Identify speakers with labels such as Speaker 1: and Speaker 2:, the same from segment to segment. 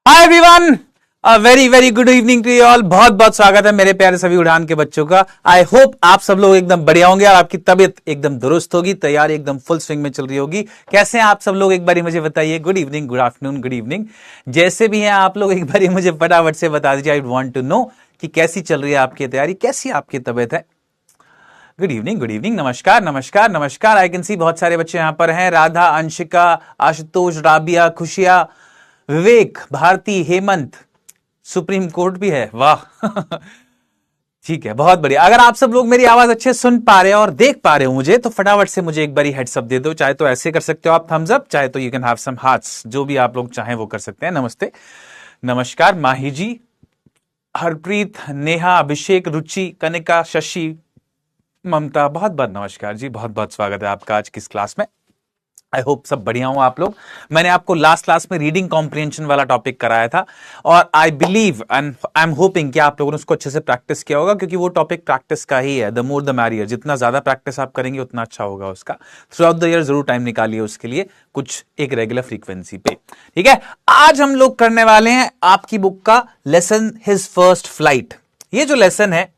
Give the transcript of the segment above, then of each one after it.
Speaker 1: Hi everyone, a very very good evening to you all. बहुत बहुत स्वागत है मेरे प्यारे सभी उड़ान के बच्चों का। आई होप आप सब लोग एकदम बढ़िया होंगे और आपकी तबीयत एकदम दुरुस्त होगी, तैयारी एकदम फुल स्विंग में चल रही होगी। कैसे हैं आप सब लोग, एक बारी मुझे बताइए। Good evening, good afternoon, good evening, जैसे भी हैं आप लोग, एक बारी मुझे फटाफट से बता दीजिए। आई वांट टू नो कि कैसी चल रही है आपकी तैयारी, कैसी आपकी तबीयत है। गुड इवनिंग, गुड इवनिंग, नमस्कार नमस्कार नमस्कार। आई कैन सी बहुत सारे बच्चे यहां पर हैं। राधा, अंशिका, आशुतोष, राबिया, खुशिया, विवेक, भारती, हेमंत, सुप्रीम कोर्ट भी है, वाह। ठीक है, बहुत बढ़िया। अगर आप सब लोग मेरी आवाज अच्छे सुन पा रहे हो और देख पा रहे हो मुझे, तो फटाफट से मुझे एक बारी हेड्सअप दे दो। चाहे तो ऐसे कर सकते हो आप, थम्स अप, चाहे तो you can have some hearts, जो भी आप लोग चाहें वो कर सकते हैं। नमस्ते, नमस्कार, माही जी, हरप्रीत, नेहा, अभिषेक, रुचि, कनिका, शशि, ममता, बहुत बहुत नमस्कार जी, बहुत बहुत स्वागत है आपका आज की इस क्लास में। आई होप सब बढ़िया हो आप लोग। मैंने आपको लास्ट क्लास में रीडिंग कॉम्प्रिहेंशन वाला टॉपिक कराया था और I believe and I am hoping कि आप लोगों ने उसको अच्छे से प्रैक्टिस किया होगा, क्योंकि वो टॉपिक प्रैक्टिस का ही है। द मोर द मैरियर, जितना ज्यादा प्रैक्टिस आप करेंगे उतना अच्छा होगा उसका। थ्रू आउट द ईयर जरूर टाइम निकालिए उसके लिए, कुछ एक रेगुलर फ्रीक्वेंसी पे। ठीक है, आज हम लोग करने वाले हैं आपकी बुक का लेसन हिज फर्स्ट फ्लाइट। ये जो लेसन है,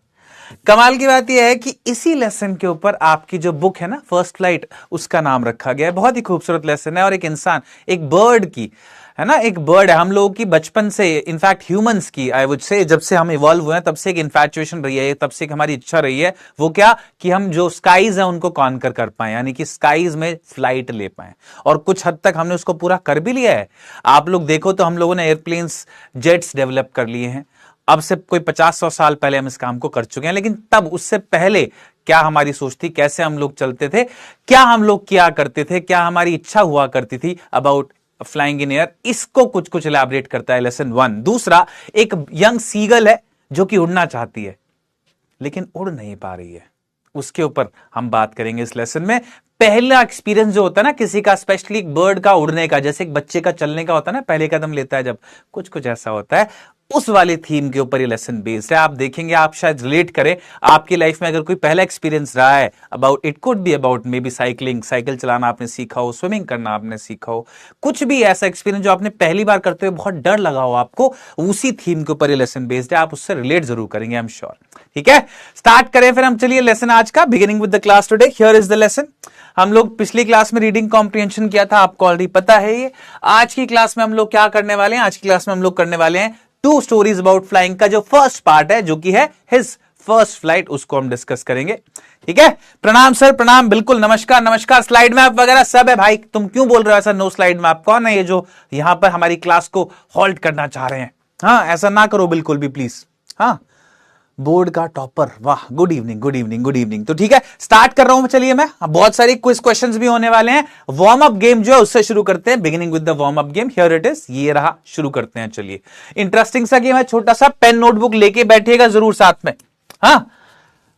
Speaker 1: कमाल की बात यह है कि इसी लेसन के ऊपर आपकी जो बुक है ना, फर्स्ट फ्लाइट, उसका नाम रखा गया है। बहुत ही खूबसूरत लेसन है। और एक इंसान, एक बर्ड की, है ना, एक बर्ड है। हम लोगों की बचपन से, इनफैक्ट ह्यूमंस की, आई वुड से, जब से हम इवॉल्व हुए हैं तब से एक इन्फैचुएशन रही है, तब से एक हमारी इच्छा रही है। वो क्या, कि हम जो स्काईज है उनको कॉन्कर कर पाए, यानी कि स्काईज में फ्लाइट ले पाए। और कुछ हद तक हमने उसको पूरा कर भी लिया है। आप लोग देखो तो हम लोगों ने एयरप्लेन्स, जेट्स डेवलप कर लिए हैं। अब से कोई 50-100 साल पहले हम इस काम को कर चुके हैं, लेकिन तब, उससे पहले क्या हमारी सोच थी, कैसे हम लोग चलते थे, क्या हम लोग किया करते थे, क्या हमारी इच्छा हुआ करती थी अबाउट फ्लाइंग इन एयर, इसको कुछ कुछ इलैबोरेट करता है लेसन 1। दूसरा, एक यंग सीगल है जो कि उड़ना चाहती है लेकिन उड़ नहीं पा रही है, उसके ऊपर हम बात करेंगे इस लेसन में। पहला एक्सपीरियंस जो होता है ना किसी का, स्पेशली एक बर्ड का उड़ने का, जैसे एक बच्चे का चलने का होता है ना, पहले कदम लेता है जब, कुछ कुछ ऐसा होता है। उस वाले थीम के ऊपर ये लेसन बेस्ड है। आप देखेंगे, आप शायद रिलेट करें। आपकी लाइफ में अगर कोई पहला एक्सपीरियंस रहा है about, it could be about may be cycling, cycle चलाना आपने सीखा हो, स्विमिंग करना आपने सीखा हो, कुछ भी ऐसा एक्सपीरियंस जो आपने पहली बार करते हुए बहुत डर लगा हो आपको, उसी थीम के ऊपर ये लेसन बेस्ड है। आप उससे रिलेट जरूर करेंगे, आई एम श्योर। ठीक है, स्टार्ट करें फिर हम। चलिए, लेसन आज का, beginning with the class today. Here is the lesson. हम लोग पिछली क्लास में रीडिंग कॉम्प्रिहेंशन किया था, आपको ऑलरेडी पता है ये। आज की क्लास में हम लोग क्या करने वाले हैं, आज की क्लास में हम लोग करने वाले हैं 2 स्टोरीज अबाउट फ्लाइंग का जो फर्स्ट पार्ट है, जो कि है हिज फर्स्ट फ्लाइट, उसको हम डिस्कस करेंगे। ठीक है, प्रणाम सर, प्रणाम, बिल्कुल, नमस्कार नमस्कार। स्लाइड मैप वगैरह सब है भाई, तुम क्यों बोल रहे हो ऐसा नो स्लाइड मैप? कौन है ये जो यहां पर हमारी क्लास को हॉल्ट करना चाह रहे हैं? हाँ, ऐसा ना करो बिल्कुल भी प्लीज। हाँ, बोर्ड का टॉपर, वाह, good evening, good evening, good evening. तो ठीक है, स्टार्ट कर रहा हूं। चलिए, मैं बहुत सारी क्विज क्वेश्चंस भी होने वाले हैं। वार्म अप गेम जो है उससे शुरू करते हैं, beginning with the warm up game. Here it is, ये रहा, शुरू करते हैं। चलिए, इंटरेस्टिंग सा गेम है, छोटा सा। पेन नोटबुक लेके बैठिएगा जरूर साथ में। हाँ,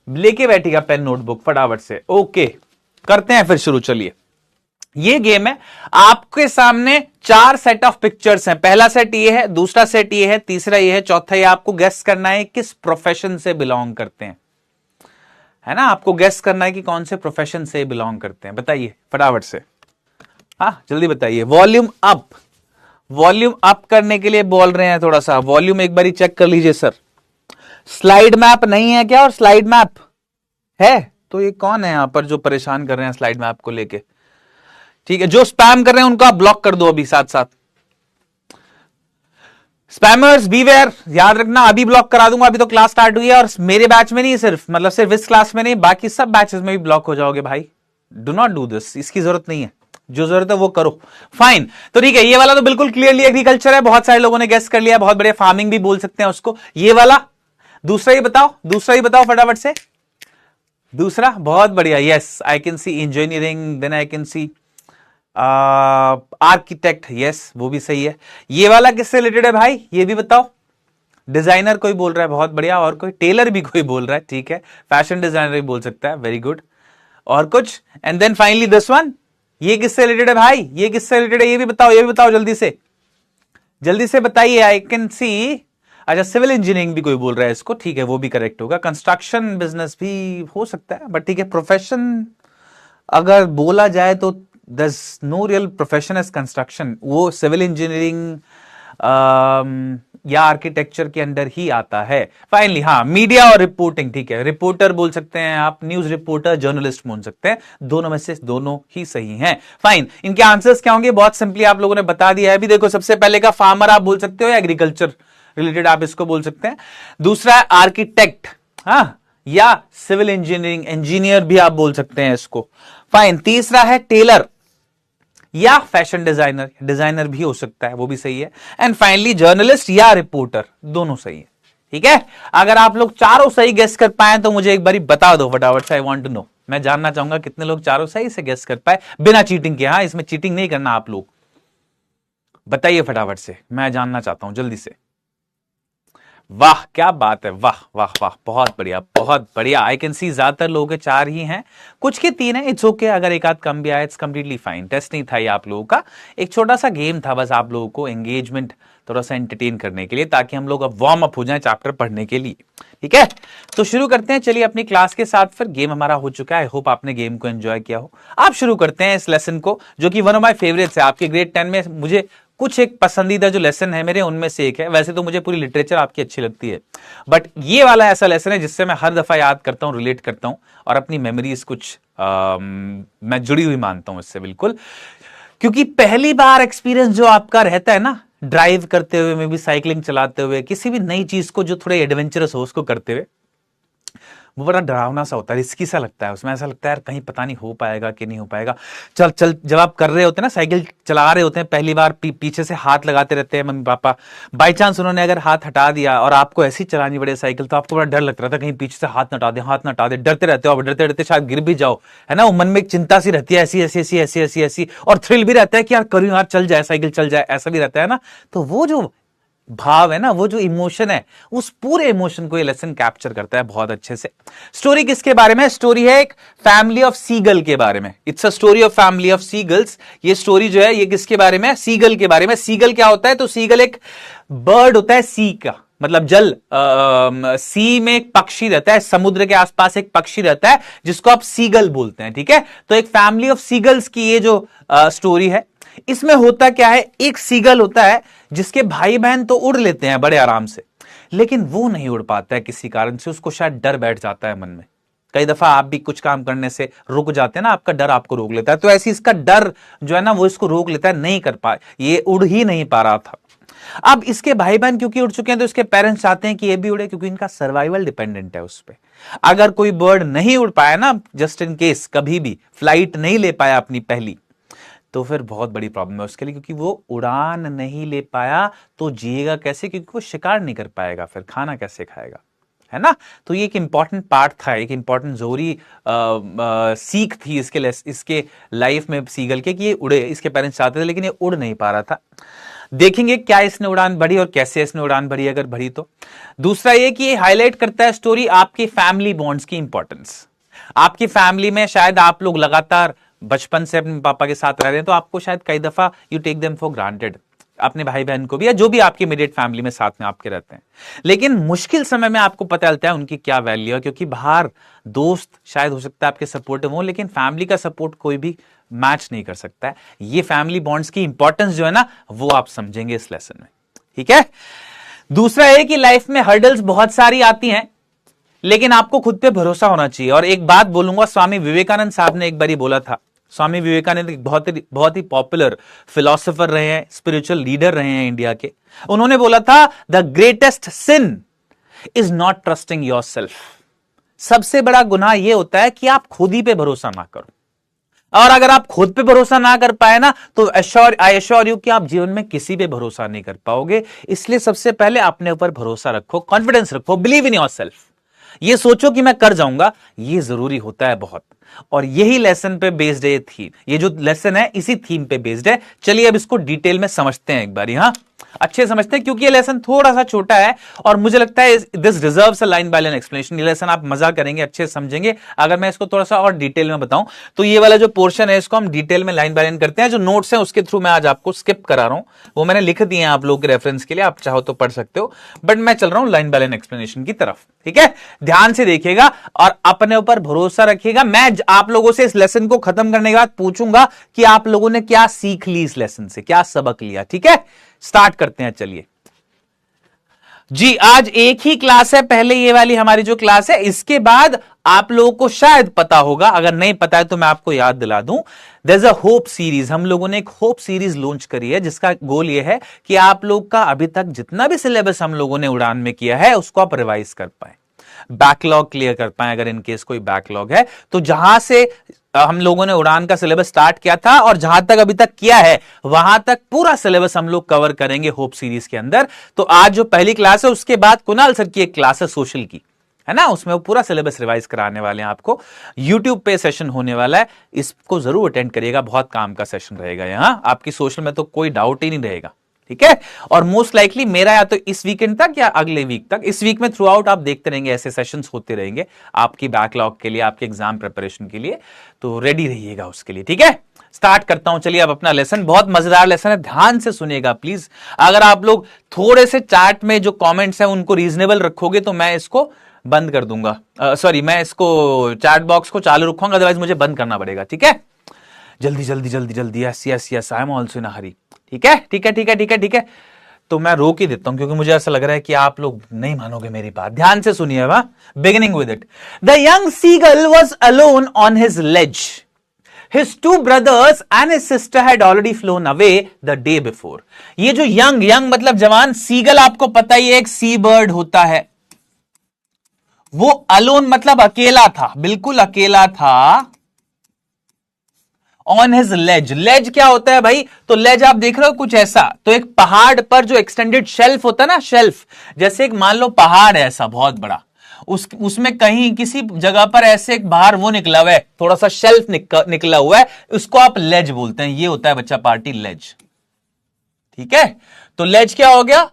Speaker 1: लेके बैठिएगा पेन नोटबुक फटाफट से। ओके, करते हैं फिर शुरू। चलिए, ये गेम है, आपके सामने 4 सेट ऑफ पिक्चर्स हैं। पहला सेट ये है, दूसरा सेट ये है, तीसरा ये है, चौथा ये। आपको गेस करना है किस प्रोफेशन से बिलोंग करते हैं, है ना? आपको गेस करना है कि कौन से प्रोफेशन से बिलोंग करते हैं। बताइए फटाफट से, हाँ जल्दी बताइए। वॉल्यूम अप, वॉल्यूम अप करने के लिए बोल रहे हैं, थोड़ा सा वॉल्यूम एक बारी चेक कर लीजिए सर। स्लाइड मैप नहीं है क्या? और स्लाइड मैप है तो ये कौन है यहां पर जो परेशान कर रहे हैं स्लाइड मैप को लेके? ठीक है, जो स्पैम कर रहे हैं उनको आप ब्लॉक कर दो अभी साथ साथ। स्पैमर्स बीवेयर, याद रखना, अभी ब्लॉक करा दूंगा। अभी तो क्लास स्टार्ट हुई है और मेरे बैच में नहीं, सिर्फ मतलब सिर्फ इस क्लास में नहीं, बाकी सब बैचेस में भी ब्लॉक हो जाओगे भाई। डू नॉट डू दिस, इसकी जरूरत नहीं है। जो जरूरत है वो करो, फाइन। तो ठीक है, ये वाला तो बिल्कुल क्लियरली एग्रीकल्चर है, बहुत सारे लोगों ने गेस कर लिया, बहुत बढ़िया। फार्मिंग भी बोल सकते हैं उसको। ये वाला, दूसरा ही बताओ, दूसरा ही बताओ फटाफट से। दूसरा, बहुत बढ़िया, yes, I can see engineering, then I can see architect, yes, वो भी सही है। ये वाला किससे रिलेटेड है भाई, ये भी बताओ। डिजाइनर कोई बोल रहा है, बहुत बढ़िया। और कोई, टेलर भी कोई बोल रहा है, ठीक है। फैशन डिजाइनर भी बोल सकता है, वेरी गुड। और कुछ? And then finally this one, ये किससे रिलेटेड है भाई, ये किससे रिलेटेड है, ये भी बताओ, ये भी बताओ जल्दी से, जल्दी से बताइए। आई कैन सी, अच्छा, सिविल इंजीनियरिंग भी कोई बोल रहा है इसको, ठीक है, वो भी करेक्ट होगा। कंस्ट्रक्शन बिजनेस भी हो सकता है, बट ठीक है। प्रोफेशन अगर बोला जाए तो there's no real profession as construction। वो सिविल इंजीनियरिंग या आर्किटेक्चर के अंडर ही आता है। फाइनली हाँ, मीडिया और रिपोर्टिंग, ठीक है, रिपोर्टर बोल सकते हैं आप, न्यूज रिपोर्टर, जर्नलिस्ट बोल सकते हैं, दोनों में से दोनों ही सही हैं। फाइन, इनके आंसर्स क्या होंगे? बहुत सिंपली आप लोगों ने बता दिया है अभी। देखो, सबसे पहले का फार्मर आप बोल सकते हो, या एग्रीकल्चर रिलेटेड आप इसको बोल सकते हैं। दूसरा है आर्किटेक्ट, हाँ, या सिविल इंजीनियरिंग, इंजीनियर भी आप बोल सकते हैं इसको। फाइन, तीसरा है टेलर या फैशन डिजाइनर, डिजाइनर भी हो सकता है, वो भी सही है। एंड फाइनली जर्नलिस्ट या रिपोर्टर, दोनों सही है। ठीक है, अगर आप लोग चारों सही गेस कर पाए तो मुझे एक बारी बता दो फटाफट से, आई वांट टू नो। मैं जानना चाहूंगा कितने लोग चारों सही से गेस कर पाए बिना चीटिंग के। हाँ, इसमें चीटिंग नहीं करना आप लोग, बताइए फटाफट से, मैं जानना चाहता हूं जल्दी से। वाह, क्या बात है, वाह वाह वाह, बहुत बढ़िया बहुत बढ़िया। आई कैन सी ज्यादातर लोगों के 4 ही हैं, कुछ के 3 है, इट्स ओके। अगर एक आध कम भी आया इट्स कंप्लीटली फाइन। टेस्ट नहीं था ये आप लोगों का, एक छोटा सा गेम था बस, आप लोगों को एंगेजमेंट, थोड़ा सा एंटरटेन करने के लिए, ताकि हम लोग अब वार्म अप हो जाए चैप्टर पढ़ने के लिए। ठीक है, तो शुरू करते हैं, चलिए अपनी क्लास के साथ। फिर गेम हमारा हो चुका है, आई होप आपने गेम को एंजॉय किया हो। आप शुरू करते हैं इस लेसन को, जो कि वन ऑफ माई फेवरेट्स है। आपके ग्रेड 10 में मुझे कुछ एक पसंदीदा जो लेसन है मेरे, उनमें से एक है। वैसे तो मुझे पूरी लिटरेचर आपकी अच्छी लगती है, बट ये वाला ऐसा लेसन है जिससे मैं हर दफा याद करता हूं, रिलेट करता हूं, और अपनी मेमोरीज कुछ मैं जुड़ी हुई मानता हूं इससे बिल्कुल। क्योंकि पहली बार एक्सपीरियंस जो आपका रहता है ना, ड्राइव करते हुए, में भी साइकिलिंग चलाते हुए, किसी भी नई चीज को जो थोड़े एडवेंचरस हो उसको करते हुए, वो बड़ा डरावना सा होता है, रिस्की सा लगता है। उसमें ऐसा लगता है यार कहीं पता नहीं हो पाएगा कि नहीं हो पाएगा। चल चल, जब आप कर रहे होते हैं ना, साइकिल चला रहे होते हैं पहली बार, पीछे से हाथ लगाते रहते हैं मम्मी पापा, बाई चांस उन्होंने अगर हाथ हटा दिया और आपको ऐसी चलानी पड़े साइकिल, तो आपको बड़ा डर लगता रहता है कहीं पीछे से हाथ न हटा दे, हाथ न हटा दे। डरते रहते हो आप, डरते रहते शायद गिर भी जाओ, है ना। वो मन में एक चिंता सी रहती है, ऐसी ऐसी ऐसी ऐसी ऐसी ऐसी, और थ्रिल भी रहता है कि यार करूं यार, चल जाए साइकिल, चल जाए, ऐसा भी रहता है ना। तो वो जो भाव है ना, वो जो इमोशन है, उस पूरे इमोशन को ये लेसन कैप्चर करता है बहुत अच्छे से। स्टोरी किसके बारे में? स्टोरी है एक फैमिली ऑफ सीगल के बारे में। It's a story of family of seagulls. ये स्टोरी जो है ये किसके बारे में? सीगल के बारे में। सीगल क्या होता है? तो सीगल एक बर्ड होता है, सी का मतलब जल, सी में एक पक्षी रहता है, समुद्र के आसपास एक पक्षी रहता है जिसको आप सीगल बोलते हैं। ठीक है, तो एक फैमिली ऑफ सीगल्स की ये जो स्टोरी है, इसमें होता क्या है, एक सीगल होता है जिसके भाई बहन तो उड़ लेते हैं बड़े आराम से, लेकिन वो नहीं उड़ पाता है किसी कारण से। उसको शायद डर बैठ जाता है मन में। कई दफा आप भी कुछ काम करने से रुक जाते हैं ना, आपका डर आपको रोक लेता है। तो ऐसी इसका डर जो है ना, वो इसको रोक लेता है, नहीं कर पाए, ये उड़ ही नहीं पा रहा था। अब इसके भाई बहन क्योंकि उड़ चुके हैं, तो इसके पेरेंट्स चाहते हैं कि ये भी उड़े, क्योंकि इनका सर्वाइवल डिपेंडेंट है उस पर। अगर कोई बर्ड नहीं उड़ पाया ना, जस्ट इन केस कभी भी फ्लाइट नहीं ले पाया अपनी पहली, तो फिर बहुत बड़ी प्रॉब्लम है उसके लिए, क्योंकि वो उड़ान नहीं ले पाया तो जिएगा कैसे? क्योंकि वो शिकार नहीं कर पाएगा, फिर खाना कैसे खाएगा, है ना। तो ये एक इंपॉर्टेंट पार्ट था, एक इंपॉर्टेंट जोरी सीख थी इसके लाइफ में सीगल के, कि ये उड़े। इसके पेरेंट्स चाहते थे लेकिन ये उड़ नहीं पा रहा था। देखेंगे क्या इसने उड़ान भरी और कैसे इसने उड़ान भरी, अगर भरी तो। दूसरा ये कि ये हाईलाइट करता है स्टोरी आपकी फैमिली बॉन्ड्स की इंपॉर्टेंस। आपकी फैमिली में शायद आप लोग लगातार बचपन से अपने पापा के साथ रह रहे हैं, तो आपको शायद कई दफा you take them for granted, अपने भाई बहन को भी, या जो भी आपके इमीडिएट फैमिली में साथ में आपके रहते हैं। लेकिन मुश्किल समय में आपको पता चलता है उनकी क्या वैल्यू है, क्योंकि बाहर दोस्त शायद हो सकता है आपके सपोर्टिव हो, लेकिन फैमिली का सपोर्ट कोई भी मैच नहीं कर सकता है। ये फैमिली बॉन्ड्स की इंपॉर्टेंस जो है ना, वो आप समझेंगे इस लेसन में। ठीक है, दूसरा है कि लाइफ में हर्डल्स बहुत सारी आती हैं, लेकिन आपको खुद पे भरोसा होना चाहिए। और एक बात बोलूंगा, स्वामी विवेकानंद साहब ने एक बार बोला था। स्वामी विवेकानंद बहुत ही पॉपुलर फिलोसोफर रहे हैं, स्पिरिचुअल लीडर रहे हैं इंडिया के। उन्होंने बोला था, the greatest sin is not trusting yourself. सबसे बड़ा गुनाह यह होता है कि आप खुद ही पे भरोसा ना करो। और अगर आप खुद पे भरोसा ना कर पाए ना, तो आई एश्योर यू कि आप जीवन में किसी पे भरोसा नहीं कर पाओगे। इसलिए सबसे पहले अपने ऊपर भरोसा रखो, कॉन्फिडेंस रखो, बिलीव इन योरसेल्फ। ये सोचो कि मैं कर जाऊंगा, ये जरूरी होता है बहुत। और यही लेसन पे बेस्ड है थीम। ये जो लेसन है इसी थीम पे बेस्ड है। चलिए अब इसको डिटेल में समझते हैं एक बार, हाँ अच्छे समझते हैं, क्योंकि ये लेसन थोड़ा सा छोटा है और मुझे लगता है this deserves a line by line explanation. ये लेसन आप मजा करेंगे, अच्छे समझेंगे अगर मैं इसको थोड़ा सा और डिटेल में बताऊं। तो ये वाला जो पोर्शन है इसको हम डिटेल में लाइन बाय लाइन करते हैं। जो नोट्स हैं उसके थ्रू मैं आज आपको स्किप करा रहा हूं, वो मैंने लिख दिए हैं आप लोगों के रेफरेंस के लिए, आप चाहो तो पढ़ सकते हो, बट मैं चल रहा हूं लाइन बाय लाइन एक्सप्लेनेशन की तरफ। ठीक है, ध्यान से देखिएगा और अपने ऊपर भरोसा रखिएगा। मैं आज आप लोगों से इस लेसन को खत्म करने के बाद पूछूंगा कि आप लोगों ने क्या सीख ली इस लेसन से, क्या सबक लिया। ठीक है, स्टार्ट करते हैं। चलिए जी, आज एक ही क्लास है, पहले ये वाली हमारी जो क्लास है, इसके बाद आप लोगों को शायद पता होगा, अगर नहीं पता है तो मैं आपको याद दिला दूं, there is a hope series. हम लोगों ने एक होप सीरीज लॉन्च करी है जिसका गोल ये है कि आप लोग का अभी तक जितना भी सिलेबस हम लोगों ने उड़ान में किया है उसको आप रिवाइज कर पाए, बैकलॉग क्लियर कर पाए, अगर इनकेस कोई बैकलॉग है तो। जहां से हम लोगों ने उड़ान का सिलेबस स्टार्ट किया था और जहां तक अभी तक किया है वहां तक पूरा सिलेबस हम लोग कवर करेंगे होप सीरीज के अंदर। तो आज जो पहली क्लास है उसके बाद कुणाल सर की एक क्लास है सोशल की, है ना, उसमें वो पूरा सिलेबस रिवाइज कराने वाले हैं आपको। यूट्यूब पे सेशन होने वाला है, इसको जरूर अटेंड करिएगा, बहुत काम का सेशन रहेगा यहां, आपकी सोशल में तो कोई डाउट ही नहीं रहेगा। ठीक है, और मोस्ट लाइकली मेरा या तो इस वीकेंड तक या अगले वीक तक, इस वीक में थ्रू आउट आप देखते रहेंगे, ऐसे सेशंस होते रहेंगे आपकी बैकलॉग के लिए, आपके एग्जाम प्रिपरेशन के लिए, तो रेडी रहिएगा उसके लिए। ठीक है, स्टार्ट करता हूं। चलिए अब अपना लेसन, बहुत मजेदार लेसन है, ध्यान से सुनिएगा प्लीज। अगर आप लोग थोड़े से चार्ट में जो कमेंट्स हैं उनको रीजनेबल रखोगे तो मैं इसको बंद कर दूंगा, सॉरी मैं इसको चैट बॉक्स को चालू रखूंगा, अदरवाइज मुझे बंद करना पड़ेगा। ठीक है, जल्दी जल्दी जल्दी जल्दी, yes yes yes, I am also in a hurry. ठीक है ठीक है ठीक है ठीक है ठीक है, तो मैं रोक ही देता हूं क्योंकि मुझे ऐसा लग रहा है कि आप लोग नहीं मानोगे मेरी बात। ध्यान से सुनिएगा, beginning with it. The young seagull was alone on his ledge, His two brothers and his sister had already flown away the day before. ये जो यंग मतलब जवान, सीगल आपको पता ही है एक सी बर्ड होता है, वो अलोन मतलब अकेला था, बिल्कुल अकेला था। ऑन हिज लेज, लेज क्या होता है भाई, तो लेज आप देख रहे हो कुछ ऐसा, तो एक पहाड़ पर जो एक्सटेंडेड शेल्फ होता है ना, शेल्फ जैसे एक मान लो पहाड़ है ऐसा बहुत बड़ा, उसमें कहीं किसी जगह पर ऐसे एक बाहर वो निकला हुआ है, थोड़ा सा शेल्फ निकला हुआ है, उसको आप लेज बोलते हैं। ये होता है बच्चा पार्टी लेज। ठीक है, तो लेज क्या हो गया,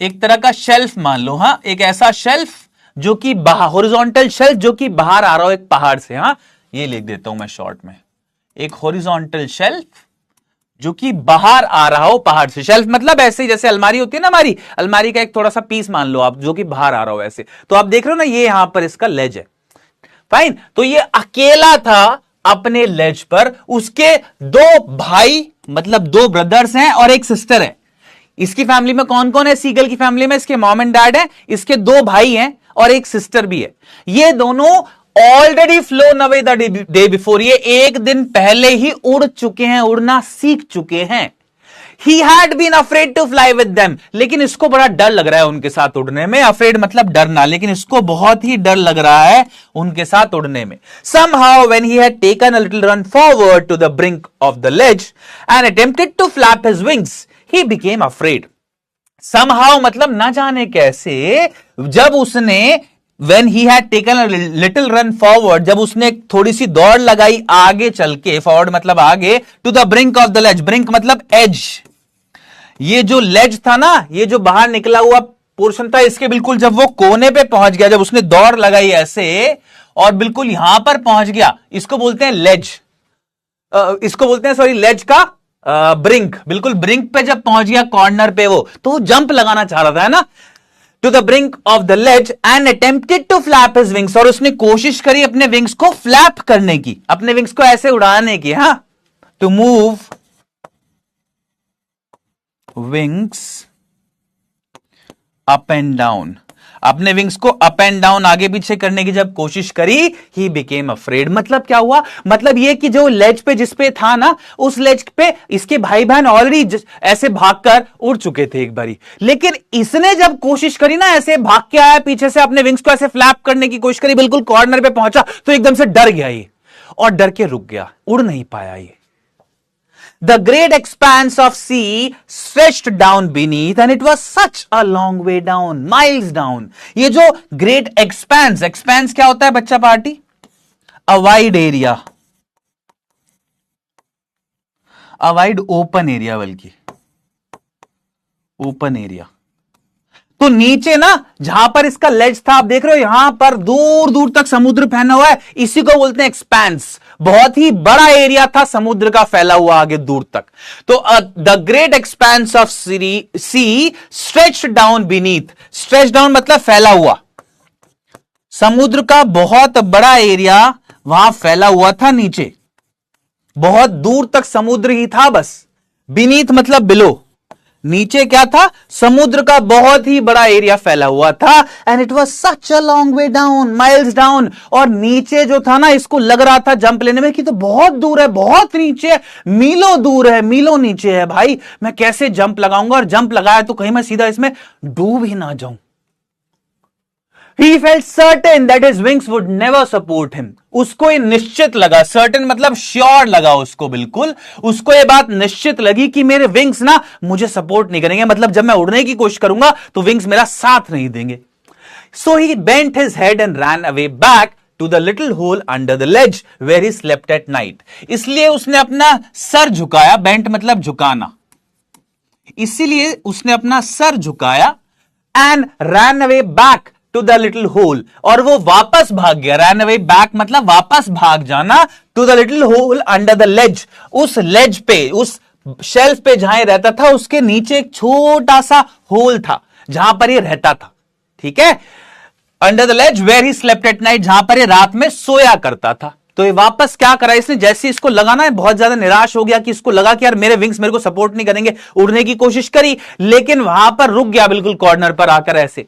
Speaker 1: एक तरह का शेल्फ मान लो, हाँ, एक ऐसा शेल्फ जो कि बाहर, हॉरिजॉन्टल शेल्फ जो कि बाहर आ रहा हो एक पहाड़ से, हाँ, ये लिख देता हूं मैं शॉर्ट में, एक हॉरिजॉन्टल शेल्फ जो कि बाहर आ रहा हो पहाड़ से। शेल्फ मतलब ऐसे ही जैसे अलमारी होती है ना हमारी, अलमारी का एक थोड़ा सा पीस मान लो आप, जो कि बाहर आ रहा हो ऐसे, तो आप देख रहे हो ना, ये यहां पर इसका लेज है। फाइन, तो ये अकेला था अपने लेज पर, उसके दो भाई मतलब दो ब्रदर्स हैं और एक सिस्टर है। इसकी फैमिली में कौन कौन है, सीगल की फैमिली में इसके मॉम एंड डैड है, इसके दो भाई हैं और एक सिस्टर भी है। ये दोनों already phloem away the day before, ये एक दिन पहले ही उड़ चुके हैं, उड़ना सीख चुके हैं। He had been afraid to fly with them, लेकिन इसको बड़ा डर लग रहा है उनके साथ उड़ने में। अफ्रेड मतलब डरना, लेकिन इसको बहुत ही डर लग रहा है उनके साथ उड़ने में। Somehow when he had taken a little run forward to the brink of the ledge and attempted to flap his wings, he became afraid. Somehow मतलब ना जाने कैसे, जब उसने When he had taken a little run forward, जब उसने थोड़ी सी दौड़ लगाई आगे चल के, फॉरवर्ड मतलब आगे, to the brink of the ledge, brink मतलब edge, ये जो ledge था ना, ये जो बाहर निकला हुआ पोर्शन था, इसके बिल्कुल जब वो कोने पे पहुंच गया, जब उसने दौड़ लगाई ऐसे और बिल्कुल यहां पर पहुंच गया, इसको बोलते हैं ledge, इसको बोलते हैं सॉरी ledge का ब्रिंक, बिल्कुल ब्रिंक पे जब पहुंच गया कॉर्नर पे वो, तो वो जंप लगाना चाह रहा था, है ना, to the brink of the ledge and attempted to flap his wings, और उसने कोशिश करी अपने विंग्स को फ्लैप करने की, अपने विंग्स को ऐसे उड़ाने की, हाँ, to move wings up and down, अपने विंग्स को अप एंड डाउन आगे पीछे करने की जब कोशिश करी, ही बिकेम अफ्रेड। मतलब क्या हुआ, मतलब ये कि जो लेज पे जिस पे था ना, उस लेज पे इसके भाई बहन ऑलरेडी ऐसे भागकर उड़ चुके थे एक बारी, लेकिन इसने जब कोशिश करी ना, ऐसे भाग के आया पीछे से, अपने विंग्स को ऐसे फ्लैप करने की कोशिश करी, बिल्कुल कॉर्नर पे पहुंचा तो एकदम से डर गया ये, और डर के रुक गया, उड़ नहीं पाया ये। The great expanse of sea stretched down beneath and it was such a long way down, miles down. ये जो great expanse, expanse क्या होता है बच्चा party, a wide area, a wide open area, बल्कि open area। तो नीचे ना जहां पर इसका लेज था, आप देख रहे हो यहां पर दूर दूर तक समुद्र फैला हुआ है, इसी को बोलते हैं एक्सपेंस। बहुत ही बड़ा एरिया था समुद्र का फैला हुआ आगे दूर तक। तो the great expanse of sea stretch down beneath, stretch down मतलब फैला हुआ, समुद्र का बहुत बड़ा एरिया वहां फैला हुआ था नीचे, बहुत दूर तक समुद्र ही था बस। बीनीथ मतलब बिलो, नीचे क्या था, समुद्र का बहुत ही बड़ा एरिया फैला हुआ था। And it was such a long way down, miles down. और नीचे जो था ना, इसको लग रहा था जंप लेने में कि तो बहुत दूर है, बहुत नीचे है, मीलों दूर है, मीलों नीचे है। भाई मैं कैसे जंप लगाऊंगा, और जंप लगाया तो कहीं मैं सीधा इसमें डूब ही ना जाऊं। He felt certain that his wings would never support him. उसको ये निश्चित लगा, certain मतलब श्योर लगा उसको, बिल्कुल उसको ये बात निश्चित लगी कि मेरे विंग्स ना मुझे सपोर्ट नहीं करेंगे, मतलब जब मैं उड़ने की कोशिश करूंगा तो विंग्स मेरा साथ नहीं देंगे। So he bent his head and ran away back to the little hole under the ledge where he slept at night. इसलिए उसने अपना सर झुकाया, bent मतलब झुकाना, इसीलिए उसने अपना सर झुकाया and ran away back to the little hole, और वो वापस भाग गया। रैन अवे बैक मतलब वापस भाग जाना, to the little hole under the ledge, उस लेज पे, उस शेल्फ पे जहां रहता था, उसके नीचे एक छोटा सा होल था जहां पर ये रहता था। ठीक है, under the ledge where he slept at night, जहां पर ये रात में सोया करता था। तो ये वापस क्या करा इसने, जैसे इसको लगा ना, बहुत ज्यादा निराश हो गया कि इसको लगा कि यार मेरे विंग्स मेरे को सपोर्ट नहीं करेंगे, उड़ने की कोशिश करी लेकिन वहां पर रुक गया, बिल्कुल कॉर्नर पर आकर। ऐसे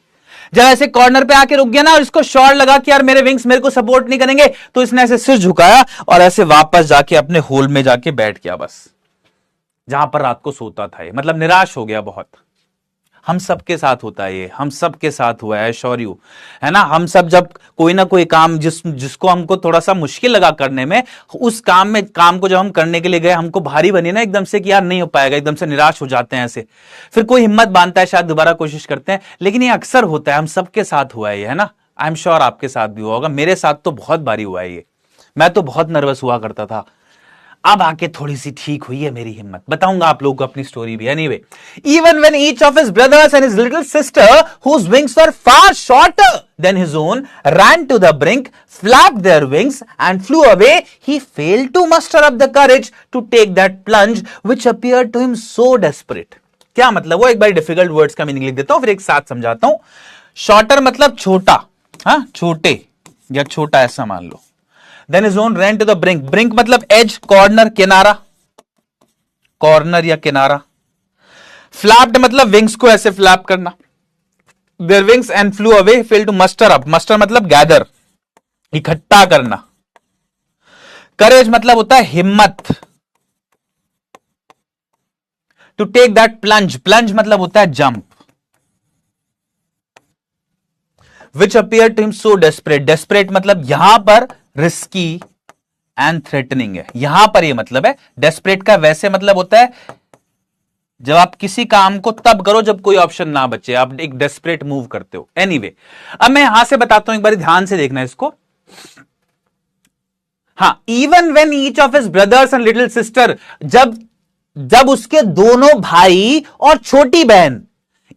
Speaker 1: जब ऐसे कॉर्नर पे आके रुक गया ना, और इसको शॉर लगा कि यार मेरे विंग्स मेरे को सपोर्ट नहीं करेंगे, तो इसने ऐसे सिर झुकाया और ऐसे वापस जाके अपने होल में जाके बैठ गया, बस जहां पर रात को सोता था। मतलब निराश हो गया बहुत। हम सबके साथ होता है ये, हम सबके साथ हुआ है, श्योर यू, है ना। हम सब जब कोई ना कोई काम जिसको हमको थोड़ा सा मुश्किल लगा करने में, उस काम को जब हम करने के लिए गए, हमको भारी बनी ना एकदम से कि यार नहीं हो पाएगा, एकदम से निराश हो जाते हैं ऐसे, फिर कोई हिम्मत बांधता है, शायद दोबारा कोशिश करते हैं, लेकिन ये अक्सर होता है, हम सबके साथ हुआ है ये, है ना। आई एम श्योर आपके साथ भी हुआ होगा, मेरे साथ तो बहुत बारी हुआ है ये। मैं तो बहुत नर्वस हुआ करता था, अब आके थोड़ी सी ठीक हुई है मेरी हिम्मत। बताऊंगा आप लोगों को अपनी स्टोरी भी। Anyway, even when each of his brothers and his little sister whose wings were far shorter than his own ran to the brink, flapped their wings and flew away, he failed to muster up the courage to take that plunge which appeared to him so desperate. क्या मतलब, वो एक बार difficult words का meaning लिख देता हूं, फिर एक साथ समझाता हूं। शॉर्टर मतलब छोटा, हाँ छोटे या छोटा ऐसा मान लो। Then his own ran to the brink. Brink मतलब edge, corner, किनारा, कॉर्नर या किनारा। Flapped मतलब wings को ऐसे flap करना, their wings and flew away, failed to muster up. Muster मतलब gather, इकट्ठा करना। Courage मतलब होता है हिम्मत, to take that plunge. Plunge मतलब होता है jump, which appeared to him so desperate. Desperate मतलब यहां पर रिस्की एंड थ्रेटनिंग है, यहां पर ये मतलब है। डेस्परेट का वैसे मतलब होता है जब आप किसी काम को तब करो जब कोई ऑप्शन ना बचे, आप एक डेस्परेट मूव करते हो। एनीवे, अब मैं यहां से बताता हूं, एक बार ध्यान से देखना इसको। हाँ, even when each of his brothers and little sister, जब उसके दोनों भाई और छोटी बहन,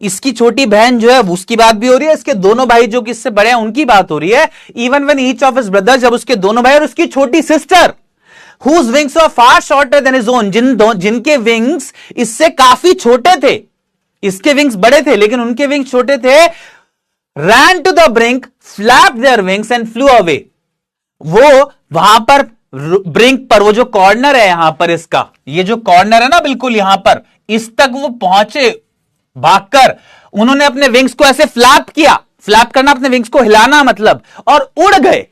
Speaker 1: इसकी छोटी बहन जो है उसकी बात भी हो रही है, इसके दोनों भाई जो कि इससे बड़े हैं उनकी बात हो रही है। Even when each of his brother, जब उसके दोनों भाई और उसकी छोटी sister, whose wings were far shorter than his own, जिनके विंग्स इससे काफी छोटे थे, इसके विंग्स बड़े थे लेकिन उनके विंग्स छोटे थे, ran to the brink, flapped their wings and flew away. वो वहां पर ब्रिंक पर, वो जो कॉर्नर है यहां पर, इसका ये जो कॉर्नर है ना बिल्कुल यहां पर, इस तक वो पहुंचे भागकर। उन्होंने अपने विंग्स को ऐसे फ्लैप किया, फ्लैप करना अपने विंग्स को हिलाना मतलब, और उड़ गए,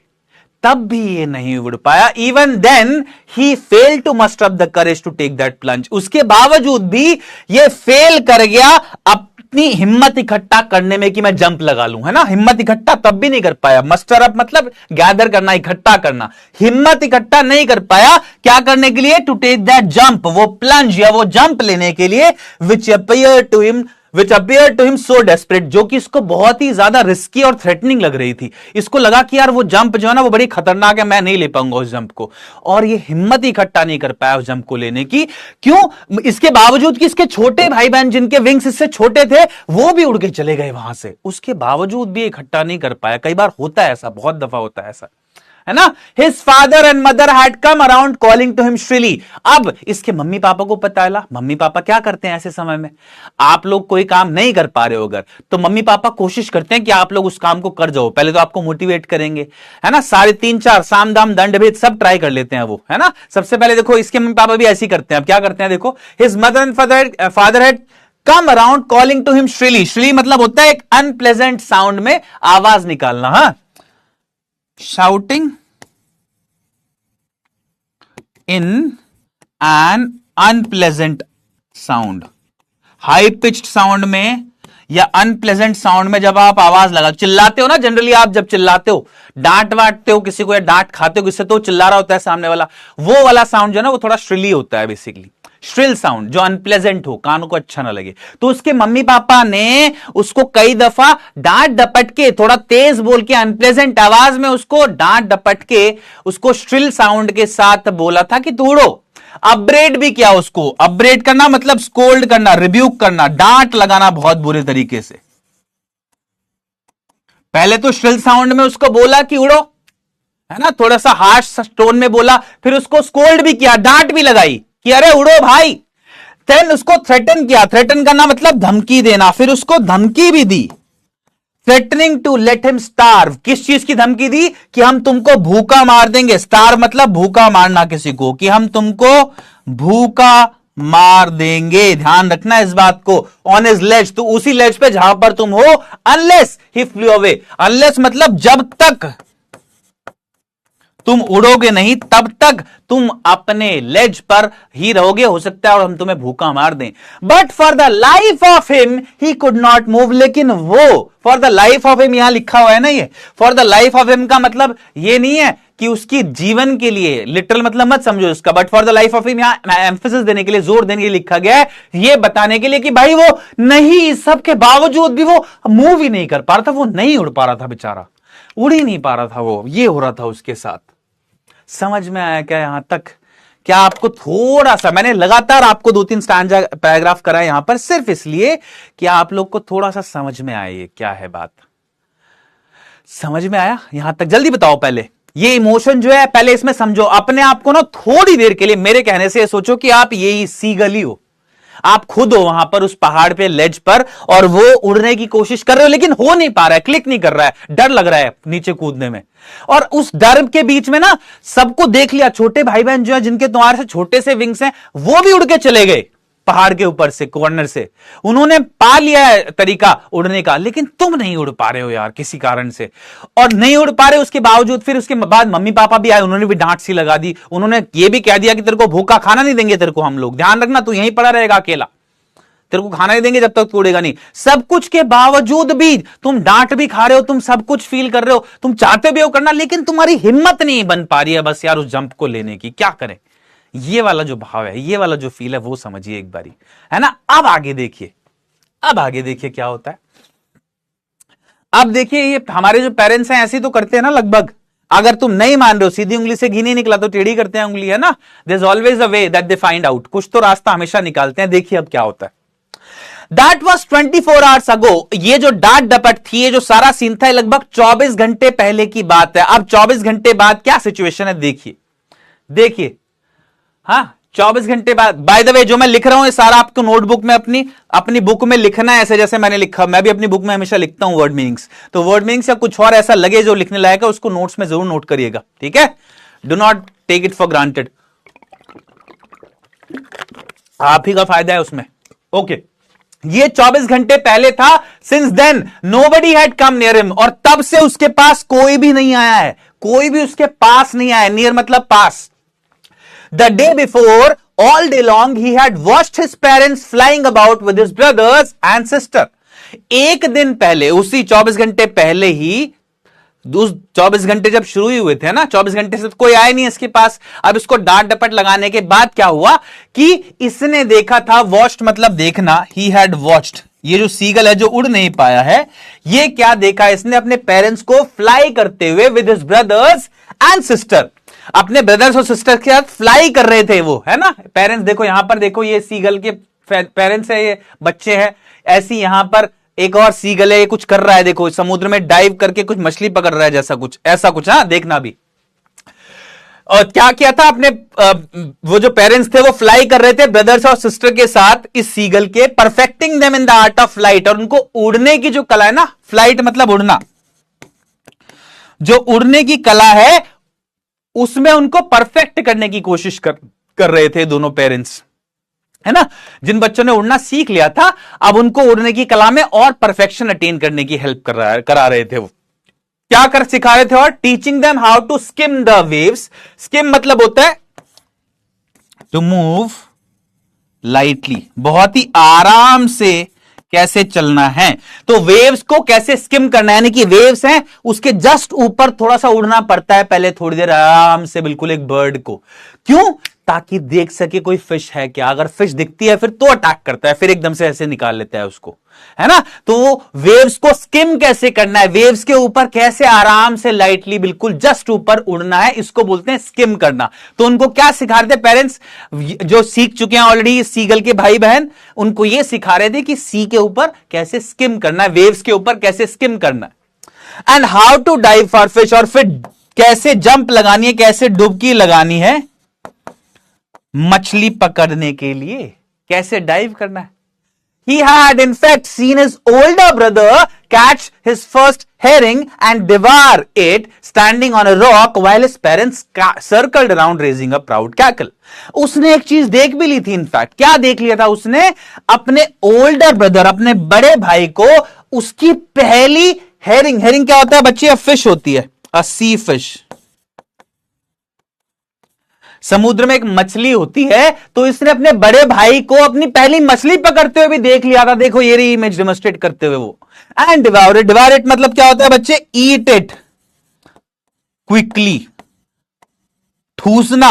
Speaker 1: तब भी ये नहीं उड़ पाया। Even then he failed to muster up the courage to take that plunge, उसके बावजूद भी ये फेल कर गया अपनी हिम्मत इकट्ठा करने में कि मैं जंप लगा लूं, है ना। हिम्मत इकट्ठा तब भी नहीं कर पाया। मस्टर अप मतलब गैदर करना, इकट्ठा करना। हिम्मत इकट्ठा नहीं कर पाया क्या करने के लिए, टू टेक दैट जंप, वो प्लंज या वो जंप लेने के लिए, विच appeared to him so desperate, जो कि इसको बहुत ही ज्यादा रिस्की और थ्रेटनिंग लग रही थी। इसको लगा कि यार वो जंप जो है ना वो बड़ी खतरनाक है, मैं नहीं ले पाऊंगा उस जंप को, और ये हिम्मत ही इकट्ठा नहीं कर पाया उस जंप को लेने की। क्यों? इसके बावजूद कि इसके छोटे भाई बहन जिनके विंग्स इससे छोटे थे वो भी उड़ के चले गए वहां से, उसके बावजूद भी इकट्ठा नहीं कर पाया। कई बार होता है ऐसा, बहुत दफा होता है ऐसा, है ना। His father and mother had come around calling to him shrilly. अब इसके मम्मी पापा को पता चला। मम्मी पापा क्या करते हैं ऐसे समय में, आप लोग कोई काम नहीं कर पा रहे हो अगर, तो मम्मी पापा कोशिश करते हैं कि आप लोग उस काम को कर जाओ। पहले तो आपको मोटिवेट करेंगे, है ना, सारे 3-4 साम दाम दंड भेद सब ट्राई कर लेते हैं वो, है ना। सबसे पहले देखो इसके मम्मी पापा भी ऐसे ही करते हैं। अब क्या करते हैं देखो, his mother and father had come around calling to him shrilly. Shrilly मतलब होता है एक अनप्लेजेंट साउंड में आवाज निकालना, हाँ, shouting in an unpleasant sound. High pitched sound में या अनप्लेजेंट साउंड में जब आप आवाज लगा, चिल्लाते हो ना, जनरली आप जब चिल्लाते हो, डांट वाटते हो किसी को या डांट खाते हो किससे, तो चिल्ला रहा होता है सामने वाला, वो वाला साउंड जो है ना वो थोड़ा श्रिली होता है, बेसिकली श्रिल साउंड, जो अनप्लेजेंट हो, कानों को अच्छा ना लगे। तो उसके मम्मी पापा ने उसको कई दफा डांट डपट के, थोड़ा तेज बोल के, अनप्लेजेंट आवाज में उसको डांट डपट के, उसको श्रिल साउंड के साथ बोला था कि तू उड़ो। अपब्रेड भी किया उसको। अपब्रेड करना मतलब स्कोल्ड करना, रिब्यूक करना, डांट लगाना बहुत बुरे तरीके से। पहले तो श्रिल साउंड में उसको बोला कि उड़ो, है ना, थोड़ा सा हार्श टोन में बोला, फिर उसको स्कोल्ड भी किया, डांट भी लगाई कि अरे उड़ो भाई। देन उसको थ्रेटन किया। थ्रेटन करना मतलब धमकी देना, फिर उसको धमकी भी दी, threatening to let him starve. किस चीज की धमकी दी, कि हम तुमको भूखा मार देंगे। स्टार्व मतलब भूखा मारना किसी को, कि हम तुमको भूखा मार देंगे। ध्यान रखना इस बात को। ऑन हिज लेज, तो उसी लेज पे जहां पर तुम हो, unless he flu away. Unless मतलब जब तक तुम उड़ोगे नहीं तब तक तुम अपने लेज पर ही रहोगे, हो सकता है और हम तुम्हें भूखा मार दें। But for the life of him he could not move. लेकिन वो, for the life of him यहां लिखा हुआ है ना, ये for the life of him का मतलब ये नहीं है कि उसकी जीवन के लिए, लिटरल मतलब मत समझो इसका, but for the life of him यहां एम्फेसिस देने के लिए, जोर देने के लिए लिखा गया है, ये बताने के लिए कि भाई वो नहीं, इस सब के बावजूद भी वो मूव ही नहीं कर पा रहा था, वो नहीं उड़ पा रहा था बेचारा, उड़ ही नहीं पा रहा था वो, ये हो रहा था उसके साथ। समझ में आया क्या यहां तक? क्या आपको थोड़ा सा, मैंने लगातार आपको 2-3 स्टैंजा पैराग्राफ करा यहां पर सिर्फ इसलिए कि आप लोग को थोड़ा सा समझ में आए ये क्या है बात। समझ में आया यहां तक? जल्दी बताओ पहले। ये इमोशन जो है पहले इसमें समझो। अपने आप को ना थोड़ी देर के लिए मेरे कहने से सोचो कि आप यही सीगल ही हो, आप खुद हो वहां पर उस पहाड़ पे, लेज पर, और वो उड़ने की कोशिश कर रहे हो लेकिन हो नहीं पा रहा है, क्लिक नहीं कर रहा है, डर लग रहा है नीचे कूदने में। और उस डर के बीच में ना सबको देख लिया, छोटे भाई बहन जो है जिनके तुम्हारे से छोटे से विंग्स हैं, वो भी उड़ के चले गए पहाड़ के ऊपर से, कॉर्नर से। उन्होंने पा लिया है तरीका उड़ने का, लेकिन तुम नहीं उड़ पा रहे हो यार किसी कारण से। और नहीं उड़ पा रहे उसके बावजूद फिर उसके बाद मम्मी पापा भी आए, उन्होंने भी डांट सी लगा दी। उन्होंने ये भी कह दिया कि तेरे को भूखा खाना नहीं देंगे, तेरे को हम लोग, ध्यान रखना तू यहीं पड़ा रहेगा अकेला, तेरे को खाना नहीं देंगे जब तक तू उड़ेगा नहीं। सब कुछ के बावजूद भी तुम डांट भी खा रहे हो, तुम सब कुछ फील कर रहे हो, तुम चाहते भी हो करना, लेकिन तुम्हारी हिम्मत नहीं बन पा रही है बस यार उस जंप को लेने की। क्या करें? ये वाला जो भाव है, ये वाला जो फील है, वो समझिए एक बारी, है ना। अब आगे देखिए, अब आगे देखिए क्या होता है। अब देखिए, ये हमारे जो पेरेंट्स हैं ऐसे तो करते हैं ना लगभग। अगर तुम नहीं मान रहे हो, सीधी उंगली से घी नहीं निकला तो टेढ़ी करते हैं उंगली, है ना। There is always a way that they find out. कुछ तो रास्ता हमेशा निकालते हैं। देखिए अब क्या होता है। That was 24 hours ago। ये जो डांट डपट थी, ये जो सारा सीन था, लगभग 24 घंटे पहले की बात है। अब 24 घंटे बाद क्या सिचुएशन है देखिए, देखिए, हाँ 24 घंटे बाद। बाय द वे जो मैं लिख रहा हूं ये सारा आपको नोटबुक में, अपनी बुक में लिखना है, ऐसे जैसे मैंने लिखा। मैं भी अपनी बुक में हमेशा लिखता हूं वर्ड मीनिंग्स, तो वर्ड मीनिंग्स या कुछ और ऐसा लगे जो लिखने लायक है, उसको नोट्स में जरूर नोट करिएगा, ठीक है। Do not take it for granted, आप ही का फायदा है उसमें। ओके, ये 24 घंटे पहले था। Since then nobody had come near him, और तब से उसके पास कोई भी नहीं आया है, कोई भी उसके पास नहीं आया। नियर मतलब पास। The day before, all day long, he had watched his parents flying about with his brothers and sister. एक दिन पहले, उसी 24 घंटे पहले ही, 24 घंटे जब शुरू ही हुए थे ना, 24 घंटे से तो कोई आया नहीं इसके पास। अब इसको डांट डपट लगाने के बाद क्या हुआ कि इसने देखा था, वॉच्ड मतलब देखना, ही हैड वॉच्ड, ये जो सीगल है जो उड़ नहीं पाया है, ये क्या देखा इसने, अपने पेरेंट्स को फ्लाई करते हुए with his brothers and sister. अपने ब्रदर्स और सिस्टर के साथ फ्लाई कर रहे थे वो, है ना। पेरेंट्स देखो यहां पर, देखो ये सीगल के पेरेंट्स है, ये बच्चे हैं। ऐसी यहां पर एक और सीगल है, कुछ कर रहा है, देखो समुद्र में डाइव करके कुछ मछली पकड़ रहा है, जैसा कुछ, ऐसा कुछ, हाँ देखना भी, और क्या किया था आपने, वो जो पेरेंट्स थे वो फ्लाई कर रहे थे ब्रदर्स और सिस्टर के साथ इस सीगल के, perfecting them in the art of flight, और उनको उड़ने की जो कला है ना, फ्लाइट मतलब उड़ना, जो उड़ने की कला है उसमें उनको परफेक्ट करने की कोशिश कर रहे थे दोनों पेरेंट्स, है ना। जिन बच्चों ने उड़ना सीख लिया था, अब उनको उड़ने की कला में और परफेक्शन अटेन करने की हेल्प करा रहे थे। वो क्या कर सिखा रहे थे, और teaching them how to skim the waves. Skim मतलब होता है टू मूव लाइटली, बहुत ही आराम से कैसे चलना है। तो वेव्स को कैसे स्किम करना है, यानी कि वेव्स हैं उसके जस्ट ऊपर थोड़ा सा उड़ना पड़ता है पहले, थोड़ी देर आराम से, बिल्कुल एक बर्ड को। क्यों? ताकि देख सके कोई फिश है क्या, अगर फिश दिखती है फिर तो अटैक करता है, फिर एकदम से ऐसे निकाल लेता है उसको, है ना। तो वेव्स को स्किम कैसे करना है, वेव्स के ऊपर कैसे आराम से लाइटली बिल्कुल जस्ट ऊपर उड़ना है, इसको बोलते हैं स्किम करना। तो उनको क्या सिखा रहे थे पेरेंट्स, जो सीख चुके हैं ऑलरेडी सीगल के भाई बहन, उनको ये सिखा रहे थे कि सी के ऊपर कैसे स्किम करना है, वेव्स के ऊपर कैसे स्किम करना है, and how to dive for fish, और फिर कैसे जंप लगानी है, कैसे डुबकी लगानी है मछली पकड़ने के लिए, कैसे डाइव करना है। He had in fact seen his older brother catch his first herring and devour it standing on a rock while his parents circled around raising a proud cackle. उसने एक चीज देख भी ली थी, इनफैक्ट क्या देख लिया था उसने, अपने ओल्डर ब्रदर, अपने बड़े भाई को उसकी पहली हेरिंग, हेरिंग क्या होता है बच्चे, फिश होती है, अ सी फिश, समुद्र में एक मछली होती है। तो इसने अपने बड़े भाई को अपनी पहली मछली पकड़ते हुए भी देख लिया था, देखो ये रही इमेज डेमोन्स्ट्रेट करते हुए वो। एंड डिवाउर इट, डिवाउर इट मतलब क्या होता है बच्चे, ईट इट क्विकली, ठूसना।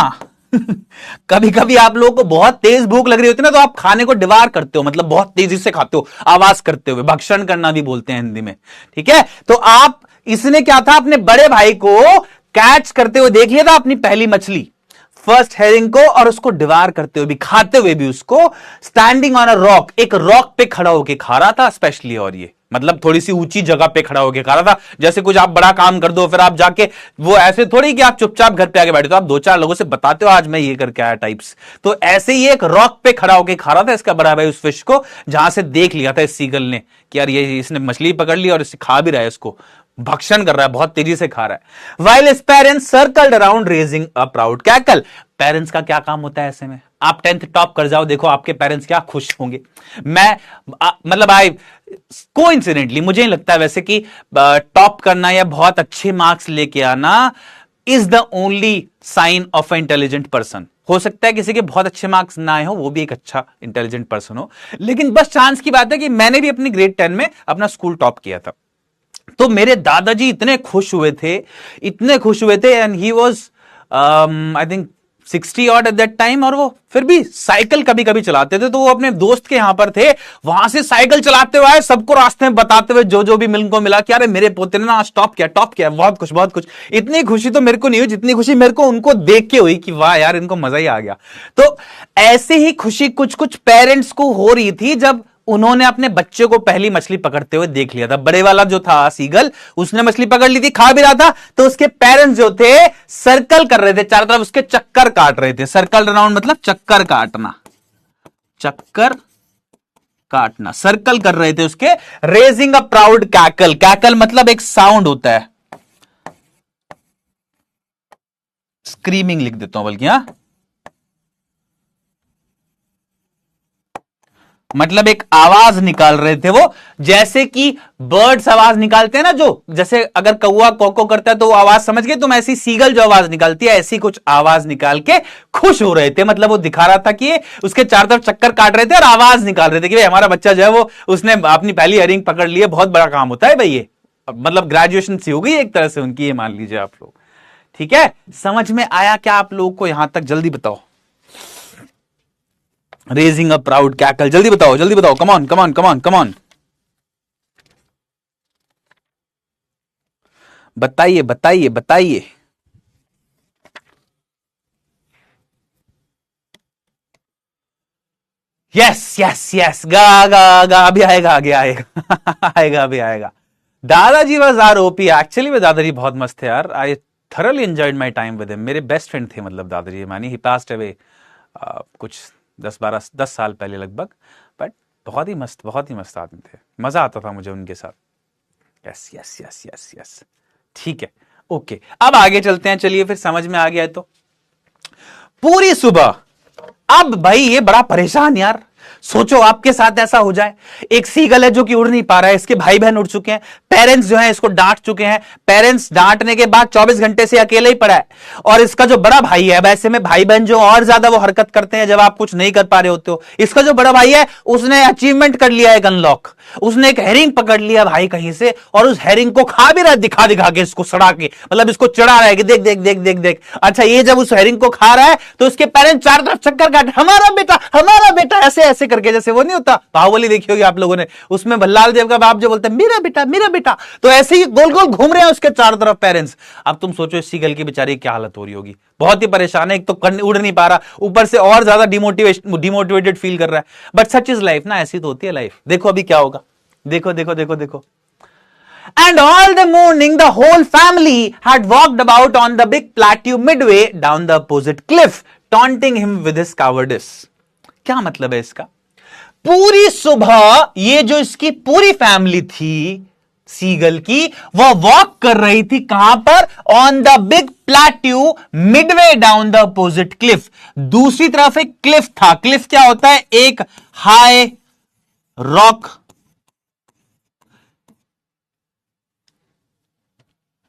Speaker 1: कभी कभी आप लोगों को बहुत तेज भूख लग रही होती है ना, तो आप खाने को डिवार करते हो, मतलब बहुत तेजी से खाते हो, आवाज करते हुए, भक्षण करना भी बोलते हैं हिंदी में, ठीक है। तो आप, इसने क्या था, अपने बड़े भाई को कैच करते हुए देख लिया था अपनी पहली मछली, फर्स्ट हेरिंग को, और उसको डिवार करते हुए भी, खाते हुए भी उसको, स्टैंडिंग ऑन अ रॉक, एक रॉक पे खड़ा होके खा रहा था स्पेशली, और ये मतलब थोड़ी सी ऊंची जगह पे खड़ा होके खा रहा था। जैसे कुछ आप बड़ा काम कर दो फिर आप जाके, वो ऐसे थोड़ी कि आप चुपचाप घर पे आके बैठे, तो आप दो चार लोगों से बताते हो आज मैं ये करके आया टाइप्स। तो ऐसे ही एक रॉक पे खड़ा होके खा रहा था इसका बड़ा भाई उस फिश को, जहां से देख लिया था इस सीगल ने कि यार ये इसने मछली पकड़ ली और इसे खा भी रहा है, इसको भक्षण कर रहा है, बहुत तेजी से खा रहा है। While his parents circled around raising a proud cackle. Parents का क्या काम होता है ऐसे में, आप 10th टॉप कर जाओ, देखो आपके पेरेंट्स क्या खुश होंगे। मैं मतलब आई कोइंसिडेंटली, मुझे नहीं लगता वैसे कि टॉप करना या बहुत अच्छे मार्क्स लेके आना is the only sign of a intelligent person. हो सकता है किसी के बहुत अच्छे मार्क्स ना आए हो, वो भी एक अच्छा इंटेलिजेंट पर्सन हो, लेकिन बस चांस की बात है कि मैंने भी अपनी ग्रेड 10 में अपना स्कूल टॉप किया था। तो मेरे दादाजी इतने खुश हुए थे, इतने खुश हुए थे, and he was I think 60 odd at that time, और वो फिर भी साइकिल कभी कभी चलाते थे। तो वो अपने दोस्त के यहां पर थे, वहां से साइकिल चलाते हुए आए, सबको रास्ते में बताते हुए, जो जो भी मिल को मिला कि अरे मेरे पोते ने ना आज टॉप किया, टॉप किया, बहुत कुछ बहुत कुछ। इतनी खुशी तो मेरे को नहीं हुई जितनी खुशी मेरे को उनको देख के हुई कि वाह यार इनको मजा ही आ गया। तो ऐसे ही खुशी कुछ कुछ पेरेंट्स को हो रही थी जब उन्होंने अपने बच्चे को पहली मछली पकड़ते हुए देख लिया था। बड़े वाला जो था सीगल, उसने मछली पकड़ ली थी, खा भी रहा था, तो उसके पेरेंट्स जो थे सर्कल कर रहे थे, चारों तरफ उसके चक्कर काट रहे थे। सर्कल राउंड मतलब चक्कर काटना, चक्कर काटना, सर्कल कर रहे थे उसके। Raising a proud cackle, cackle मतलब एक साउंड होता है, स्क्रीमिंग लिख देता हूं बल्कि, हाँ, मतलब एक आवाज निकाल रहे थे वो, जैसे कि बर्ड्स आवाज निकालते हैं ना, जो जैसे अगर कौवा कोको करता है तो वो आवाज समझ गए तुम, ऐसी सीगल जो आवाज निकालती है ऐसी कुछ आवाज निकाल के खुश हो रहे थे। मतलब वो दिखा रहा था कि उसके चारों तरफ चक्कर काट रहे थे और आवाज निकाल रहे थे कि भाई हमारा बच्चा जो है वो उसने अपनी पहली हेरिंग पकड़ ली है, बहुत बड़ा काम होता है भाई ये, मतलब ग्रेजुएशन सी हो गई एक तरह से उनकी, ये मान लीजिए आप लोग। ठीक है, समझ में आया क्या आप लोगों को यहां तक? जल्दी बताओ। रेजिंग अ प्राउड कैकल, जल्दी बताओ, जल्दी बताओ, कम on come on come on come on, बताइए बताइए बताइए। यस यस यस, गा गा गा, अभी आएगा, आगे आएगा आएगा, अभी आएगा। दादाजी वॉज आर ओपी, एक्चुअली में दादाजी बहुत मस्त थे यार। आई thoroughly enjoyed my time with him. मेरे बेस्ट फ्रेंड थे मतलब दादाजी मानी. ही passed away कुछ 10 साल पहले लगभग. बट बहुत ही मस्त आदमी थे. मजा आता था मुझे उनके साथ. Yes yes yes yes yes. ठीक है, ओके. अब आगे चलते हैं. चलिए फिर समझ में आ गया है तो. पूरी सुबह. अब भाई ये बड़ा परेशान यार. सोचो आपके साथ ऐसा हो जाए. एक सीगल है जो कि उड़ नहीं पा रहा है. इसके भाई बहन उड़ चुके हैं. पेरेंट्स जो हैं इसको डांट चुके हैं. पेरेंट्स डांटने के बाद 24 घंटे से अकेले ही पड़ा है. और इसका जो बड़ा भाई है, वैसे में भाई बहन जो और ज्यादा वो हरकत करते हैं जब आप कुछ नहीं कर पा रहे होते हो. इसका जो बड़ा भाई है उसने अचीवमेंट कर लिया है, एक अनलॉक. उसने एक हेरिंग पकड़ लिया भाई कहीं से, और उस हेरिंग को खा भी रहा है, दिखा दिखा के, इसको सड़ा के, मतलब इसको चढ़ा रहा है कि देख देख देख देख देख. अच्छा, ये जब उस हेरिंग को खा रहा है तो उसके पेरेंट्स चारों तरफ चक्कर काट, हमारा बेटा, ऐसे ऐसे करके, जैसे वो नहीं होता बाहुबली देखी होगी आप लोगों ने, उसमें भल्लाल देव का बाप जो बोलता है मेरा बेटा, तो ऐसे ही गोल गोल घूम रहे हैं उसके चारों तरफ पेरेंट्स. अब तुम सोचो इस सीगल की बेचारी क्या हालत हो रही होगी. बहुत ही परेशान है. एक तो उड़ नहीं पा रहा, ऊपर से और ज्यादा डिमोटिवेटेड फील कर रहा है. बट सच इज लाइफ ना, ऐसी तो होती है लाइफ. देखो अभी क्या होगा. देखो. And all the morning the whole family had walked about on the big plateau midway down the opposite cliff, taunting him with his cowardice. क्या मतलब है इसका? पूरी सुबह ये जो इसकी पूरी फैमिली थी सीगल की, वह वॉक कर रही थी कहां पर? On the big plateau Midway down the opposite Cliff. दूसरी तरफ एक क्लिफ था. क्लिफ क्या होता है? एक हाई रॉक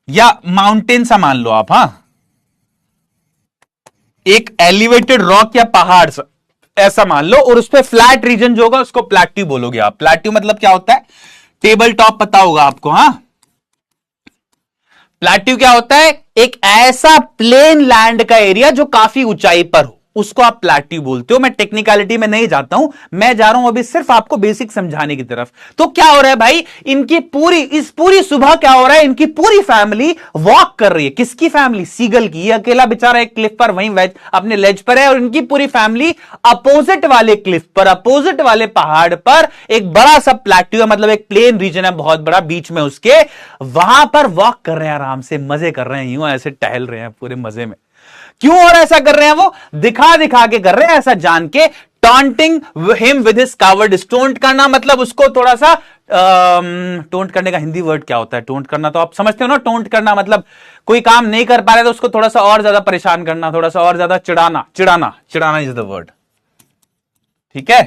Speaker 1: या माउंटेन सा मान लो आप. हां, एक एलिवेटेड रॉक या पहाड़ ऐसा मान लो, और उस पर फ्लैट रीजन जो होगा उसको प्लेट्यू बोलोगे आप. प्लेट्यू मतलब क्या होता है? टेबल टॉप पता होगा आपको. हां, प्लेट्यू क्या होता है? एक ऐसा प्लेन लैंड का एरिया जो काफी ऊंचाई पर हो, उसको आप प्लेट्यू बोलते हो. मैं टेक्निकलिटी में नहीं जाता हूं, मैं जा रहा हूं अभी सिर्फ आपको बेसिक समझाने की तरफ. तो क्या हो रहा है भाई, इनकी पूरी सुबह क्या हो रहा है? इनकी पूरी फैमिली वॉक कर रही है. किसकी फैमिली? सीगल की. ये अकेला बेचारा एक क्लिफ पर वहीं अपने लेज पर है, और इनकी पूरी फैमिली अपोजिट वाले क्लिफ पर, अपोजिट वाले पहाड़ पर, एक बड़ा सा प्लेट्यू है, मतलब एक प्लेन रीजन है बहुत बड़ा बीच में उसके, वहां पर वॉक कर रहे हैं, आराम से मजे कर रहे हैं, यूं ऐसे टहल रहे हैं पूरे मजे में. क्यों और ऐसा कर रहे हैं? वो दिखा दिखा के कर रहे हैं, ऐसा जान के. Taunting him with his cowardice. Taunt करना मतलब उसको थोड़ा सा, टोंट करने का हिंदी वर्ड क्या होता है? टोंट करना तो आप समझते हो ना. टोंट करना मतलब कोई काम नहीं कर पा रहे तो उसको थोड़ा सा और ज्यादा परेशान करना, थोड़ा सा और ज्यादा चिढ़ाना इज द वर्ड. ठीक है,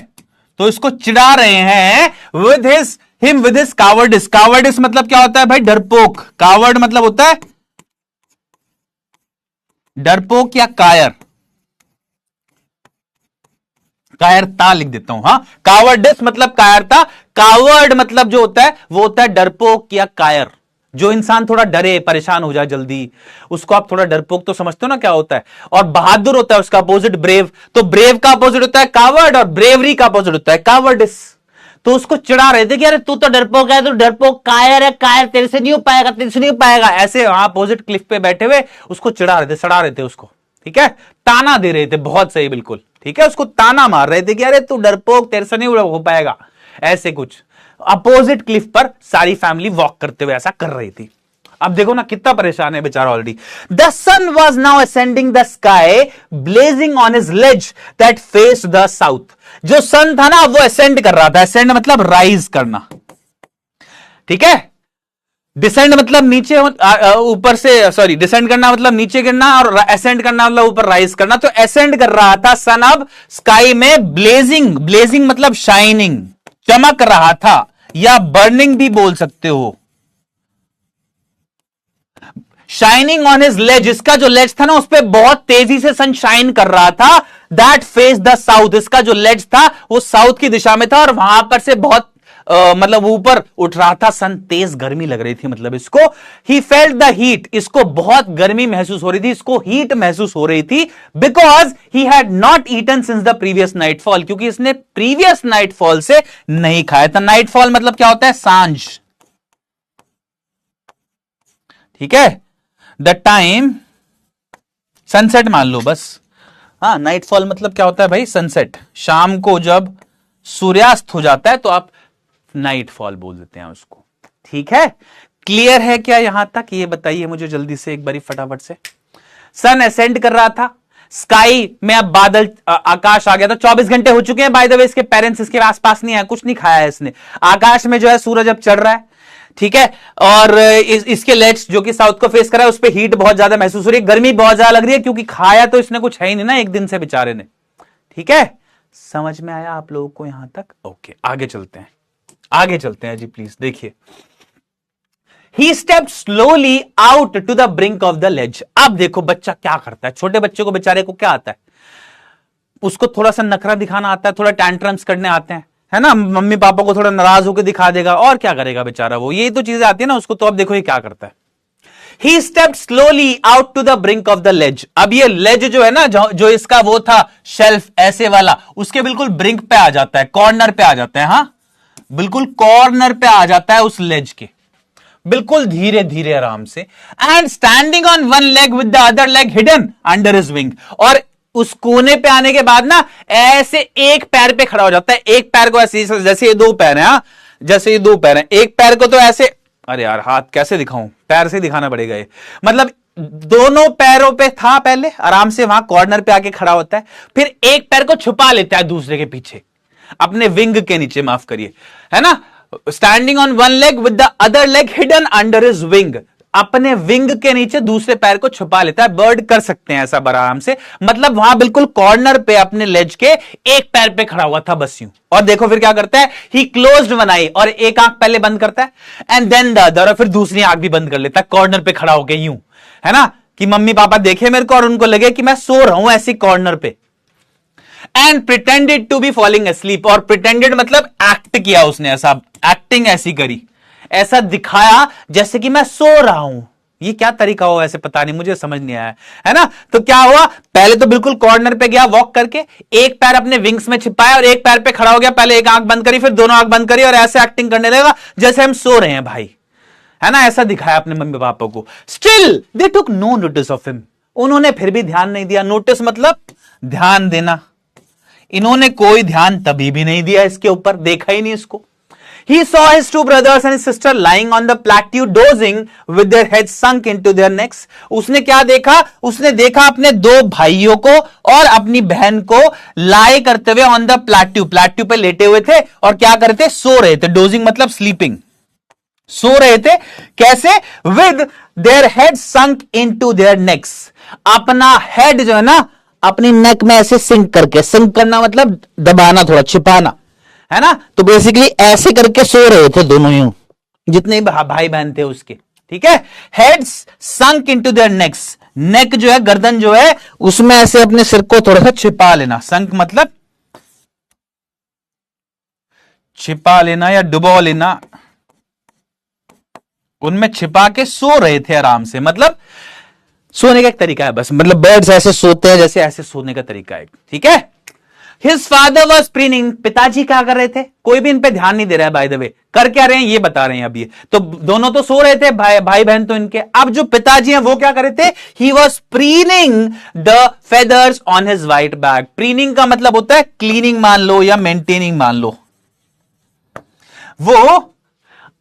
Speaker 1: तो इसको चिढ़ा रहे हैं विद हिज कावर्डिस. कावर्डिस मतलब क्या होता है भाई? डरपोक. कावर्ड मतलब होता है डरपोक या कायरता लिख देता हूं. हां, कावर्डिस मतलब कायरता. कावर्ड मतलब जो होता है वो होता है डरपोक या कायर. जो इंसान थोड़ा डरे, परेशान हो जाए जल्दी, उसको आप थोड़ा डरपोक तो समझते हो ना क्या होता है. और बहादुर होता है उसका अपोजिट ब्रेव. तो ब्रेव का अपोजिट होता है कावर्ड, और ब्रेवरी का अपोजिट होता है कावर्डिस. तो उसको चिढ़ा रहे थे कि अरे तू तो डरपोक है, तू डरपोक, कायर है, कायर, तेरे से नहीं हो पाएगा. ऐसे वहां अपोजिट क्लिफ पे बैठे हुए उसको चिढ़ा रहे थे, सड़ा रहे थे उसको. ठीक है, ताना दे रहे थे. बहुत सही, बिल्कुल ठीक है. उसको ताना मार रहे थे कि अरे तू डरपोक, तेरे से नहीं हो पाएगा, ऐसे कुछ. अपोजिट क्लिफ पर सारी फैमिली वॉक करते हुए ऐसा कर रही थी. अब देखो ना कितना परेशान है बेचारा already. The sun was now ascending the sky, blazing on his ledge that faced the south. जो सन था ना वो असेंड कर रहा था. असेंड मतलब राइज करना. ठीक है, डिसेंड मतलब नीचे, ऊपर से, सॉरी, डिसेंड करना मतलब नीचे गिरना, और असेंड करना मतलब ऊपर राइज करना. तो असेंड कर रहा था सन अब स्काई में. ब्लेजिंग मतलब शाइनिंग, चमक रहा था, या बर्निंग भी बोल सकते हो. शाइनिंग ऑन हिज लेज. इसका जो लेज था ना उस पर बहुत तेजी से सन शाइन कर रहा था. That faced the south. इसका जो लेज था वो साउथ की दिशा में था, और वहां पर से बहुत मतलब ऊपर उठ रहा था सन. तेज गर्मी लग रही थी मतलब इसको. He felt the heat. इसको बहुत गर्मी महसूस हो रही थी, इसको हीट महसूस हो रही थी. Because he had not eaten since the previous nightfall. क्योंकि इसने प्रीवियस नाइटफॉल से नहीं खाया था. नाइटफॉल मतलब क्या होता है? सांझ. ठीक है, द टाइम, सनसेट मान लो बस. हाँ, नाइटफॉल मतलब क्या होता है भाई? सनसेट. शाम को जब सूर्यास्त हो जाता है तो आप नाइटफॉल बोल देते हैं उसको. ठीक है, क्लियर है क्या यहां तक? ये बताइए मुझे जल्दी से एक बारी फटाफट से। सन असेंड कर रहा था, स्काई में अब बादल आकाश आ गया था। 24 घंटे हो चुके हैं बाय द वे, इसके पेरेंट्स इसके आसपास नहीं है, कुछ नहीं खाया है इसने। आकाश में जो है सूरज अब चढ़ रहा है, ठीक है, और इसके लेग्स जो कि साउथ को फेस कर रहा है, उस पर हीट बहुत ज्यादा महसूस हो रही है, गर्मी बहुत ज्यादा लग रही है, क्योंकि खाया तो इसने कुछ है ही नहीं ना एक दिन से बेचारे ने। ठीक है, समझ में आया आप लोगों को यहां तक? ओके, आगे चलते हैं, आगे चलते हैं जी प्लीज। देखिए, He stepped slowly out to the brink of the ledge. अब देखो बच्चा क्या करता है, छोटे बच्चे को बेचारे को क्या आता है, उसको थोड़ा सा नखरा दिखाना आता है, थोड़ा टैंट्रम्स करने आते हैं, है ना, मम्मी पापा को थोड़ा नाराज होकर दिखा देगा, और क्या करेगा बेचारा वो, ये तो चीजें आती है ना उसको। तो अब देखो ये क्या करता है, He stepped slowly out to the brink of the ledge. अब ये ledge जो है ना, जो इसका वो था शेल्फ ऐसे वाला, उसके बिल्कुल ब्रिंक पे आ जाता है, कॉर्नर पे आ जाता है, हाँ बिल्कुल कॉर्नर पे आ जाता है उस लेज के, बिल्कुल धीरे धीरे आराम से। And standing on one leg with the other leg hidden under his wing, और उस कोने पे आने के बाद ना ऐसे एक पैर पे खड़ा हो जाता है, एक पैर को ऐसे, जैसे ये दो पैर हैं, हाँ जैसे ये दो पैर हैं, एक पैर को तो ऐसे, अरे यार हाथ कैसे दिखाऊं, पैर से दिखाना पड़ेगा ये, मतलब दोनों पैरों पे था पहले, आराम से वहां कॉर्नर पे आके खड़ा होता है, फिर एक पैर को छुपा लेता है दूसरे के पीछे, अपने विंग के नीचे, माफ करिए, है ना, standing on one leg with the other leg hidden under his wing, अपने विंग के नीचे दूसरे पैर को छुपा लेता है। बर्ड कर सकते हैं ऐसा आराम से, मतलब वहां बिल्कुल कॉर्नर पे अपने लेज के एक पैर पे खड़ा हुआ था बस यूं। और देखो फिर क्या करता है, ही क्लोज्ड वन आई, और एक आंख पहले बंद करता है, एंड देन द अदर, और फिर दूसरी आंख भी बंद कर लेता है कॉर्नर पे खड़ा होकर यूं, है ना, कि मम्मी पापा देखे मेरे को और उनको लगे कि मैं सो रहा हूं ऐसी कॉर्नर पे। And pretended to be falling asleep, और प्रिटेंडेड मतलब एक्ट किया उसने, ऐसा एक्टिंग ऐसी करी, ऐसा दिखाया जैसे कि मैं सो रहा हूं। ये क्या तरीका हो ऐसे, पता नहीं, मुझे समझ नहीं आया, है ना। तो क्या हुआ, पहले तो बिल्कुल कॉर्नर पे गया वॉक करके, एक पैर अपने विंग्स में छिपाया और एक पैर पे खड़ा हो गया, पहले एक आंख बंद करी फिर दोनों आंख बंद करी, और ऐसे एक्टिंग करने लगा जैसे हम सो रहे हैं भाई, है ना, ऐसा दिखाया अपने मम्मी पापा को। Still they took no notice of him, उन्होंने फिर भी ध्यान नहीं दिया। नोटिस मतलब ध्यान देना, इन्होंने कोई ध्यान तभी भी नहीं दिया इसके ऊपर, देखा ही नहीं इसको। He saw his two brothers and his sister lying on the plateau dozing with their heads sunk into their necks. उसने क्या देखा, उसने देखा अपने दो भाइयों को और अपनी बहन को लाए करते हुए ऑन द प्लेट्यू, प्लेट्यू पे लेटे हुए थे, और क्या करते, सो रहे थे। डोजिंग मतलब स्लीपिंग, सो रहे थे। कैसे, with their head sunk into their next, अपना हेड जो है ना अपनी नेक में ऐसे सिंक करके, सिंक करना मतलब दबाना, थोड़ा छिपाना, है ना, तो बेसिकली ऐसे करके सो रहे थे दोनों यूं, जितने भाई बहन थे उसके, ठीक है। Heads sunk into their necks, neck जो है, गर्दन जो है, उसमें ऐसे अपने सिर को थोड़ा सा छिपा लेना, संक मतलब छिपा लेना या डुबो लेना, उनमें छिपा के सो रहे थे आराम से, मतलब सोने का एक तरीका है बस, मतलब बर्ड्स ऐसे सोते हैं जैसे ऐसे सोने का तरीका है, ठीक है। His father was preening, पिताजी क्या कर रहे थे, कोई भी इन पे ध्यान नहीं दे रहा है, बाय द वे कर क्या रहे हैं ये बता रहे हैं अभी। तो दोनों तो सो रहे थे, भाई बहन तो इनके। अब जो पिताजी हैं वो क्या कर रहे थे, he was preening the feathers on his white bag। preening का मतलब होता है क्लीनिंग मान लो या मेंटेनिंग मान लो। वो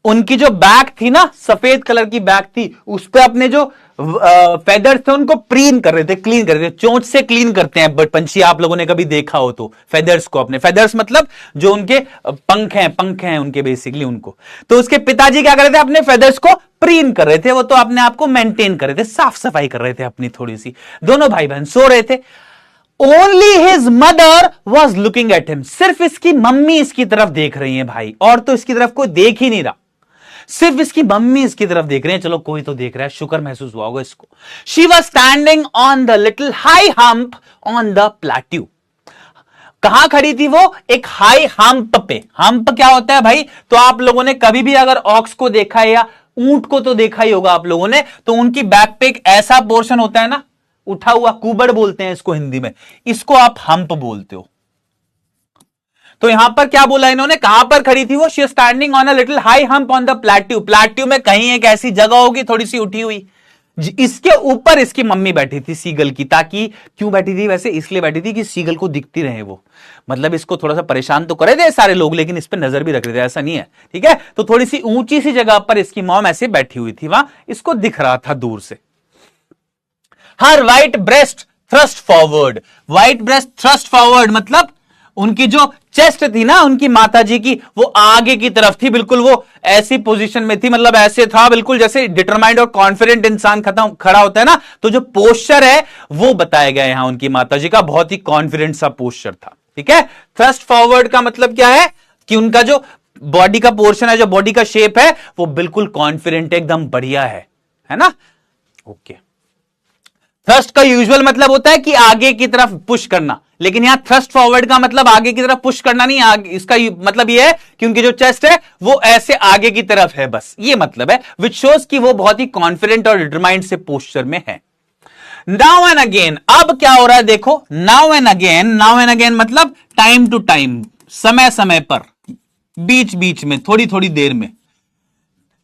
Speaker 1: उनकी जो बैग थी ना, सफेद कलर की बैग थी, उस पे अपने जो फेदर्स थे उनको प्रीन कर रहे थे, क्लीन कर रहे थे, चोंच से क्लीन करते हैं पंछी, आप लोगों ने कभी देखा हो तो, फेदर्स को अपने, फेदर्स मतलब जो उनके पंख हैं उनके बेसिकली उनको। तो उसके पिताजी क्या कर रहे थे, अपने फेदर्स को प्रीन कर रहे थे, वो तो अपने आप को मेंटेन कर रहे थे, साफ सफाई कर रहे थे अपनी थोड़ी सी। दोनों भाई बहन सो रहे थे। Only his mother was looking at him, सिर्फ इसकी मम्मी इसकी तरफ देख रही है भाई, और तो इसकी तरफ कोई देख ही नहीं रहा, सिर्फ इसकी मम्मी इसकी तरफ देख रहे हैं। चलो कोई तो देख रहा है, शुक्र महसूस हुआ होगा इसको। She was standing on the little high hump on the plateau. कहां खड़ी थी वो, एक हाई हम्प पे। हम्प क्या होता है भाई, तो आप लोगों ने कभी भी अगर ऑक्स को देखा है या ऊंट को तो देखा ही होगा आप लोगों ने, तो उनकी बैक पे एक ऐसा पोर्शन होता है ना, उठा हुआ, कुबड़ बोलते हैं इसको हिंदी में, इसको आप हम्प बोलते हो। तो यहां पर क्या बोला इन्होंने, कहां पर खड़ी थी वो, she standing on a little high hump on the plateau. Plateau में कहीं एक ऐसी जगह होगी थोड़ी सी उठी हुई, इसके ऊपर इसकी मम्मी बैठी थी सीगल की, ताकि क्यों बैठी थी वैसे, इसलिए बैठी थी कि सीगल को दिखती रहे वो, मतलब इसको थोड़ा सा परेशान तो करे थे सारे लोग, लेकिन इस पर नजर भी रख रहे थे, ऐसा नहीं है, ठीक है। तो थोड़ी सी ऊंची सी जगह पर इसकी मॉम ऐसे बैठी हुई थी, वहां इसको दिख रहा था दूर से। Her white breast thrust forward, white breast thrust forward मतलब उनकी जो चेस्ट थी ना उनकी माता जी की, वो आगे की तरफ थी, बिल्कुल वो ऐसी पोजीशन में थी, मतलब ऐसे था बिल्कुल जैसे डिटरमाइंड और कॉन्फिडेंट इंसान खड़ा होता है ना, तो जो पोस्चर है वो बताया गया यहां उनकी माता जी का, बहुत ही कॉन्फिडेंट सा पोस्चर था, ठीक है। थ्रस्ट फॉरवर्ड का मतलब क्या है कि उनका जो बॉडी का पोर्शन है, जो बॉडी का शेप है, वो बिल्कुल कॉन्फिडेंट एकदम बढ़िया है ना, ओके। थ्रस्ट का यूजुअल मतलब होता है कि आगे की तरफ पुश करना, लेकिन यहां थ्रस्ट फॉरवर्ड का मतलब आगे की तरफ पुश करना नहीं, इसका मतलब यह है कि उनकी जो चेस्ट है वो ऐसे आगे की तरफ है, बस ये मतलब है, विच शोज कि वो बहुत ही कॉन्फिडेंट और डिटरमाइंड से पोस्चर में है। नाउ एंड अगेन, अब क्या हो रहा है देखो, नाउ एंड अगेन मतलब टाइम टू टाइम, समय समय पर, बीच बीच में, थोड़ी थोड़ी देर में।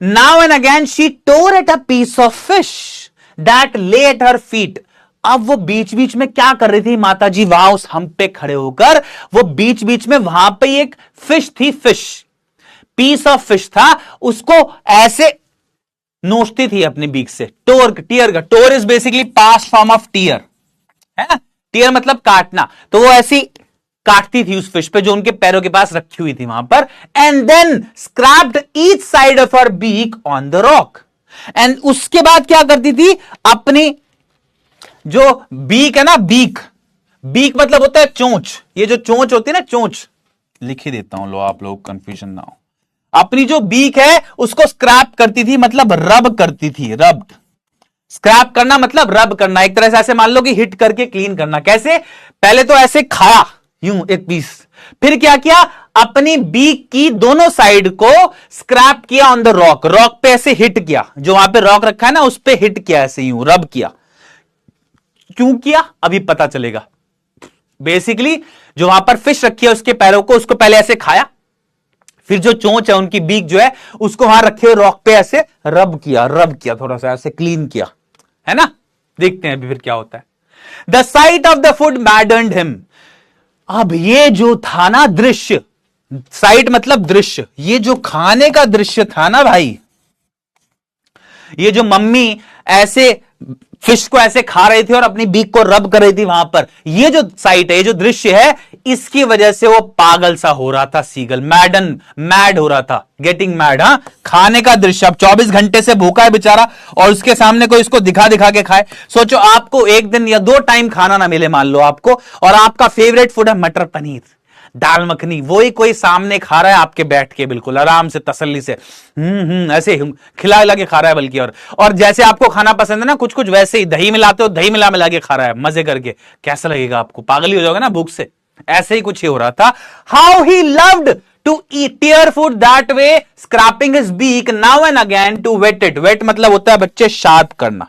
Speaker 1: Now and again she tore at a piece of fish that lay at her feet. अब वो बीच बीच में क्या कर रही थी माता जी, वहां उस हम्प पे खड़े होकर वो बीच बीच में वहां पे एक फिश थी, फिश पीस ऑफ फिश था, उसको ऐसे नोचती थी अपने बीक से, टीयर का, tore is basically past form of tear है ना, टीयर मतलब काटना, तो वो ऐसी काटती थी उस फिश पे जो उनके पैरों के पास रखी हुई थी वहां पर, and then scraped each side of her beak on the rock. And उसके बाद क्या करती थी, अपनी जो बीक है ना, बीक मतलब होता है चोंच, ये जो चोंच होती है ना, चोंच लिख ही देता हूं, लो आप लोग कंफ्यूजन ना हो, अपनी जो बीक है उसको स्क्रैप करती थी, मतलब रब करती थी, रब, स्क्रैप करना मतलब रब करना, एक तरह से ऐसे मान लो कि हिट करके क्लीन करना। कैसे, पहले तो ऐसे खाया यूं एक पीस, फिर क्या किया, अपनी बीक की दोनों साइड को स्क्रैप किया ऑन द रॉक, रॉक पे ऐसे हिट किया, जो वहां पे रॉक रखा है ना उस पे हिट किया, ऐसे यूं रब किया। क्यों किया अभी पता चलेगा। बेसिकली जो वहां पर फिश रखी है उसके पैरों को, उसको पहले ऐसे खाया, फिर जो चोंच है उनकी बीक जो है उसको वहां रखे हुए रॉक पे ऐसे रब किया, थोड़ा सा ऐसे क्लीन किया, है ना। देखते हैं अभी फिर क्या होता है। The site of the food मैडन्ड him. अब ये जो था ना दृश्य, साइट मतलब दृश्य, ये जो खाने का दृश्य था ना भाई, ये जो मम्मी ऐसे फिश को ऐसे खा रही थी और अपनी बीक को रब कर रही थी वहां पर, ये जो साइट है, ये जो दृश्य है, इसकी वजह से वो पागल सा हो रहा था सीगल, मैड हो रहा था, गेटिंग मैड। हाँ, खाने का दृश्य, अब 24 घंटे से भूखा है बेचारा और उसके सामने कोई इसको दिखा दिखा के खाए। सोचो आपको एक दिन या 2 टाइम खाना ना मिले मान लो आपको, और आपका फेवरेट फूड है मटर पनीर, दाल मखनी, वही कोई सामने खा रहा है आपके बैठ के, बिल्कुल आराम से तसल्ली से ऐसे खिला खिला के खा रहा है बल्कि, और जैसे आपको खाना पसंद है ना कुछ कुछ वैसे ही दही मिलाते हो, दही मिला के खा रहा है मजे करके, कैसा लगेगा आपको, पागल ही हो जाओगे ना भूख से। ऐसे ही कुछ ही हो रहा था। How he loved to eat tear food that way, scraping his beak now and again to whet it. Whet मतलब होता है बच्चे शार्प करना।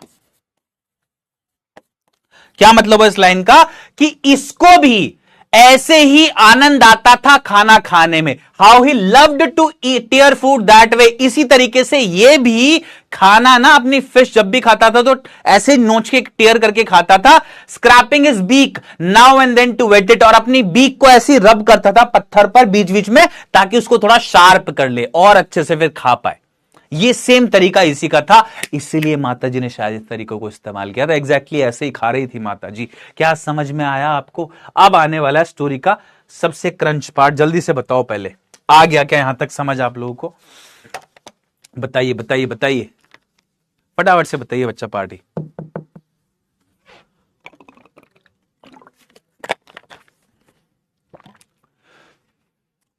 Speaker 1: क्या मतलब है इस लाइन का, कि इसको भी ऐसे ही आनंद आता था खाना खाने में। How he loved to eat tear food that way, इसी तरीके से ये भी खाना ना, अपनी फिश जब भी खाता था तो ऐसे नोच के टीयर करके खाता था। Scraping his beak now and then to whet it, और अपनी बीक को ऐसे रब करता था पत्थर पर बीच बीच में, ताकि उसको थोड़ा शार्प कर ले और अच्छे से फिर खा पाए। ये सेम तरीका इसी का था, इसीलिए माता जी ने शायद इस तरीकों को इस्तेमाल किया था। एग्जैक्टली ऐसे ही खा रही थी माता जी। क्या समझ में आया आपको? अब आने वाला है स्टोरी का सबसे क्रंच पार्ट, जल्दी से बताओ, पहले आ गया क्या यहां तक समझ आप लोगों को? बताइए बताइए बताइए, फटाफट से बताइए बच्चा पार्टी।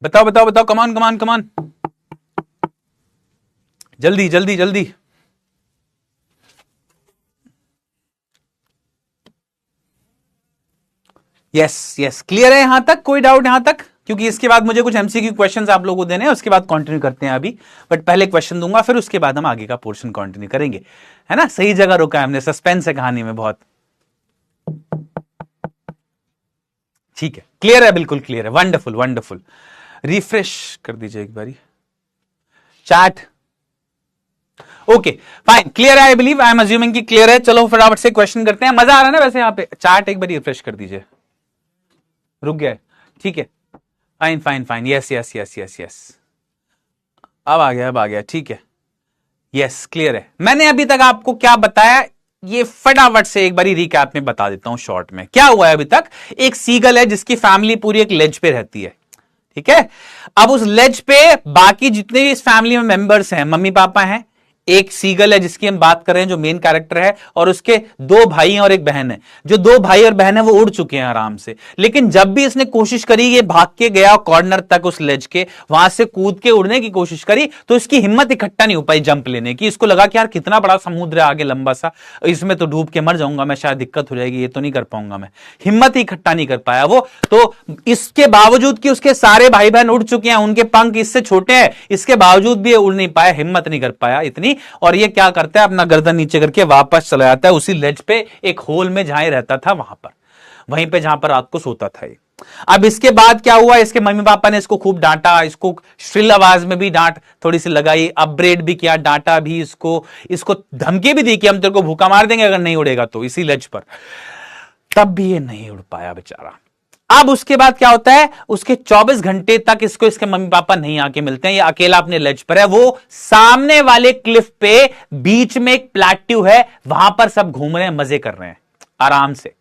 Speaker 1: बताओ बताओ बताओ, कमान कमान कमान, जल्दी जल्दी जल्दी। यस यस, क्लियर है यहां तक? कोई डाउट यहां तक? क्योंकि इसके बाद मुझे कुछ एमसीक्यू क्वेश्चंस आप लोगों को देने हैं, उसके बाद कंटिन्यू करते हैं अभी। बट पहले क्वेश्चन दूंगा, फिर उसके बाद हम आगे का पोर्शन कंटिन्यू करेंगे, है ना। सही जगह रुका है हमने, सस्पेंस है कहानी में बहुत। ठीक है, क्लियर है, बिल्कुल क्लियर है। Wonderful wonderful. रिफ्रेश कर दीजिए एक बारी चैट। ओके फाइन, क्लियर है, I believe, I am assuming कि क्लियर है। चलो फटाफट से क्वेश्चन करते हैं। मजा आ रहा है ना वैसे? यहाँ पे चार्ट एक बार रिफ्रेश कर दीजिए, रुक गया है, ठीक है, fine fine fine, yes yes yes yes yes, अब आ गया, अब आ गया, ठीक है, यस क्लियर है। मैंने अभी तक आपको क्या बताया, ये फटाफट से एक बारी रिकैप में बता देता हूं शॉर्ट में। क्या हुआ है अभी तक? एक सीगल है जिसकी फैमिली पूरी एक लेज पे रहती है, ठीक है। अब उस लेज पे बाकी जितने भी इस फैमिली में मेंबर्स हैं, मम्मी पापा हैं, एक सीगल है जिसकी हम बात कर रहे हैं जो मेन कैरेक्टर है, और उसके दो भाई हैं और एक बहन है। जो दो भाई और बहन है वो उड़ चुके हैं आराम से, लेकिन जब भी इसने कोशिश करी, ये भाग के गया कॉर्नर तक उस लेज के, वहां से कूद के उड़ने की कोशिश करी, तो इसकी हिम्मत इकट्ठा नहीं हो पाई जंप लेने की। इसको लगा कि यार कितना बड़ा समुद्र है आगे लंबा सा, इसमें तो डूब के मर जाऊंगा मैं, शायद दिक्कत हो जाएगी, ये तो नहीं कर पाऊंगा मैं। हिम्मत ही इकट्ठा नहीं कर पाया वो। तो इसके बावजूद कि उसके सारे भाई बहन उड़ चुके हैं, उनके पंख इससे छोटे हैं, इसके बावजूद भी उड़ नहीं पाया, हिम्मत नहीं कर पाया इतनी। और ये क्या करता है, अपना गर्दन नीचे करके वापस चला जाता है उसी लेज पे, एक होल में जहां रहता था वहां पर, वहीं पे जहां पर रात को सोता था ये। अब इसके बाद क्या हुआ, इसके मम्मी पापा ने इसको खूब डांटा, इसको श्रिल आवाज में भी डांट थोड़ी सी लगाई, अपब्रेड भी किया, डांटा भी इसको धमकी भी दी कि हम तेरे को भूखा मार देंगे अगर नहीं उड़ेगा तो, इसी लेज पर। तब भी ये नहीं उड़ पाया बेचारा। अब उसके बाद क्या होता है, उसके 24 घंटे तक इसको इसके मम्मी पापा नहीं आके मिलते हैं, ये अकेला अपने लेज पर है। वो सामने वाले क्लिफ पे बीच में एक प्लेट्यू है, वहां पर सब घूम रहे हैं, मजे कर रहे हैं आराम से,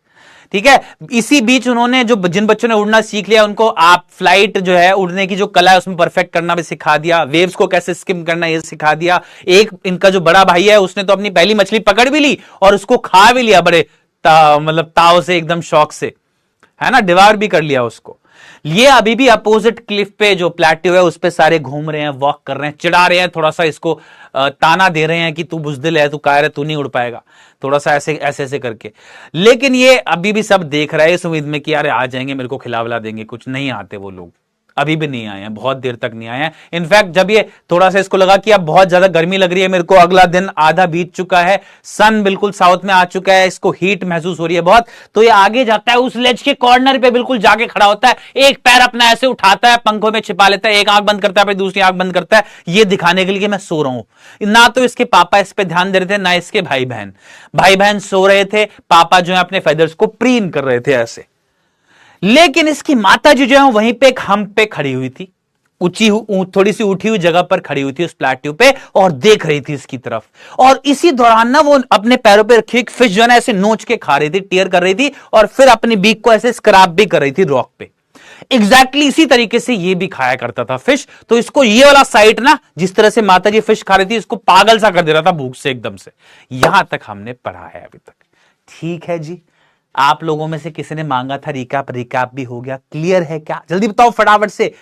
Speaker 1: ठीक है। इसी बीच उन्होंने जो जिन बच्चों ने उड़ना सीख लिया, उनको आप फ्लाइट जो है, उड़ने की जो कला है उसमें परफेक्ट करना भी सिखा दिया, वेव्स को कैसे स्किम करना ये सिखा दिया। एक इनका जो बड़ा भाई है उसने तो अपनी पहली मछली पकड़ भी ली और उसको खा भी लिया बड़े मतलब ताव से, एकदम शौक से, है ना, डिवार भी कर लिया उसको। ये अभी भी अपोजिट क्लिफ पे जो प्लेट्यू है उस पे सारे घूम रहे हैं, वॉक कर रहे हैं, चिढ़ा रहे हैं, थोड़ा सा इसको ताना दे रहे हैं कि तू बुजदिल है, तू कायर है, तू नहीं उड़ पाएगा, थोड़ा सा ऐसे ऐसे ऐसे करके। लेकिन ये अभी भी सब देख रहा है इस उम्मीद में कि यार आ जाएंगे, मेरे को खिला विला देंगे कुछ। नहीं आते वो लोग, अभी भी नहीं आए हैं, बहुत देर तक नहीं आए हैं। इनफैक्ट जब ये थोड़ा सा इसको लगा कि अब बहुत ज्यादा गर्मी लग रही है मेरे को, अगला दिन आधा बीत चुका है, सन बिल्कुल साउथ में आ चुका है, इसको हीट महसूस हो रही है बहुत, तो ये आगे जाता है, उस लेज के कॉर्नर पे बिल्कुल जाके खड़ा होता है, एक पैर अपना ऐसे उठाता है, पंखों में छिपा लेता है, एक आंख बंद करता है, फिर दूसरी आंख बंद करता है, ये दिखाने के लिए कि मैं सो रहा हूं। ना तो इसके पापा इस पे ध्यान दे रहे थे, ना इसके भाई बहन। भाई बहन सो रहे थे, पापा जो है अपने फेदर्स को प्रीन कर रहे थे ऐसे। लेकिन इसकी माता जी जो है वहीं पे एक हम्प पे खड़ी हुई थी, ऊंची थोड़ी सी उठी हुई जगह पर खड़ी हुई थी उस प्लेट्यू पे, और देख रही थी इसकी तरफ। और इसी दौरान ना वो अपने पैरों पे रखी एक फिश जो है ऐसे नोच के खा रही थी, टीयर कर रही थी, और फिर अपनी बीक को ऐसे स्क्रैप भी कर रही थी रॉक पे। एग्जैक्टली इसी तरीके से ये भी खाया करता था फिश। तो इसको ये वाला साइट ना, जिस तरह से माता जी फिश खा रही थी, इसको पागल सा कर दे रहा था भूख से एकदम से। यहां तक हमने पढ़ा है अभी तक, ठीक है जी। आप लोगों में से किसी ने मांगा था रिकैप, रिकैप भी हो गया। क्लियर है क्या? जल्दी बताओ, फटाफट से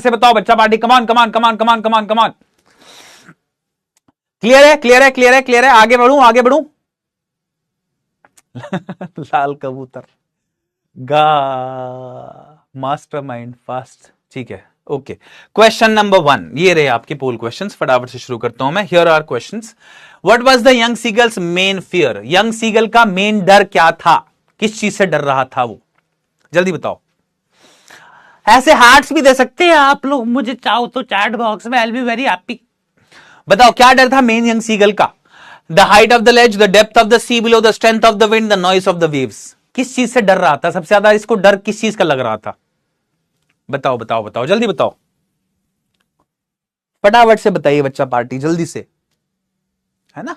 Speaker 1: बताओ बच्चा पार्टी। कमान कमान कमान कमान कमान कमान। क्लियर है, क्लियर है, क्लियर है, क्लियर है। आगे बढ़ूं, आगे बढ़ूं। लाल कबूतर गा मास्टरमाइंड फास्ट, ठीक है, ओके। क्वेश्चन नंबर 1 ये रहे आपके पोल क्वेश्चंस, फटाफट से शुरू करता हूं मैं। Here are questions. What was the young seagull's main fear? Young seagull का मेन डर क्या था? किस चीज से डर रहा था वो? जल्दी बताओ। ऐसे हार्ट्स भी दे सकते हैं आप लोग मुझे चाहो तो चैट बॉक्स में, I will be very happy. बताओ क्या डर था मेन यंग सीगल का? The height of the ledge, the depth of the sea below, the strength of the wind, the noise of the waves. किस चीज से डर रहा था सबसे ज्यादा? इसको डर किस चीज का लग रहा था? बताओ बताओ बताओ, जल्दी बताओ, फटाफट से बताइए बच्चा पार्टी, जल्दी से, है ना।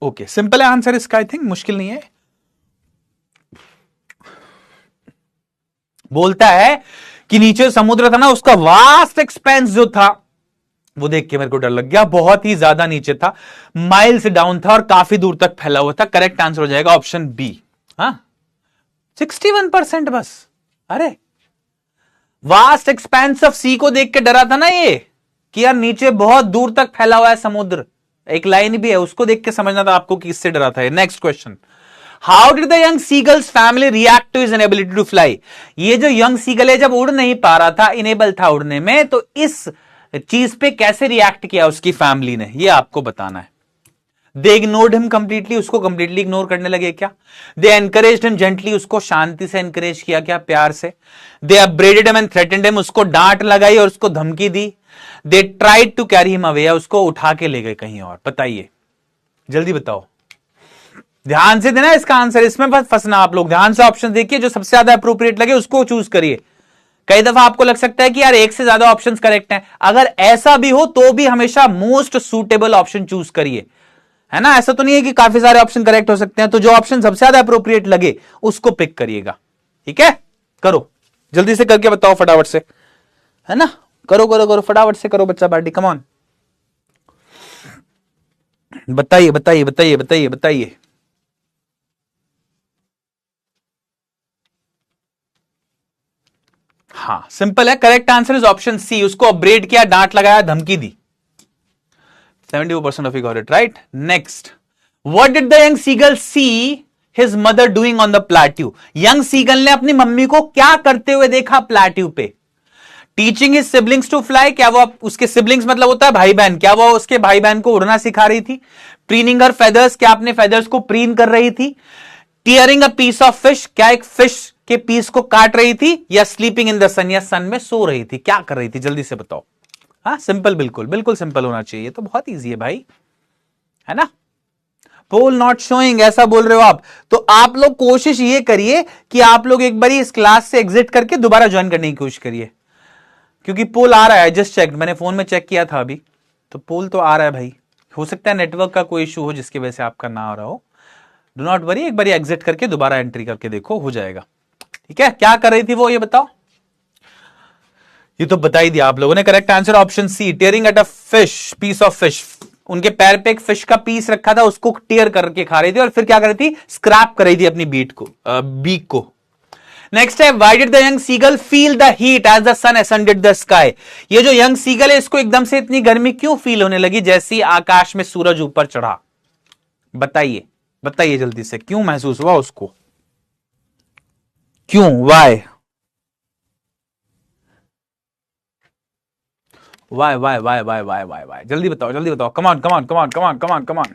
Speaker 1: ओके, सिंपल है आंसर इसका, आई थिंक मुश्किल नहीं है। बोलता है कि नीचे समुद्र था ना, उसका वास्ट एक्सपेंस जो था वो देख के मेरे को डर लग गया। बहुत ही ज्यादा नीचे था, माइल से डाउन था और काफी दूर तक फैला हुआ था। करेक्ट आंसर हो जाएगा ऑप्शन बी। हाँ, 61% बस। अरे वास्ट एक्सपेंस ऑफ सी को देख के डरा था ना ये, कि यार नीचे बहुत दूर तक फैला हुआ है समुद्र। एक लाइन भी है, उसको देख के समझना था आपको कि इससे डरा था। Next question, how did the young seagull's family react to his inability to fly? ये जो यंग सीगल है जब उड़ नहीं पा रहा था, इनेबल था उड़ने में, तो इस चीज पे कैसे रिएक्ट किया उसकी फैमिली ने, ये आपको बताना है। दे इग्नोर्ड हिम कंप्लीटली, उसको कंप्लीटली इग्नोर करने लगे क्या? दे एनकरेज्ड हिम जेंटली, उसको शांति से एनकरेज किया क्या? प्यार से। They upbraided him and threatened him, उसको डांट लगाई और उसको धमकी दी। They tried to carry him away, उसको उठा के ले गए कहीं और। बताइए, जल्दी बताओ, ध्यान से देना इसका आंसर, इसमें बस फंसना आप लोग। ध्यान से ऑप्शन देखिए, जो सबसे ज्यादा अप्रोप्रिएट लगे उसको चूज करिए। कई दफा आपको लग सकता है कि यार एक से ज्यादा ऑप्शंस करेक्ट हैं, अगर ऐसा भी हो तो भी हमेशा मोस्ट सूटेबल ऑप्शन चूज करिए, है ना। ऐसा तो नहीं है कि काफी सारे ऑप्शन करेक्ट हो सकते हैं, तो जो ऑप्शन सबसे ज्यादा अप्रोप्रिएट लगे उसको पिक करिएगा, ठीक है। करो, जल्दी से करके बताओ फटाफट से, है ना। करो करो करो, फटाफट से करो बच्चा पार्टी, कम ऑन। बताइए बताइए बताइए बताइए बताइए। हां, सिंपल है, correct answer is option C, उसको अपग्रेड किया, डांट लगाया, धमकी दी। 74% of you got it right. Next, what did the young seagull see his mother doing on the plateau? Young seagull ने अपनी मम्मी को क्या करते हुए देखा प्लेट्यू पे? Teaching his siblings to fly, क्या वो उसके सिबलिंग्स मतलब होता है भाई बहन, क्या वो उसके भाई बहन को उड़ना सिखा रही थी? प्रीनिंग हर फेदर्स, क्या अपने फेदर्स को प्रीन कर रही थी? Tearing a piece of fish, क्या एक फिश के पीस को काट रही थी? या स्लीपिंग इन द सन, या सन में सो रही थी? क्या कर रही थी, जल्दी से बताओ। हाँ, सिंपल, बिल्कुल बिल्कुल सिंपल होना चाहिए, तो बहुत इजी है भाई, है ना। पोल नॉट शोइंग ऐसा बोल रहे हो आप, तो आप लोग कोशिश ये करिए कि आप लोग एक बार इस क्लास से एग्जिट करके दोबारा ज्वाइन करने की कोशिश करिए, क्योंकि पोल आ रहा है। जस्ट चेक, मैंने फोन में चेक किया था अभी, तो पोल तो आ रहा है भाई। हो सकता है नेटवर्क का कोई इशू हो जिसकी वजह से आपका ना आ रहा हो। डू नॉट वरी, एक बार एग्जिट करके दोबारा एंट्री करके देखो, हो जाएगा, ठीक है। क्या कर रही थी वो, ये बताओ। ये तो बता ही दिया आप लोगों ने, correct answer option C, tearing at a fish, piece of fish. उनके पैर पे एक फिश का पीस रखा था, उसको टेयर करके खा रही थी, और फिर क्या कर रही थी, स्क्रैप कर रही थी अपनी बीक को। नेक्स्ट है, why did the young seagull feel the heat as the sun ascended the sky? ये जो यंग सीगल है, इसको एकदम से इतनी गर्मी क्यों फील होने लगी जैसे आकाश में सूरज ऊपर चढ़ा? बताइए बताइए जल्दी से, क्यों महसूस हुआ उसको, क्यों, वाई वाई, जल्दी बताओ, कम on come on come on come on come on come on.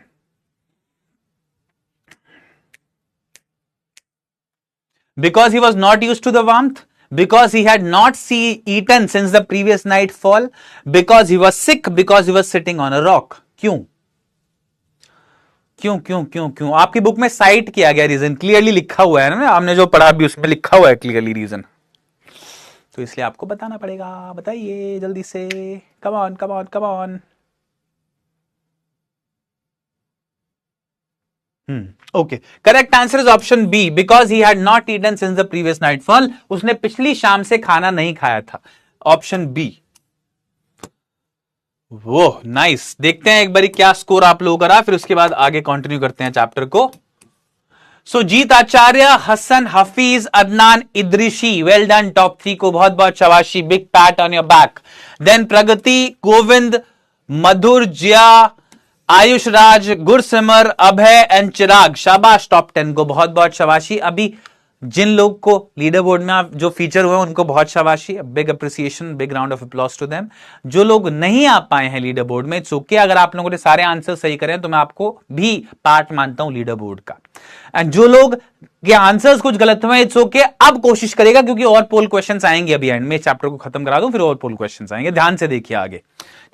Speaker 1: Because he was not used to the warmth, because he had not eaten since the previous nightfall, because he was sick, because he was sitting on a rock. क्यों क्यों क्यों क्यों क्यों? आपकी book में site किया गया reason, clearly लिखा हुआ है ना, हमने जो पढ़ा भी उसमें लिखा हुआ है क्लियरली रीजन, तो इसलिए आपको बताना पड़ेगा। बताइए जल्दी से, come on come on come on. Okay, correct answer is option B, because he had not eaten since the previous nightfall, उसने पिछली शाम से खाना नहीं खाया था। Option B. वो नाइस, देखते हैं एक बारी क्या स्कोर आप लोगों का रहा, फिर उसके बाद आगे कंटिन्यू करते हैं चैप्टर को। Sujeet Acharya, Hasan, Hafeez, Adnan, Idrishi, well done, top 3 को बहुत बहुत शाबाशी, big pat on your back. Then Pragati, Govind, Madhur, Jiya, Ayush Raj, Gursimar, Abhay and Chirag, शाबाश, टॉप 10 को बहुत बहुत शाबाशी। अभी जिन लोग को लीडर बोर्ड में आप जो फीचर हुए उनको बहुत शाबाशी, big appreciation, big round of applause to them. जो लोग नहीं आ पाए हैं लीडर बोर्ड में, इट्स ओके, अगर आप लोगों ने सारे आंसर सही करें तो मैं आपको भी पार्ट मानता हूं लीडर बोर्ड का। एंड जो लोग के आंसर्स कुछ गलत हुए, इट्स ओके, अब कोशिश करेगा, क्योंकि और पोल क्वेश्चंस आएंगे अभी एंड में, चैप्टर को खत्म करा दूं फिर और पोल क्वेश्चंस आएंगे, ध्यान से देखिए आगे,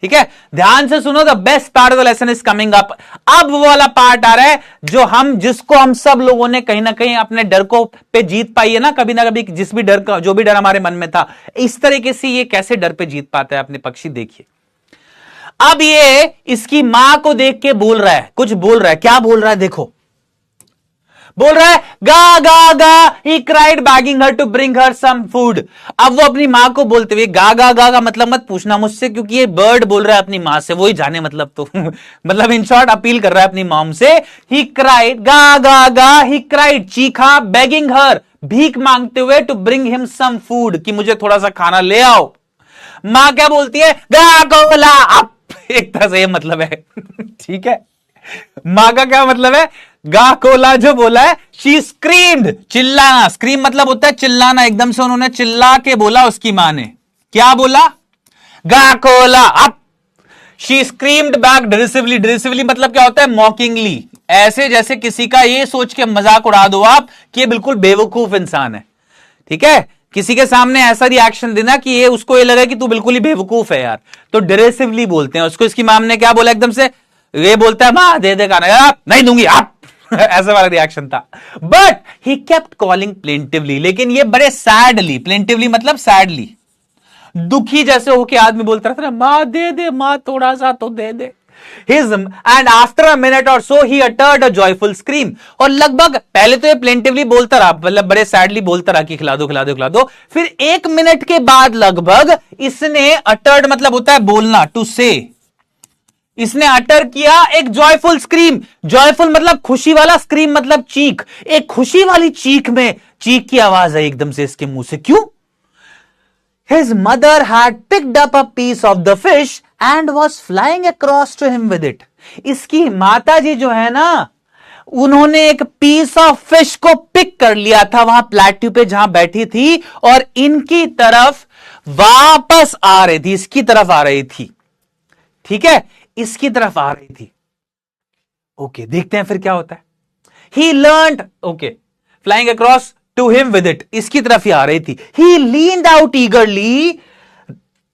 Speaker 1: ठीक है। ध्यान से सुनो, the best part of the lesson is coming up. अब वो वाला पार्ट आ रहा है जिसको हम सब लोगों ने कहीं ना कहीं अपने डर को पे जीत पाई है ना कभी, जिस भी डर का, जो भी डर हमारे मन में था, इस तरीके से ये कैसे डर पे जीत पाता है अपने पक्षी, देखिए। अब ये इसकी मां को देख के बोल रहा है, कुछ बोल रहा है, क्या बोल रहा है देखो, बोल रहा है गा गा गा, he cried begging her to bring her some food. अब वो अपनी मां को बोलते हुए, गा गा गा का मतलब मत पूछना मुझसे, क्योंकि ये बर्ड बोल रहा है अपनी मां से, वही जाने मतलब, तो मतलब इन शॉर्ट अपील कर रहा है अपनी मॉम से। ही क्राइड, गा गा गा, ही क्राइड, चीखा, बेगिंग हर, भीख मांगते हुए, to bring him some food, कि मुझे थोड़ा सा खाना ले आओ। मां क्या बोलती है, गा कोला अप, एक तरह से ये मतलब है ठीक है। मां का क्या मतलब है, गा कोला जो बोला है, शी स्क्रीम्ड, चिल्लाना, स्क्रीम मतलब होता है चिल्लाना, एकदम से उन्होंने चिल्ला के बोला उसकी मां ने, क्या बोला, गा कोला अप, she screamed back derisively, derisively मतलब क्या होता है, मॉकिंगली, ऐसे जैसे किसी का ये सोच के मजाक उड़ा दो आप कि ये बिल्कुल बेवकूफ इंसान है, ठीक है, किसी के सामने ऐसा रिएक्शन देना कि ये उसको ये लगे कि तू बिल्कुल ही बेवकूफ है यार, तो डिरेसिवली बोलते हैं उसको। इसकी माम ने क्या बोला एकदम से, ये बोलता है मां दे दे गाना, आप नहीं दूंगी आप ऐसा वाला रिएक्शन था। But he kept calling plaintively, लेकिन ये बड़े सैडली, प्लेंटिवली मतलब सैडली, दुखी जैसे होके आदमी बोलता रहता है मां दे दे, मां थोड़ा सा तो दे दे। And after a minute or so he uttered a joyful scream, और लगभग पहले तो ये प्लेंटिवली बोलता रहा, मतलब बड़े सैडली बोलता रहा कि खिला दो खिला दो खिला दो, फिर 1 मिनट के बाद लगभग इसने uttered मतलब होता है बोलना, टू से, इसने अटर किया एक जॉयफुल स्क्रीम, जॉयफुल मतलब खुशी वाला, स्क्रीम मतलब चीख, एक खुशी वाली चीख में चीख की आवाज आई एकदम से इसके मुंह से। क्यों? His mother had picked up a piece of the fish and was flying across to him with it. इसकी माता जी जो है ना, उन्होंने एक पीस ऑफ फिश को पिक कर लिया था वहां प्लेट्यू पे जहां बैठी थी, और इनकी तरफ वापस आ रही थी, इसकी तरफ आ रही थी, ठीक है, इसकी तरफ आ रही थी। ओके, देखते हैं फिर क्या होता है। He learned, okay, flying across to him with it, इसकी तरफ ही आ रही थी। He leaned out eagerly,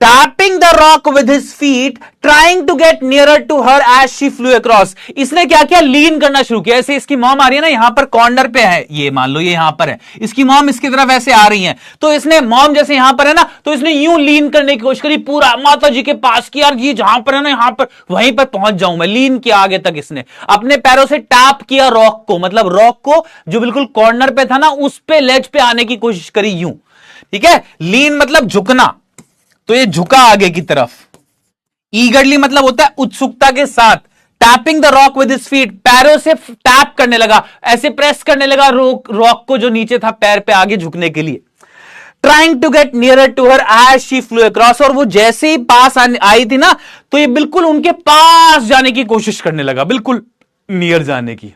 Speaker 1: tapping the rock with his feet, trying to get nearer to her as she flew across. इसने क्या किया, लीन करना शुरू किया। ऐसे इसकी मॉम आ रही है ना, यहां पर कॉर्नर पे है, ये मान लो ये यहां पर है, इसकी मॉम इसकी तरफ ऐसे आ रही है, तो इसने मॉम जैसे यहां पर है ना, तो इसने यूं लीन करने की कोशिश करी पूरा माता जी के पास की, यार ये जहां पर है ना, यहां पर वहीं पर पहुंच जाऊं मैं, लीन किया आगे तक। इसने अपने पैरों से टैप किया रॉक को, मतलब रॉक को जो बिल्कुल कॉर्नर पे था ना, उस पे लेज पे आने की कोशिश करी यूं, ठीक है। लीन मतलब झुकना, तो ये झुका आगे की तरफ। ईगरली मतलब होता है उत्सुकता के साथ। Tapping the rock with his feet, पैरों से टैप करने लगा, ऐसे प्रेस करने लगा रॉक को जो नीचे था पैर पे आगे झुकने के लिए। Trying to get nearer to her as she flew across, और वो जैसे ही पास आई थी ना, तो ये बिल्कुल उनके पास जाने की कोशिश करने लगा, बिल्कुल नियर जाने की।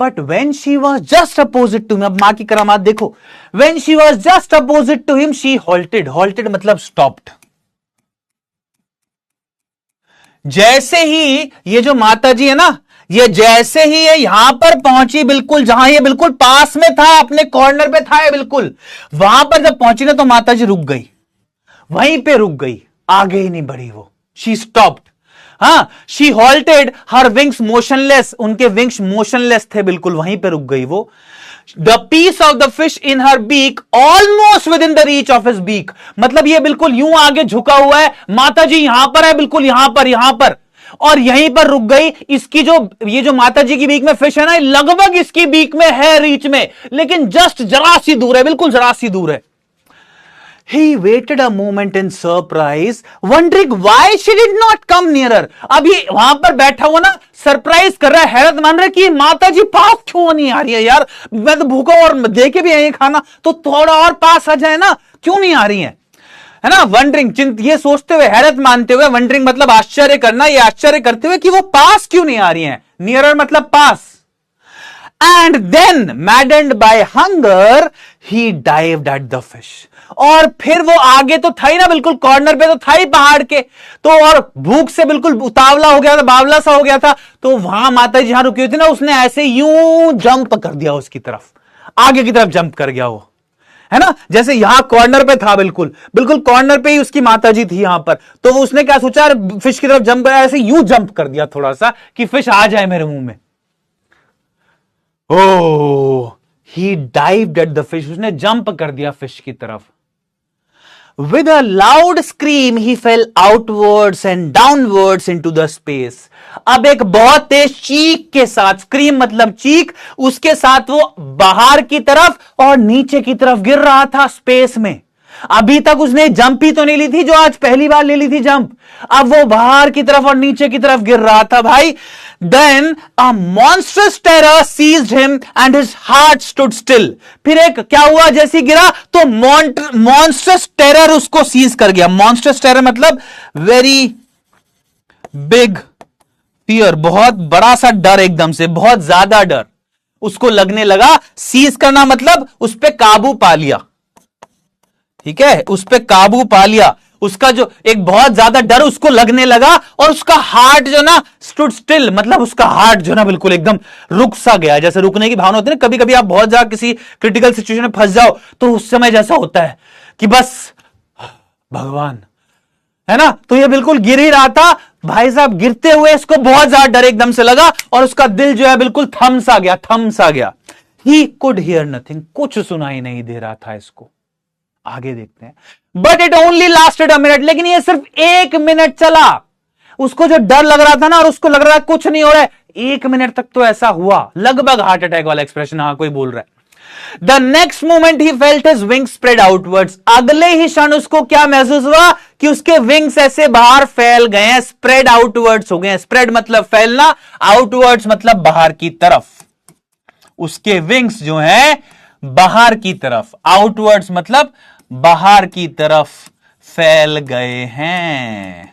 Speaker 1: But when she was just opposite to him, अब मां की करामात देखो, when she was just opposite to him, she halted. Halted मतलब stopped. जैसे ही ये जो माता जी है ना, ये जैसे ही ये यहां पर पहुंची, बिल्कुल जहां ये बिल्कुल पास में था, अपने कॉर्नर पे था ये बिल्कुल, वहां पर जब पहुंची ना, तो माता जी रुक गई, वहीं पे रुक गई, आगे ही नहीं बढ़ी वो। She stopped. हाँ, she halted, her wings motionless, उनके विंग्स मोशनलेस थे, बिल्कुल वहीं पे रुक गई वो। The piece of the fish in her beak almost within the reach of his beak, मतलब ये बिल्कुल यूं आगे झुका हुआ है, माता जी यहां पर है, बिल्कुल यहां पर, और यहीं पर रुक गई। इसकी जो ये जो माता जी की बीक में फिश है ना, लगभग इसकी बीक में है, रीच में, लेकिन जस्ट जरा सी दूर है, बिल्कुल जरा सी दूर है। He waited a moment in surprise, wondering why she did not come nearer. अब ये वहां पर बैठा हुआ ना, सरप्राइज कर रहा है, हैरत मान रहा है कि माता जी पास क्यों नहीं आ रही है यार, मैं तो भूखा और दे के भी आई खाना, तो थोड़ा और पास आ जाए ना, क्यों नहीं आ रही है ना। वंडरिंग, ये सोचते हुए, हैरत मानते हुए, वंडरिंग मतलब आश्चर्य करना, ये आश्चर्य करते हुए कि वो पास क्यों नहीं आ रही है, नियरर मतलब पास। And then, maddened by hunger, he dived at the fish. और फिर वो आगे तो था ही ना, बिल्कुल कॉर्नर पे तो था ही पहाड़ के, तो और भूख से बिल्कुल उतावला हो गया था, बावला सा हो गया था, तो वहां माता जी जहां रुकी हुई थी ना, उसने ऐसे यूं जंप कर दिया उसकी तरफ, आगे की तरफ जंप कर गया वो, है ना। जैसे यहां कॉर्नर पे था, बिल्कुल कॉर्नर पे ही उसकी माता जी थी यहां पर, तो वो उसने क्या सोचा, फिश की तरफ जंप, ऐसे यूं जंप कर दिया थोड़ा सा कि फिश आ जाए मेरे मुंह में। Oh, he dived at the fish. उसने जंप कर दिया फिश की तरफ। With a loud scream, he fell outwards and downwards into the space. अब एक बहुत तेज चीख के साथ, स्क्रीम मतलब चीख, उसके साथ वो बाहर की तरफ और नीचे की तरफ गिर रहा था स्पेस में। अभी तक उसने जंप ही तो नहीं ली थी, जो आज पहली बार ले ली थी जंप, अब वो बाहर की तरफ और नीचे की तरफ गिर रहा था भाई। Then a monstrous terror seized him and his heart stood still. फिर एक क्या हुआ, जैसे गिरा तो monstrous terror उसको सीज कर गया। monstrous terror मतलब वेरी बिग फियर, बहुत बड़ा सा डर, एकदम से बहुत ज्यादा डर उसको लगने लगा। सीज करना मतलब उस पर काबू पा लिया, ठीक है, उस पे काबू पा लिया। उसका जो एक बहुत ज्यादा डर उसको लगने लगा और उसका हार्ट जो ना स्टूड स्टिल, मतलब उसका हार्ट जो ना बिल्कुल एकदम रुक सा गया। जैसे रुकने की भावना होती है ना, कभी कभी आप बहुत ज्यादा किसी क्रिटिकल सिचुएशन में फंस जाओ तो उस समय जैसा होता है कि बस भगवान, है ना। तो ये बिल्कुल गिर ही रहा था भाई साहब, गिरते हुए इसको बहुत ज्यादा डर एकदम से लगा और उसका दिल जो है बिल्कुल थम सा गया। ही कुड हियर नथिंग, कुछ सुनाई नहीं दे रहा था इसको। आगे देखते हैं। But it only lasted a minute, लेकिन ये सिर्फ 1 मिनट चला। उसको जो डर लग रहा था ना और उसको लग रहा है कुछ नहीं हो रहा है, 1 मिनट तक तो ऐसा हुआ, लगभग हार्ट अटैक वाला एक्सप्रेशन हाँ कोई बोल रहा है। The next moment he felt his wing spread outwards, अगले ही क्षण उसको क्या महसूस हुआ कि उसके विंग्स ऐसे बाहर फैल गए हैं, स्प्रेड आउटवर्ड्स हो गए हैं। स्प्रेड मतलब फैलना, आउटवर्ड्स मतलब बाहर की तरफ। उसके विंग्स जो हैं बाहर की तरफ, आउटवर्ड्स मतलब बाहर की तरफ फैल गए हैं।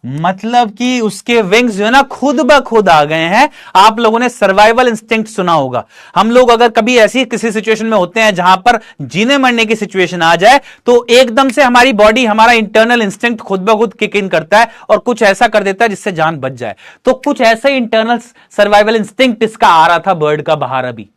Speaker 1: मतलब कि उसके विंग्स जो है ना खुद ब खुद आ गए हैं। आप लोगों ने सर्वाइवल इंस्टिंक्ट सुना होगा। हम लोग अगर कभी ऐसी किसी सिचुएशन में होते हैं जहां पर जीने मरने की सिचुएशन आ जाए तो एकदम से हमारी बॉडी, हमारा इंटरनल इंस्टिंक्ट खुद ब खुद किक इन करता है और कुछ ऐसा कर देता है जिससे जान बच जाए। तो कुछ ऐसा ही इंटरनल सर्वाइवल इंस्टिंक्ट इसका आ रहा था बर्ड का बाहर अभी।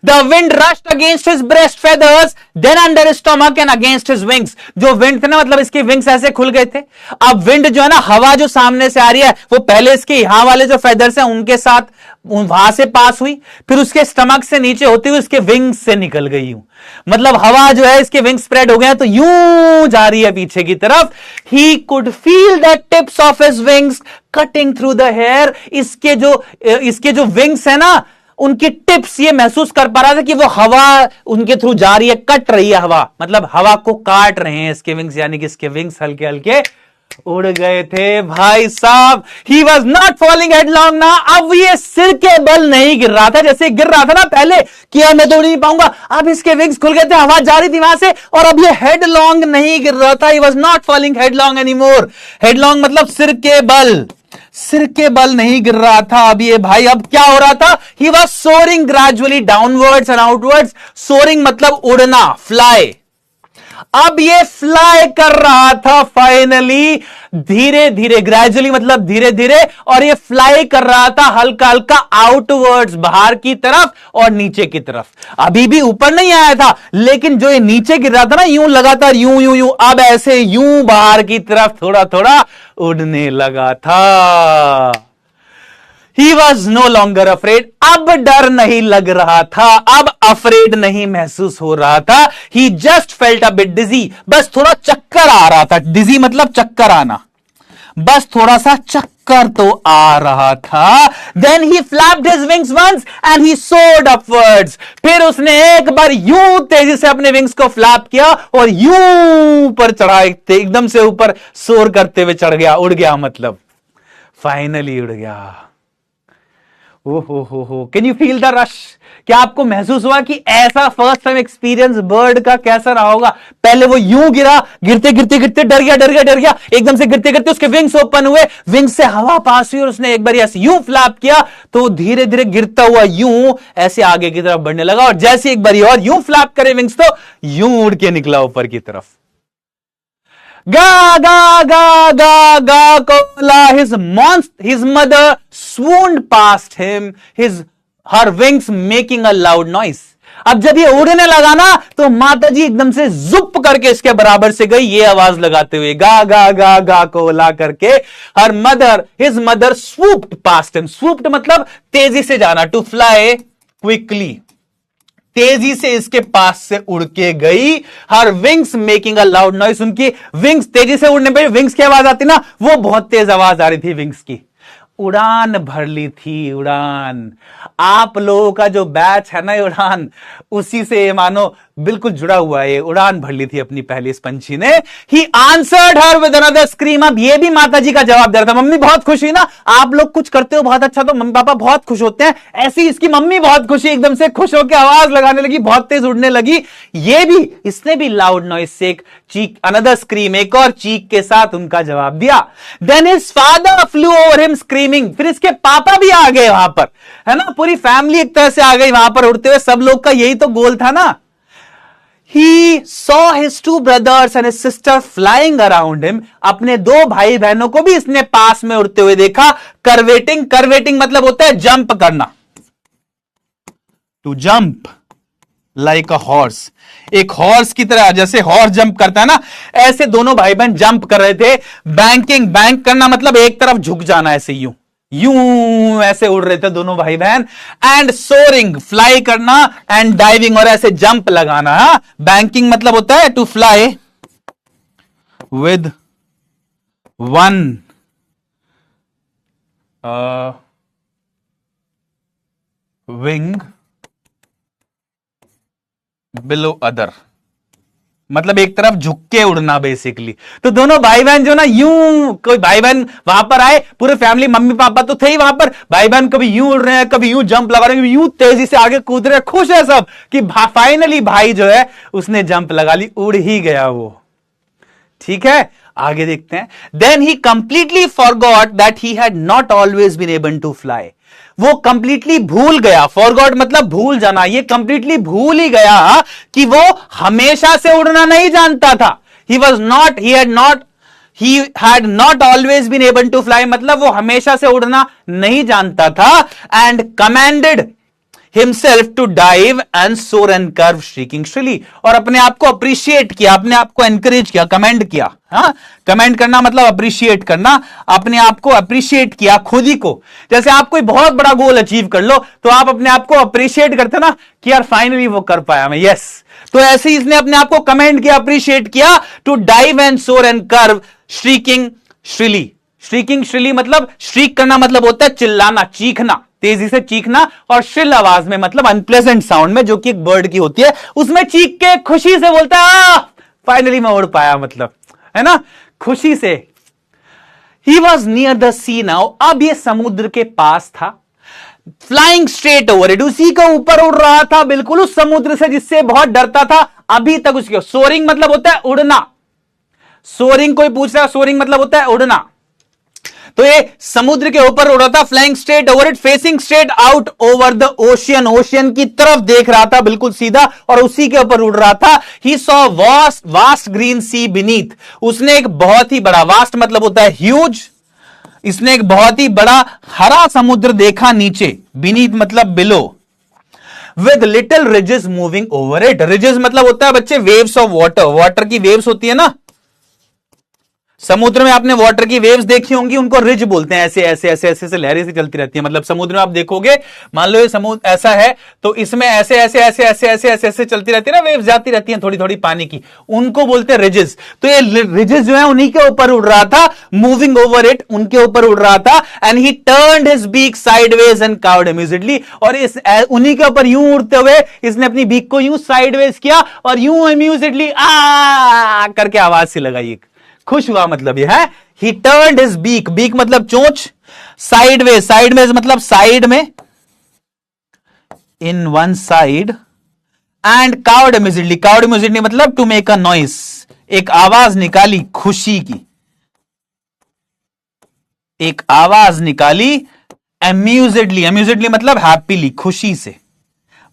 Speaker 1: The wind rushed against his breast feathers, then under his stomach and against his wings. जो विंड थे ना, मतलब इसके विंग्स ऐसे खुल गए थे। अब विंड जो है ना, हवा जो सामने से आ रही है वो पहले इसके यहां वाले जो फेदर्स हैं उनके साथ वहां से पास हुई, फिर उसके स्टमक से नीचे होती हुई उसके विंग्स से निकल गई हूं। मतलब हवा जो है इसके विंग स्प्रेड हो गए तो यूं जा रही है पीछे की तरफ। He could feel the tips of his wings cutting through the hair. इसके जो विंग्स है ना, उनकी टिप्स ये महसूस कर पा रहा था कि वो हवा उनके थ्रू जा रही है, कट रही है हवा, मतलब हवा को काट रहे हैं इसके विंग्स, यानी कि इसके विंग्स हल्के हल्के उड़ गए थे भाई साहब। ही वॉज नॉट फॉलिंग हेडलॉन्ग ना, अब ये सिर के बल नहीं गिर रहा था जैसे गिर रहा था ना पहले कि मैं दौड़ नहीं पाऊंगा। अब इसके विंग्स खुल गए थे, हवा जा रही थी वहां से और अब ये हेडलॉन्ग नहीं गिर रहा था। He was not falling headlong anymore. Headlong मतलब सिर के बल, सिर के बल नहीं गिर रहा था अब ये भाई। अब क्या हो रहा था? He was soaring gradually downwards and outwards. Soaring मतलब उड़ना, फ्लाई। अब ये फ्लाई कर रहा था फाइनली, धीरे धीरे, ग्रेजुअली मतलब धीरे धीरे, और ये फ्लाई कर रहा था हल्का हल्का आउटवर्ड्स, बाहर की तरफ और नीचे की तरफ। अभी भी ऊपर नहीं आया था, लेकिन जो ये नीचे गिर रहा था ना, यूं लगातार यूं यूं यूं, अब ऐसे यूं बाहर की तरफ थोड़ा थोड़ा उड़ने लगा था। He was no longer afraid. अब डर नहीं लग रहा था, अब अफ्रेड नहीं महसूस हो रहा था। He just felt a bit dizzy. बस थोड़ा चक्कर आ रहा था। डिजी मतलब चक्कर आना, बस थोड़ा सा चक्कर तो आ रहा था। Then he flapped his wings once and he soared upwards. फिर उसने एक बार यूं तेजी से अपने विंग्स को फ्लैप किया और यूं ऊपर चढ़ा, एकदम से ऊपर सोर करते हुए चढ़ गया, उड़ गया, मतलब फाइनली उड़ गया। ओहो, can you feel the rush? क्या आपको महसूस हुआ कि ऐसा फर्स्ट टाइम एक्सपीरियंस बर्ड का कैसा रहा होगा? पहले वो यूं गिरा, गिरते गिरते गिरते डर गया, एकदम से गिरते गिरते उसके विंग्स ओपन हुए, विंग्स से हवा पास हुई और उसने एक बार ऐसे यूं फ्लैप किया तो धीरे धीरे गिरता हुआ यूं ऐसे आगे की तरफ बढ़ने लगा, और जैसे एक बार और यूं फ्लैप करे विंग्स तो यूं उड़ के निकला ऊपर की तरफ। गा गा गा गा गा Cola, his mother swooned past him, her wings making a loud noise. अब जब ये उड़ने लगा ना तो माता जी एकदम से जुप करके इसके बराबर से गई, ये आवाज लगाते हुए गा गा गा गा कोला करके। his mother swooped past him. swooped मतलब तेजी से जाना, to fly quickly, तेजी से इसके पास से उड़ के गई। हर wings making a loud noise, उनकी विंग्स तेजी से उड़ने पे विंग्स की आवाज आती ना, वो बहुत तेज आवाज आ रही थी विंग्स की। उड़ान भर ली थी, उड़ान। आप लोगों का जो बैच है ना उड़ान, उसी से मानो बिल्कुल जुड़ा हुआ है। उड़ान भर ली थी अपनी पहली इस पंछी ने। He answered her with another scream. अब ये भी माता जी का जवाब दे रहा था। मम्मी बहुत खुश हुई ना, आप लोग कुछ करते हो बहुत अच्छा तो मम्मी पापा बहुत खुश होते हैं, ऐसी इसकी मम्मी बहुत खुशी, एकदम से खुश होकर आवाज लगाने लगी, बहुत तेज उड़ने लगी। ये भी, इसने भी लाउड नॉइज से एक चीक, अनदर स्क्रीम, एक और चीक के साथ उनका जवाब दिया। Then his father flew over him screaming. फिर इसके पापा भी आ गए वहां पर, है ना, पूरी फैमिली एक तरह से आ गई वहां पर उड़ते हुए। सब लोग का यही तो गोल था ना। He saw his two brothers and his sister flying around him. अपने दो भाई बहनों को भी इसने पास में उड़ते हुए देखा. Curvating, curvating मतलब होता है जंप करना. To jump like a horse. एक हॉर्स की तरह, जैसे हॉर्स जंप करता है ना, ऐसे दोनों भाई बहन जंप कर रहे थे. बैंकिंग, बैंक करना मतलब एक तरफ झुक जाना, ऐसे यूं यूं ऐसे उड़ रहे थे दोनों भाई बहन. एंड सोरिंग, फ्लाई करना. एंड डाइविंग, और ऐसे जंप लगाना. बैंकिंग मतलब होता है to fly with one wing below other, मतलब एक तरफ झुक के उड़ना बेसिकली. तो दोनों भाई बहन जो ना यूं, कोई भाई बहन वहां पर आए, पूरे फैमिली मम्मी पापा तो थे ही वहां पर, भाई बहन कभी यूं उड़ रहे हैं, कभी यूं जंप लगा रहे हैं, यूं तेजी से आगे कूद रहे हैं, खुश है सब कि फाइनली भाई जो है उसने जंप लगा ली, उड़ ही गया वो. ठीक है, आगे देखते हैं. Then he completely forgot that he had not always been able to fly. वो कंप्लीटली भूल गया. फॉरगॉट मतलब भूल जाना. ये कंप्लीटली भूल ही गया कि वो हमेशा से उड़ना नहीं जानता था. He had not always been able to fly मतलब वो हमेशा से उड़ना नहीं जानता था. And commanded himself to dive and soar and curve shrieking shrilly. और अपने आप को अप्रिशिएट किया, अपने आप को एनकरेज किया, कमेंड किया. हाँ, कमेंट करना मतलब अप्रिशिएट करना. अपने आप को अप्रिशिएट किया, खुद ही को. जैसे आप कोई बहुत बड़ा गोल अचीव कर लो तो आप अपने आप को अप्रिशिएट करते ना कि यार फाइनली वो कर पाया मैं, यस. तो ऐसे ही इसने अपने आप को कमेंट किया, अप्रिशिएट किया. To dive and soar and curve shrieking श्रीली. Streaking श्रीली मतलब स्ट्रीक करना मतलब होता है चिल्लाना, चीखना, तेजी से चीखना. और श्रिल आवाज में मतलब अनप्लेजेंट साउंड में, जो कि एक बर्ड की होती है, उसमें चीख के खुशी से बोलता है फाइनली मैं उड़ पाया, मतलब है ना, खुशी से. He was near the sea now. अब ये समुद्र के पास था. फ्लाइंग स्ट्रेट ओवर इट, उसी के ऊपर उड़ रहा था, बिल्कुल उस समुद्र से जिससे बहुत डरता था अभी तक. उसके सोरिंग मतलब होता है उड़ना. सोरिंग कोई पूछ रहा है, सोरिंग मतलब होता है उड़ना. तो ये समुद्र के ऊपर उड़ रहा था. Flying straight over it, facing straight out over the ocean. Ocean की तरफ देख रहा था बिल्कुल सीधा, और उसी के ऊपर उड़ रहा था. He saw vast green sea beneath. उसने एक बहुत ही बड़ा, वास्ट मतलब होता है ह्यूज, इसने एक बहुत ही बड़ा हरा समुद्र देखा नीचे. बीनीथ मतलब below. With little ridges moving over it. Ridges मतलब होता है बच्चे वेव्स ऑफ वाटर. वाटर की वेव्स होती है ना समुद्र में, आपने वाटर की वेव्स देखी होंगी, उनको रिज बोलते हैं. ऐसे ऐसे ऐसे ऐसे ऐसे लहरें से चलती रहती है. मतलब समुद्र में आप देखोगे, मान लो ये समुद्र ऐसा है तो इसमें ऐसे ऐसे ऐसे ऐसे ऐसे ऐसे ऐसे चलती रहती है ना, वेव्स जाती रहती हैं थोड़ी थोड़ी पानी की, उनको बोलते हैं रिजेस. तो ये रिजेस जो है उन्हीं के ऊपर उड़ रहा था. मूविंग ओवर इट, उनके ऊपर उड़ रहा था. And he turned his beak sideways and cawed immediately. और इस उन्हीं के ऊपर यूं उड़ते हुए इसने अपनी बीक को यूं साइडवेज किया और यूं इमीडिएटली आ करके आवाज सी लगाई, खुश हुआ मतलब ये है. He turned his beak, beak मतलब चोंच. साइडवेज, साइडवेज मतलब साइड में, in one side. And cawed immediately, cawed immediately मतलब टू मेक अ नॉइस, एक आवाज निकाली खुशी की, एक आवाज निकाली. अम्यूजेडली, अम्यूजेडली मतलब हैप्पीली, खुशी से.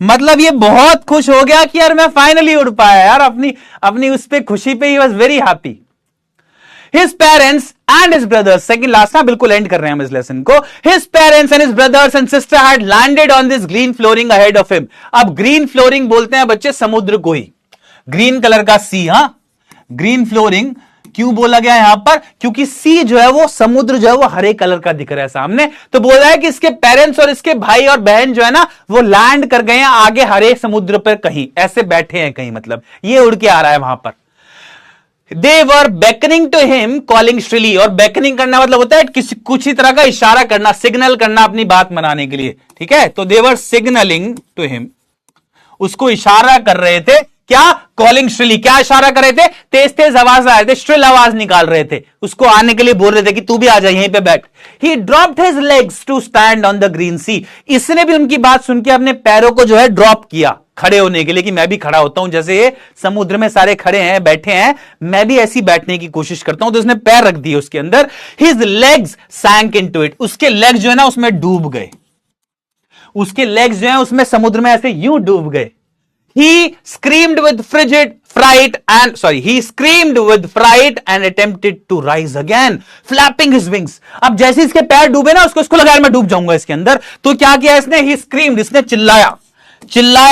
Speaker 1: मतलब ये बहुत खुश हो गया कि यार मैं फाइनली उड़ पाया यार, अपनी उस पे खुशी पे ही was very happy. His parents and his brothers, second last ना, बिल्कुल एंड कर रहे हैं हम इस लेसन को. His parents and his brothers and sister had landed on this green flooring ahead of him. अब ग्रीन फ्लोरिंग बोलते हैं बच्चे समुद्र को ही, ग्रीन कलर का सी. हाँ, ग्रीन फ्लोरिंग क्यों बोला गया यहां पर, क्योंकि सी जो है वो समुद्र जो है वो हरे कलर का दिख रहा है सामने. तो बोल रहा है कि इसके पेरेंट्स और इसके भाई और बहन जो है ना वो लैंड कर गए हैं आगे हरे समुद्र पर, कहीं ऐसे बैठे हैं कहीं, मतलब ये उड़ के आ रहा है वहां पर. They were beckoning to him, calling shrilly. और beckoning करना मतलब होता है किसी कुछ ही तरह का इशारा करना, सिग्नल करना अपनी बात मनाने के लिए. ठीक है, तो they were signaling to him, उसको इशारा कर रहे थे. क्या? कॉलिंग श्रिली. क्या इशारा कर रहे थे? तेज तेज आवाज आ रहे थे, श्रिल आवाज निकाल रहे थे, उसको आने के लिए बोल रहे थे कि तू भी आ जा यहीं पे बैठ. He dropped his legs to stand on the green sea. इसने भी उनकी बात सुन के अपने पैरों को जो है ड्रॉप किया, खड़े होने के लिए, कि मैं भी खड़ा होता हूं, जैसे ये समुद्र में सारे खड़े हैं, बैठे हैं, मैं भी ऐसी बैठने की कोशिश करता हूं. तो उसने पैर रख दिए उसके अंदर. His legs sank into it. उसके लेग्स जो है ना उसमें डूब गए, उसके लेग्स जो है उसमें समुद्र में ऐसे यूं डूब गए. He screamed with fright and attempted to rise again, flapping his wings. अब जैसे इसके पैर डूबे ना, उसको लगा यार मैं डूब जाऊंगा इसके अंदर, तो क्या किया इसने? He screamed, इसने चिल्लाया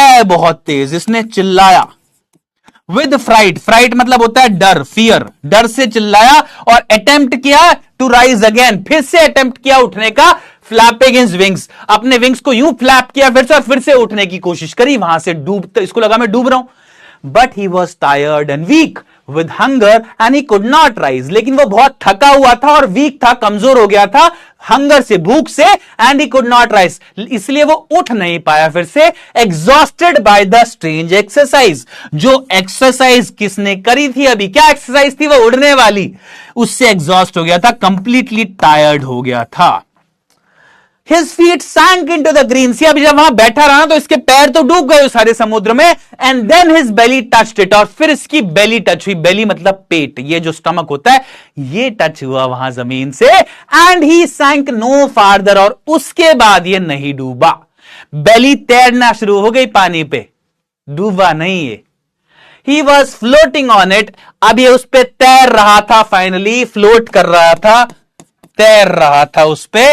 Speaker 1: है बहुत तेज, इसने चिल्लाया विद फ्राइट मतलब होता है डर, फियर, डर से चिल्लाया, और अटेम्प्ट किया टू राइज अगेन, फिर से अटेम्प्ट किया उठने का, फ्लैपिंग हिज विंग्स, अपने विंग्स को यूं फ्लैप किया फिर से, और फिर से उठने की कोशिश करी वहां से, इसको लगा मैं डूब रहा हूं। But he was tired and weak with hunger and he could not rise, लेकिन वो बहुत थका हुआ था और वीक था, कमजोर हो गया था हंगर से, भूख से, and he could not rise, इसलिए वो उठ नहीं पाया फिर से। Exhausted by the strange exercise, जो एक्सरसाइज किसने करी थी अभी, क्या एक्सरसाइज थी वो? उड़ने वाली, उससे एग्जॉस्ट हो गया था, कंप्लीटली टायर्ड हो गया था। His feet sank into the green sea, अभी जब वहां बैठा रहा तो इसके पैर तो डूब गए उस हरे समुद्र में, and then his belly touched it, और फिर इसकी बेली टच हुई, बेली मतलब पेट, ये जो स्टमक होता है ये टच हुआ वहां जमीन से, and he sank no farther, और उसके बाद ये नहीं डूबा, बेली तैरना शुरू हो गई पानी पे, डूबा नहीं ये। He was floating on it, अब ये उस पे तैर रहा था, फाइनली फ्लोट कर रहा था, तैर रहा था उस पे,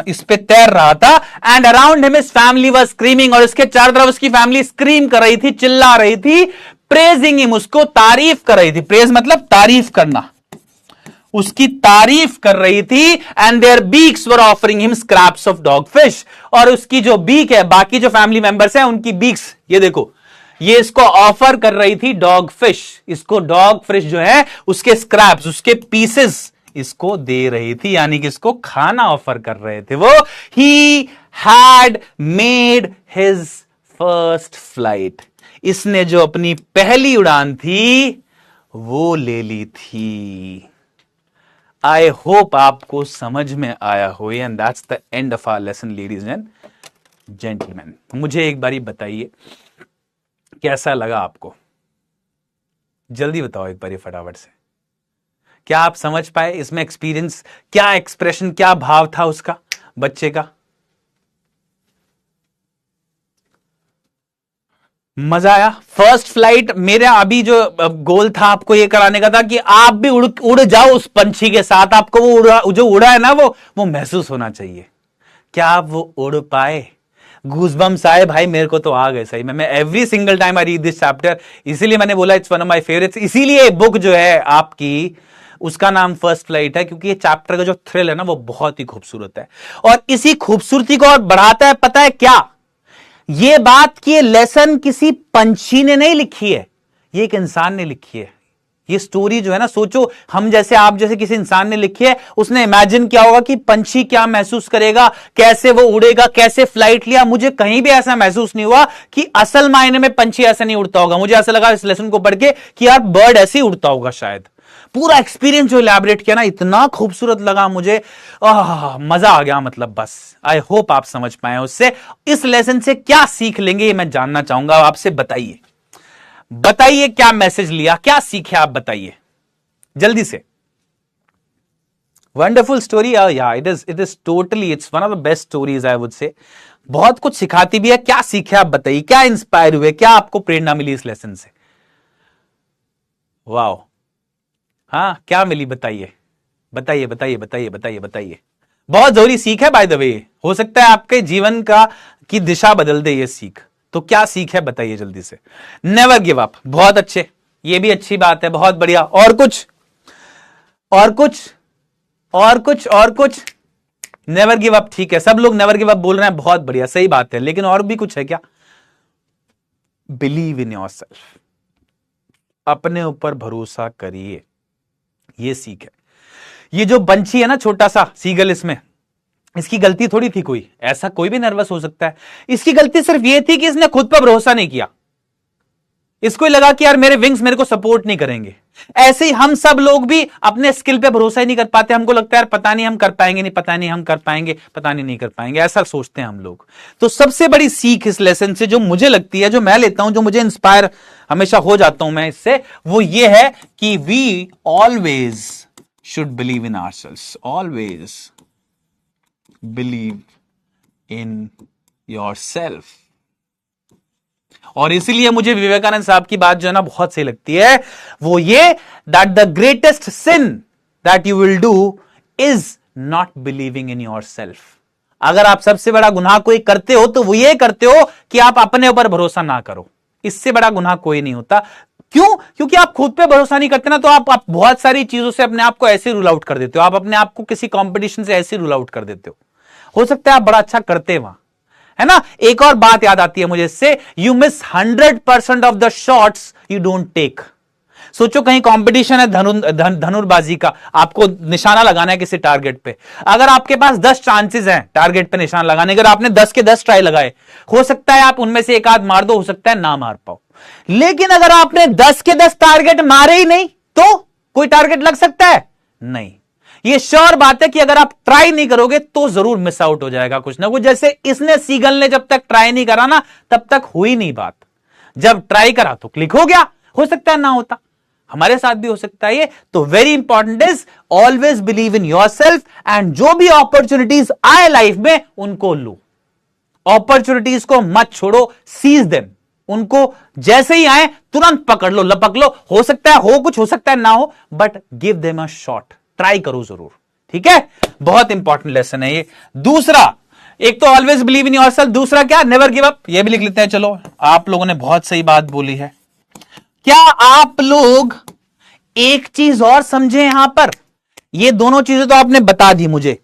Speaker 1: इस पे तैर रहा था। And around him his family was screaming, और इसके चारों तरफ उसकी फैमिली स्क्रीम कर रही थी, चिल्ला रही थी, प्रेजिंग हिम, उसको तारीफ कर रही थी, प्रेज मतलब तारीफ करना, उसकी तारीफ कर रही थी। And their beaks were offering him scraps of dogfish, और उसकी जो बीक है, बाकी जो फैमिली मेंबर्स हैं उनकी बीक्स, ये देखो, ये इसको ऑफर कर रही थी डॉग फिश, इसको डॉग फिश जो है उसके स्क्रैप्स, उसके पीसेस इसको दे रही थी, यानी कि इसको खाना ऑफर कर रहे थे वो। He had made his first flight, इसने जो अपनी पहली उड़ान थी वो ले ली थी। आई होप आपको समझ में आया हो, and that's the end of our lesson ladies and gentleman. मुझे एक बारी बताइए कैसा लगा आपको, जल्दी बताओ एक बारी फटाफट से। क्या आप समझ पाए इसमें एक्सपीरियंस, क्या एक्सप्रेशन, क्या भाव था उसका बच्चे का? मजा आया? फर्स्ट फ्लाइट मेरा अभी जो गोल था आपको ये कराने का था कि आप भी उड़ जाओ उस पंछी के साथ, आपको वो जो उड़ा है ना वो महसूस होना चाहिए। क्या आप वो उड़ पाए? गूज़बम्स आए भाई, मेरे को तो आ गए सही में। मैं every single time I read this chapter, इसीलिए मैंने बोला it's one of my favourites, इसीलिए बुक जो है आपकी उसका नाम फर्स्ट फ्लाइट है, क्योंकि ये चैप्टर का जो थ्रिल है ना वो बहुत ही खूबसूरत है, और इसी खूबसूरती को और बढ़ाता है पता है क्या? ये बात कि ये लेसन किसी पंछी ने नहीं लिखी है, ये एक इंसान ने लिखी है। ये स्टोरी जो है ना, सोचो हम जैसे, आप जैसे किसी इंसान ने लिखी है, उसने इमेजिन किया होगा कि पंछी क्या महसूस करेगा, कैसे वो उड़ेगा, कैसे फ्लाइट लिया। मुझे कहीं भी ऐसा महसूस नहीं हुआ कि असल मायने में पंछी ऐसा नहीं उड़ता होगा। मुझे ऐसा लगा इस लेसन को पढ़ के कि यार बर्ड ऐसे ही उड़ता होगा शायद। पूरा एक्सपीरियंस जो इलैबोरेट किया ना, इतना खूबसूरत लगा मुझे, मजा आ गया। मतलब बस आई होप आप समझ पाए उससे। इस लेसन से क्या सीख लेंगे ये मैं जानना चाहूंगा आपसे। बताइए क्या मैसेज लिया, क्या सीखे आप, बताइए जल्दी से। वंडरफुल स्टोरी, या it is totally, it's one of the best stories I would say. बहुत कुछ सिखाती भी है। क्या सीखे आप बताइए, क्या इंस्पायर हुए, क्या आपको प्रेरणा मिली इस लेसन से? वाओ, हाँ क्या मिली बताइए बताइए बताइए बताइए बताइए बताइए। बहुत जरूरी सीख है बाय द वे, हो सकता है आपके जीवन का की दिशा बदल दे ये सीख। तो क्या सीख है बताइए जल्दी से। नेवर गिव अप, बहुत अच्छे, ये भी अच्छी बात है, बहुत बढ़िया। और कुछ और कुछ और कुछ और कुछ? नेवर गिव अप, ठीक है, सब लोग नेवर गिव अप बोल रहे हैं, बहुत बढ़िया, सही बात है। लेकिन और भी कुछ है क्या? बिलीव इन योरसेल्फ, अपने ऊपर भरोसा करिए, ये सीख है। ये जो पंछी है ना, छोटा सा सीगल, इसमें इसकी गलती थोड़ी थी कोई, ऐसा कोई भी नर्वस हो सकता है। इसकी गलती सिर्फ ये थी कि इसने खुद पर भरोसा नहीं किया। इसको लगा कि यार मेरे विंग्स मेरे को सपोर्ट नहीं करेंगे। ऐसे ही हम सब लोग भी अपने स्किल पे भरोसा ही नहीं कर पाते। हमको लगता है यार पता नहीं हम कर पाएंगे, नहीं पता नहीं हम कर पाएंगे, पता नहीं कर पाएंगे, ऐसा सोचते हैं हम लोग। तो सबसे बड़ी सीख इस लेसन से जो मुझे लगती है, जो मैं लेता हूं, जो मुझे इंस्पायर हमेशा हो जाता हूं मैं इससे, वो ये है कि we always should believe in ourselves, always believe in yourself. और इसीलिए मुझे विवेकानंद साहब की बात जो है ना बहुत सही लगती है, वो ये that the greatest sin that you will do is not believing in yourself. अगर आप सबसे बड़ा गुनाह कोई करते हो तो वो ये करते हो कि आप अपने ऊपर भरोसा ना करो। इससे बड़ा गुनाह कोई नहीं होता। क्यों? क्योंकि आप खुद पे भरोसा नहीं करते ना, तो आप बहुत सारी चीजों से अपने आप को ऐसे रूल आउट कर देते हो। आप अपने आप को किसी कंपटीशन से ऐसे रूल आउट कर देते हो सकता है आप बड़ा अच्छा करते वहां, है ना। एक और बात याद आती है मुझे इससे, you miss 100% of the shots you don't take. सोचो कहीं कंपटीशन है धनुर्बाजी का, आपको निशाना लगाना है किसी टारगेट पे। अगर आपके पास 10 चांसेस हैं टारगेट पे निशाना लगाने के, अगर आपने 10 के 10 ट्राई लगाए, हो सकता है आप उनमें से एक आध मार दो, हो सकता है ना मार पाओ। लेकिन अगर आपने 10 के 10 टारगेट मारे ही नहीं तो कोई टारगेट लग सकता है? नहीं। ये श्योर बात है कि अगर आप ट्राई नहीं करोगे तो जरूर मिस आउट हो जाएगा कुछ ना कुछ। जैसे इसने सीगल ने जब तक ट्राई नहीं करा ना तब तक हुई नहीं बात, जब ट्राई करा तो क्लिक हो गया। हो सकता है ना होता, हमारे साथ भी हो सकता है ये। तो very important is always believe in yourself and जो भी अपॉर्चुनिटीज आए लाइफ में उनको लो। अपॉर्चुनिटीज को मत छोड़ो, सीज देम। उनको जैसे ही आए तुरंत पकड़ लो, लपक लो। हो सकता है हो कुछ, हो सकता है ना हो, but give them a shot, try करो जरूर। ठीक है, बहुत इंपॉर्टेंट लेसन है ये। दूसरा, एक तो ऑलवेज बिलीव इन योरसेल्फ, दूसरा क्या? Never give up. ये भी लिख लेते हैं। चलो, आप लोगों ने बहुत सही बात बोली है। क्या आप लोग एक चीज और समझे यहां पर? ये दोनों चीजें तो आपने बता दी मुझे।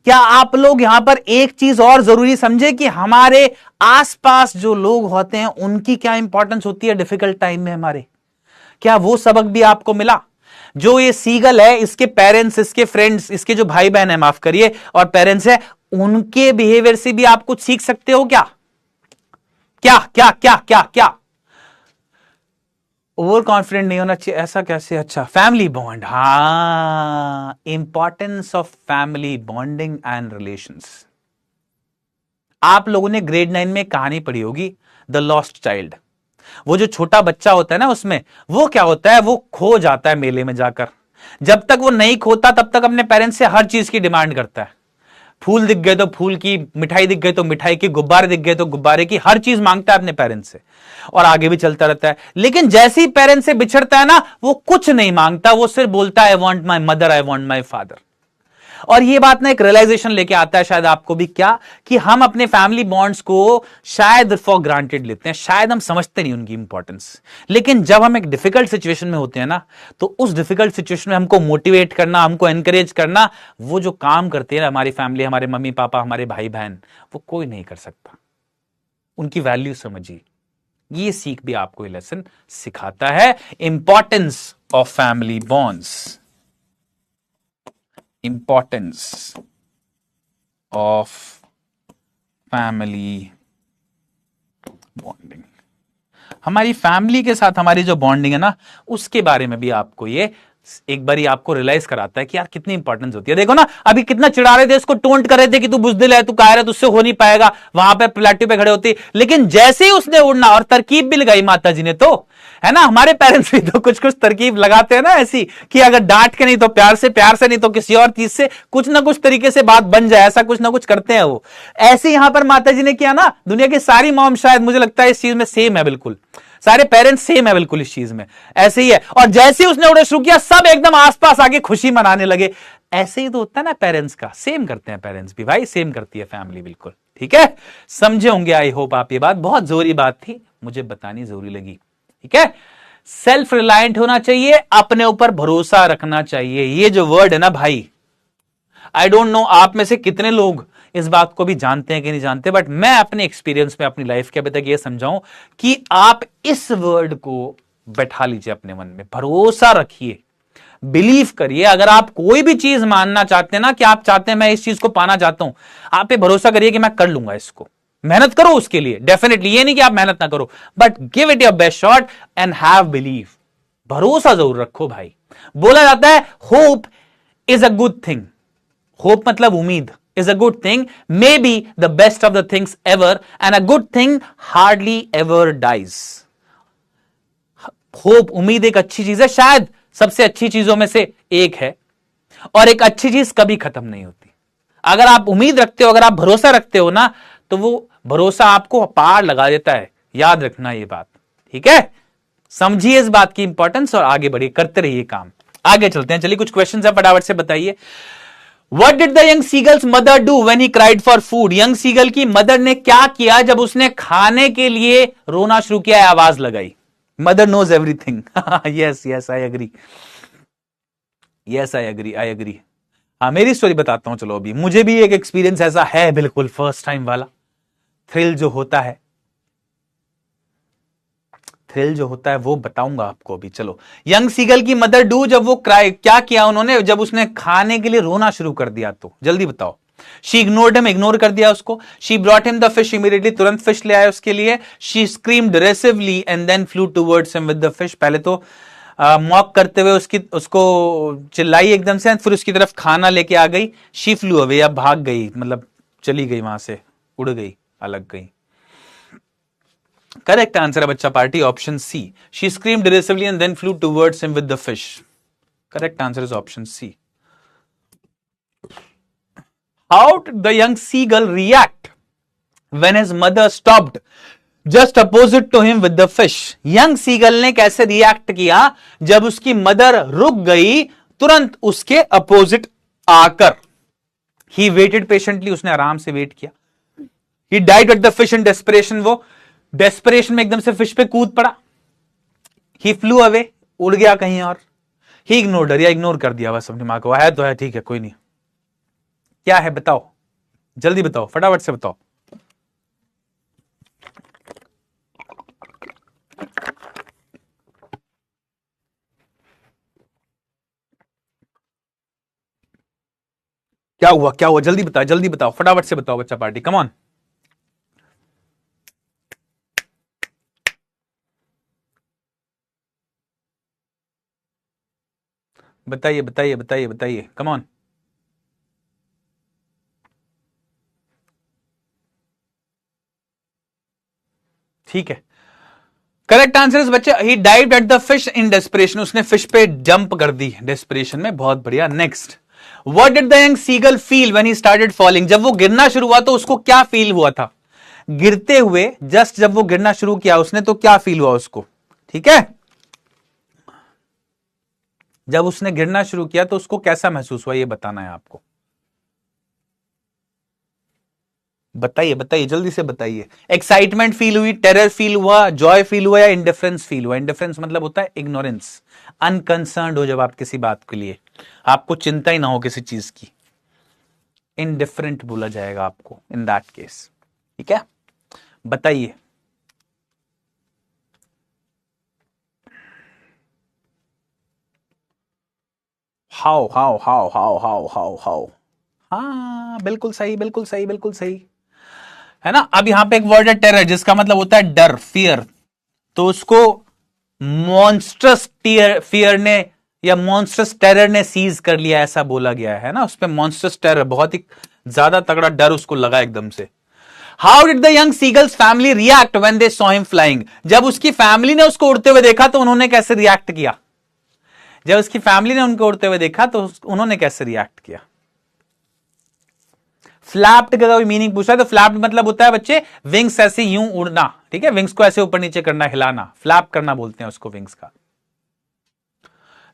Speaker 1: क्या आप लोग यहां पर एक चीज और जरूरी समझे कि हमारे आसपास जो लोग होते हैं उनकी क्या इंपॉर्टेंस होती है डिफिकल्ट टाइम में हमारे? क्या वो सबक भी आपको मिला? जो ये सीगल है, इसके पेरेंट्स, इसके फ्रेंड्स, इसके जो भाई बहन है, माफ करिए, और पेरेंट्स है, उनके बिहेवियर से भी आप कुछ सीख सकते हो क्या? क्या क्या क्या क्या क्या? ओवर कॉन्फिडेंट नहीं होना चाहिए, ऐसा कैसे? अच्छा, फैमिली बॉन्ड, हाँ, importance of family bonding and relations. आप लोगों ने ग्रेड 9 में कहानी पढ़ी होगी, द लॉस्ट चाइल्ड। वो जो छोटा बच्चा होता है ना, उसमें वो क्या होता है, वो खो जाता है मेले में जाकर। जब तक वो नहीं खोता तब तक अपने पेरेंट्स से हर चीज की डिमांड करता है। फूल दिख गए तो फूल की, मिठाई दिख गई तो मिठाई की, गुब्बारे दिख गए तो गुब्बारे की, हर चीज मांगता है अपने पेरेंट्स से और आगे भी चलता रहता है। लेकिन जैसे ही पेरेंट्स से बिछड़ता है ना, वो कुछ नहीं मांगता, वो सिर्फ बोलता है I want my mother, I want my father. और ये बात ना एक रियलाइजेशन लेके आता है शायद आपको भी, क्या कि हम अपने फैमिली बॉन्ड्स को शायद फॉर ग्रांटेड लेते हैं, शायद हम समझते नहीं उनकी इंपॉर्टेंस। लेकिन जब हम एक डिफिकल्ट सिचुएशन में होते हैं ना, तो उस डिफिकल्ट सिचुएशन में हमको मोटिवेट करना, हमको एनकरेज करना, वो जो काम करते हैं हमारी फैमिली, हमारे मम्मी पापा, हमारे भाई बहन, वो कोई नहीं कर सकता। उनकी वैल्यू समझिए। ये सीख भी आपको ये लेसन सिखाता है, importance of family bonds, importance of family bonding। हमारी फैमिली के साथ हमारी जो बॉन्डिंग है ना, उसके बारे में भी आपको ये एक बारी आपको रियलाइज कराता है कि यार कितनी इंपॉर्टेंस होती है। देखो ना, अभी कितना चिढ़ा रहे थे, इसको टोंट कर रहे थे कि तू बुजदिल है, तू कायर है, तुझसे हो नहीं पाएगा, वहां पे प्लेटू पे खड़े होती। लेकिन जैसे ही उसने उड़ना, और तरकीब भी लगाई माता जी ने, तो है ना, हमारे पेरेंट्स भी तो कुछ कुछ तरकीब लगाते हैं ना ऐसी, कि अगर डांट के नहीं तो प्यार से नहीं तो किसी और चीज से कुछ ना कुछ तरीके से बात बन जाए, ऐसा कुछ ना कुछ करते हैं वो। ऐसे यहां पर माता जी ने किया ना। दुनिया की सारी मॉम शायद मुझे लगता है इस चीज में सेम है, बिल्कुल सारे पेरेंट्स सेम है बिल्कुल इस चीज में, ऐसे ही है। और जैसे ही उसने उड़ना शुरू किया, सब एकदम आसपास आके खुशी मनाने लगे। ऐसे ही तो होता है ना पेरेंट्स का, सेम करते हैं पेरेंट्स भी भाई, सेम करती है फैमिली, बिल्कुल। ठीक है, समझे होंगे आई होप आप ये बात। बहुत जरूरी बात थी, मुझे बतानी जरूरी लगी। ठीक है, सेल्फ रिलायंट होना चाहिए, अपने ऊपर भरोसा रखना चाहिए। ये जो वर्ड है ना भाई, आई डोंट नो आप में से कितने लोग इस बात को भी जानते हैं कि नहीं जानते, बट मैं अपने एक्सपीरियंस में, अपनी लाइफ के अभी तक ये समझाऊं कि आप इस वर्ड को बैठा लीजिए अपने मन में, भरोसा रखिए, बिलीव करिए। अगर आप कोई भी चीज मानना चाहते हैं ना, कि आप चाहते हैं मैं इस चीज को पाना चाहता हूं, आप पे भरोसा करिए कि मैं कर लूंगा इसको। मेहनत करो उसके लिए, डेफिनेटली ये नहीं कि आप मेहनत ना करो, but give it your best shot and have believe. भरोसा जरूर रखो भाई। बोला जाता है hope is a good thing. Hope मतलब उम्मीद, is a good thing, maybe the best of the things ever, and a good thing hardly ever dies। Hope, उम्मीद एक अच्छी चीज है, शायद सबसे अच्छी चीजों में से एक है, और एक अच्छी चीज कभी खत्म नहीं होती। अगर आप उम्मीद रखते हो, अगर आप भरोसा रखते हो ना, तो वो भरोसा आपको पार लगा देता है याद रखना ये बात, ठीक है? समझिए इस बात की इंपॉर्टेंस और आगे बढ़िए, करते रहिए काम। आगे चलते हैं, चलिए कुछ क्वेश्चन है फटाफट से बताइए। What did the young seagull's mother do when he cried for food? Young seagull की मदर ने क्या किया जब उसने खाने के लिए रोना शुरू किया, आवाज लगाई? Mother knows everything. Yes yes I agree, yes I agree, I agree. हाँ, मेरी स्टोरी बताता हूं, चलो। अभी मुझे भी एक एक्सपीरियंस ऐसा है, बिल्कुल फर्स्ट टाइम वाला। थ्रिल जो होता है, थ्रिल जो होता है वो बताऊंगा आपको अभी, चलो। यंग सीगल की मदर डू, जब वो क्राई, क्या किया उन्होंने जब उसने खाने के लिए रोना शुरू कर दिया, तो जल्दी बताओ। शी इग्नोर्ड हिम, इग्नोर कर दिया उसको। She brought him the fish immediately, तुरंत फिश ले आए उसके लिए। She screamed derisively and then flew towards him with the fish, पहले तो मॉक करते हुए उसको चिल्लाई एकदम से, फिर उसकी तरफ खाना लेके आ गई। शी फ्लू अवे, या भाग गई, मतलब चली गई वहां से, उड़ गई, अलग गई। करेक्ट आंसर है बच्चा party option C. She screamed derisively and then flew towards him with the fish. Correct answer is option C. How did the young seagull react when his mother stopped just opposite to him with the fish? Young seagull ने कैसे react किया जब उसकी mother रुक गई तुरंत उसके opposite आकर? ही वेटेड पेशेंटली, उसने आराम से वेट किया। He dive at the fish in desperation, वो डेस्परेशन में एकदम से फिश पे कूद पड़ा। ही फ्लू अवे, उड़ गया कहीं और। ही इग्नोर्ड हर, या इग्नोर कर दिया बस अपनी मां को, है तो है, ठीक है कोई नहीं। क्या है बताओ, जल्दी बताओ, फटाफट से बताओ। क्या हुआ, क्या हुआ, जल्दी बताओ, जल्दी बताओ, फटाफट से बताओ बच्चा पार्टी, कम ऑन। बताइए बताइए बताइए बताइए, कम ऑन। ठीक है, करेक्ट आंसर इज बच्चे, he dived at the fish in desperation, उसने फिश पे जंप कर दी डेस्परेशन में। बहुत बढ़िया, next. What did the young seagull feel when he started falling? जब वो गिरना शुरू हुआ तो उसको क्या फील हुआ था? गिरते हुए जस्ट जब वो गिरना शुरू किया उसने, तो क्या फील हुआ उसको? ठीक है, जब उसने गिरना शुरू किया तो उसको कैसा महसूस हुआ, ये बताना है आपको। बताइए बताइए, जल्दी से बताइए। एक्साइटमेंट फील हुई, टेरर फील हुआ, जॉय फील हुआ, या इंडिफरेंस फील हुआ? इंडिफरेंस मतलब होता है इग्नोरेंस, अनकंसर्न्ड हो जब आप किसी बात के लिए, आपको चिंता ही ना हो किसी चीज की, इनडिफरेंट बोला जाएगा आपको इन दैट केस। ठीक है, बताइए। How how how how how how how, हाँ बिल्कुल सही, बिल्कुल सही, बिल्कुल सही, है ना। अब यहां पे एक वर्ड है टेरर, जिसका मतलब होता है डर, फियर। तो उसको मॉन्स्ट्रस फियर ने, या मॉन्स्ट्रस टेरर ने सीज कर लिया, ऐसा बोला गया है ना। उस पर मॉन्स्ट्रस टेरर, बहुत ही ज्यादा तगड़ा डर उसको लगा एकदम से। How did the young seagull's family react when they saw him flying? जब उसकी फैमिली ने उसको उड़ते हुए देखा तो उन्होंने कैसे रिएक्ट किया? जब उसकी फैमिली ने उनको उड़ते हुए देखा तो उन्होंने कैसे रिएक्ट किया? फ्लैप्ड का कोई मीनिंग पूछा है तो फ्लैप्ड मतलब होता है बच्चे विंग्स ऐसे यूं उड़ना, ठीक है, विंग्स को ऐसे ऊपर नीचे करना, हिलाना, फ्लैप करना बोलते हैं उसको विंग्स का।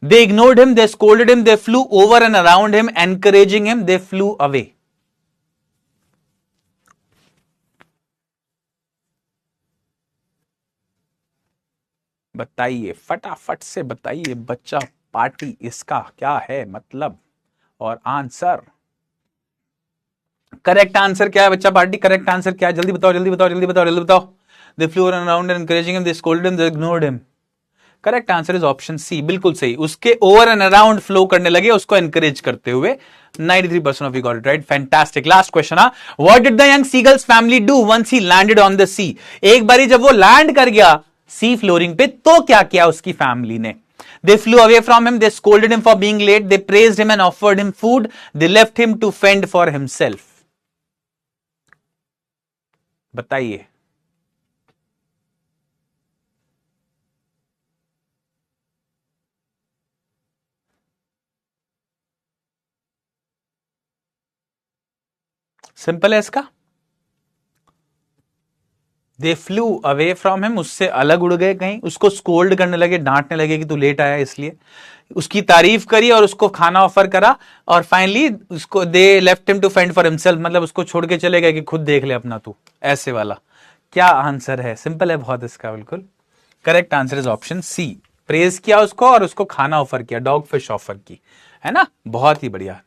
Speaker 1: They ignored him, they scolded him, they flew over and around him, encouraging him, they flew away. बताइए फटाफट से बताइए बच्चा पार्टी, इसका क्या है मतलब और आंसर? करेक्ट आंसर क्या है बच्चा पार्टी, करेक्ट आंसर क्या है? जल्दी बताओ, जल्दी बताओ, जल्दी बताओ, जल्दी बताओ। They flew around and encouraging him, they scolded him, they ignored him. Correct answer is option C, बिल्कुल सही। उसके ओवर एंड अराउंड फ्लो करने लगे, उसको एनकरेज करते हुए। 93% of you got it right, fantastic. Last question, what did the young seagull's family do once he landed on the sea? एक बारी जब वो लैंड कर गया सी फ्लोरिंग पे, तो क्या किया उसकी फैमिली ने? They flew away from him, they scolded him for being late, they praised him and offered him food, they left him to fend for himself. बताइए। सिंपल है इसका, दे फ्लू अवे फ्रॉम हिम, उससे अलग उड़ गए कहीं, उसको स्कोल्ड करने लगे, डांटने लगे कि तू लेट आया इसलिए, उसकी तारीफ करी और उसको खाना ऑफर करा, और फाइनली उसको they left him to fend for himself, मतलब उसको छोड़ के चले गए कि खुद देख ले अपना तू, ऐसे वाला। क्या आंसर है? सिंपल है बहुत इसका, बिल्कुल correct answer is option C. Praise किया उसको और उसको खाना ऑफर किया, डॉग फिश ऑफर की, है ना, बहुत ही बढ़िया।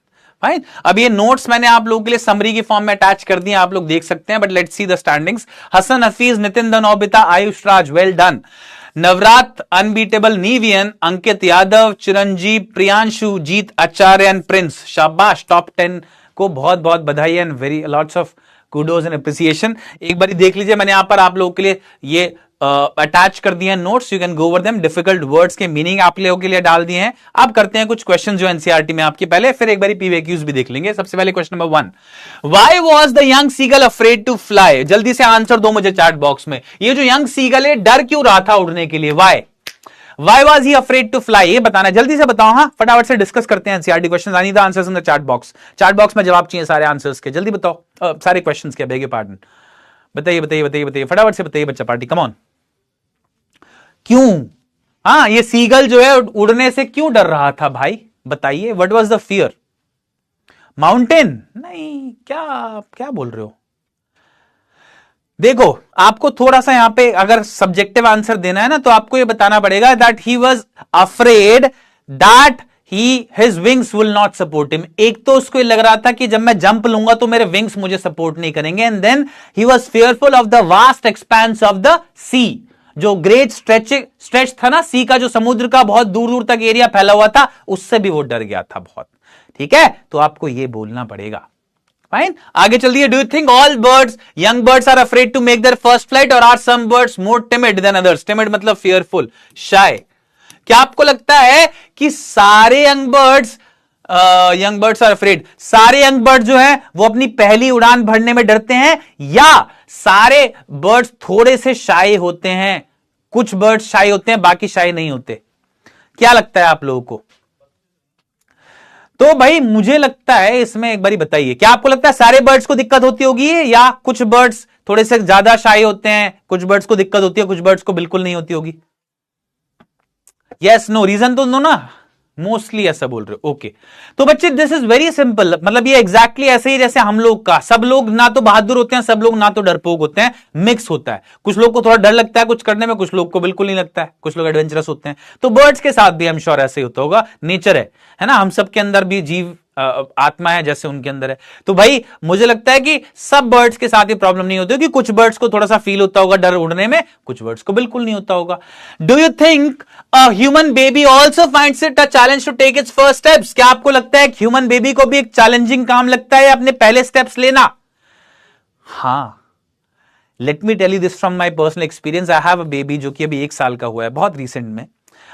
Speaker 1: फाइन, अब ये नोट्स मैंने आप लोगों के लिए समरी की फॉर्म में अटैच कर दिए, आप लोग देख सकते हैं, but let's see the standings. Hasan Hafeez, Nitin Dhanobita, Ayush Raj, well done. Navrat, unbeatable, Nivian, Ankit Yadav, Chiranjeev, Priyanshu, Jeet Acharya and prince, शाबाश, टॉप 10 को बहुत बहुत बधाई and very lots of kudos and appreciation. एक बार देख लीजिए, मैंने यहां पर आप लोगों के लिए ये अटैच कर दिए हैं notes, you can go over them. Difficult words के मीनिंग आप लोगों के लिए डाल दिए हैं। अब करते हैं कुछ क्वेश्चन जो एनसीईआरटी में आपके, पहले फिर एक बार पीवीक्यूज भी देख लेंगे। सबसे पहले question number 1, why was the young seagull afraid to fly? जल्दी से आंसर दो मुझे चैट बॉक्स में। ये जो यंग सीगल है डर क्यों रहा था उड़ने के लिए? Why was he afraid to fly? ये बताना, जल्दी से बताओ। हाँ, फटाफट से डिस्कस करते हैं NCERT questions. I need the answers in the chat box. Chat box में जवाब चाहिए सारे आंसर्स के, जल्दी बताओ। सारे क्वेश्चंस के, बेग पार्टन, बताइए बताइए बताइए बताइए, फटाफट से बताइए बच्चा पार्टी, कम ऑन। क्यों? हाँ, ये सीगल जो है उड़ने से क्यों डर रहा था भाई, बताइए। What was the fear? Mountain? नहीं, क्या क्या बोल रहे हो? देखो, आपको थोड़ा सा यहां पे अगर सब्जेक्टिव आंसर देना है ना, तो आपको ये बताना पड़ेगा that he was afraid that his wings will not support him. एक तो उसको लग रहा था कि जब मैं जंप लूंगा तो मेरे विंग्स मुझे सपोर्ट नहीं करेंगे, and then he was fearful of the vast expanse of the sea. जो ग्रेट स्ट्रेच था ना सी का, जो समुद्र का बहुत दूर दूर तक एरिया फैला हुआ था, उससे भी वो डर गया था बहुत। ठीक है, तो आपको ये बोलना पड़ेगा। फाइन, आगे चल दिए। Do you think all birds, young birds are afraid to make their first flight, और are some birds more timid than others? Timid मतलब फियरफुल, शाय। क्या आपको लगता है कि सारे यंग बर्ड्स आर अफ्रेड, सारे यंग बर्ड्स जो हैं वो अपनी पहली उड़ान भरने में डरते हैं, या सारे बर्ड्स थोड़े से शाय होते हैं? कुछ बर्ड्स शाय होते हैं, बाकी शाय नहीं होते। क्या लगता है आप लोगों को? तो भाई मुझे लगता है इसमें एक बारी बताइए, क्या आपको लगता है सारे बर्ड्स को दिक्कत होती होगी, या कुछ बर्ड्स थोड़े से ज्यादा शाय होते हैं, कुछ बर्ड्स को दिक्कत होती है, कुछ बर्ड्स को बिल्कुल नहीं होती होगी? यस, नो, रीजन तो दो ना। मोस्टली ऐसा बोल रहे हो, ओके। तो बच्चे दिस इज वेरी सिंपल, मतलब ये एग्जैक्टली ऐसे ही जैसे हम लोग का, सब लोग ना तो बहादुर होते हैं, सब लोग ना तो डरपोक होते हैं, मिक्स होता है। कुछ लोग को थोड़ा डर लगता है कुछ करने में, कुछ लोग को बिल्कुल नहीं लगता है, कुछ लोग एडवेंचरस होते हैं। तो बर्ड्स के साथ भी आई एम श्योर ऐसे ही होता होगा, नेचर है ना, हम सबके अंदर भी जीव आत्मा है जैसे उनके अंदर है। तो भाई मुझे लगता है कि सब बर्ड्स के साथ ये प्रॉब्लम नहीं होती होगी, कुछ बर्ड्स को थोड़ा सा फील होता होगा डर उड़ने में, कुछ बर्ड्स को बिल्कुल नहीं होता होगा। Do you think a human baby also finds it a challenge to take its first steps? क्या आपको लगता है ह्यूमन बेबी को भी एक चैलेंजिंग काम लगता है अपने पहले स्टेप्स लेना? हाँ, let me tell you this from my personal experience. I have a baby जो कि अभी 1 साल का हुआ है, बहुत रिसेंट में,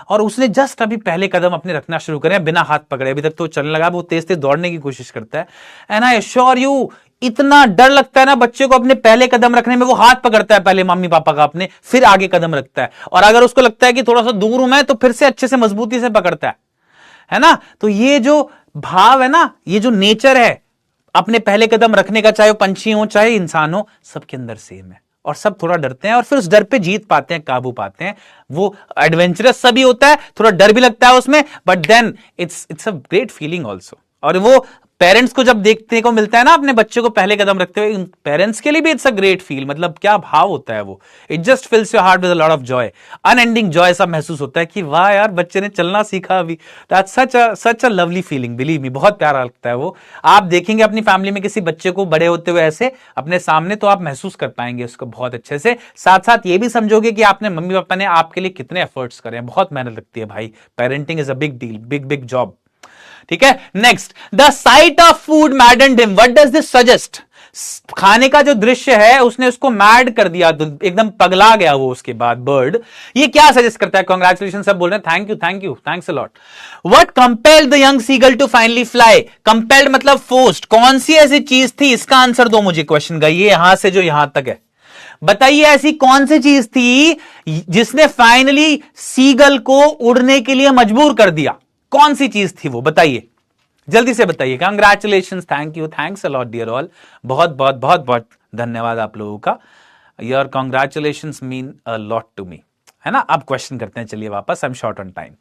Speaker 1: और उसने जस्ट अभी पहले कदम अपने रखना शुरू करे बिना हाथ पकड़े। अभी तक तो चलने लगा, वो तेज तेज दौड़ने की कोशिश करता है, एंड आई एश्योर यू इतना डर लगता है ना बच्चे को अपने पहले कदम रखने में। वो हाथ पकड़ता है पहले मम्मी पापा का अपने, फिर आगे कदम रखता है, और अगर उसको लगता है कि थोड़ा सा दूर हूं मैं, तो फिर से अच्छे से मजबूती से पकड़ता है ना। तो ये जो भाव है ना, ये जो नेचर है अपने पहले कदम रखने का, चाहे वो पंछी हो चाहे इंसान हो, सबके अंदर सेम है, और सब थोड़ा डरते हैं और फिर उस डर पे जीत पाते हैं, काबू पाते हैं। वो एडवेंचरस सभी होता है, थोड़ा डर भी लगता है उसमें, but then it's a great feeling also. और वो पेरेंट्स को जब देखने को मिलता है ना अपने बच्चे को पहले कदम रखते हुए, पेरेंट्स के लिए भी इट्स अ ग्रेट फील। मतलब क्या भाव होता है वो, it just fills your heart with a lot of joy, unending joy सा महसूस होता है कि वाह यार बच्चे ने चलना सीखा अभी। That's such a lovely feeling, believe me, बहुत प्यारा लगता है वो। आप देखेंगे अपनी फैमिली में किसी बच्चे को बड़े होते हुए ऐसे अपने सामने, तो आप महसूस कर पाएंगे उसको बहुत अच्छे से। साथ साथ ये भी समझोगे कि आपने मम्मी पापा ने आपके लिए कितने एफर्ट्स करे हैं। बहुत मेहनत लगती है भाई, parenting is a big deal, big job. ठीक है, next, the site of food मैडन्ड him, what does this suggest? खाने का जो दृश्य है उसने उसको मैड कर दिया, एकदम पगला गया वो उसके बाद बर्ड। ये क्या सजेस्ट करता है? कांग्रेचुलेशन सब बोल रहे हैं, thank you, thanks a lot. What compelled the young seagull to finally fly? Compelled मतलब फोर्स्ड, कौन सी ऐसी चीज थी? इसका आंसर दो मुझे क्वेश्चन का, ये यहां से जो यहां तक है, बताइए ऐसी कौन सी चीज थी जिसने फाइनली सीगल को उड़ने के लिए मजबूर कर दिया? कौन सी चीज थी वो, बताइए, जल्दी से बताइए। Congratulation, thank you, thanks a lot dear all, बहुत बहुत बहुत बहुत धन्यवाद आप लोगों का। Your congratulations mean a lot to me, है ना। अब क्वेश्चन करते हैं, चलिए वापस, I am short on time.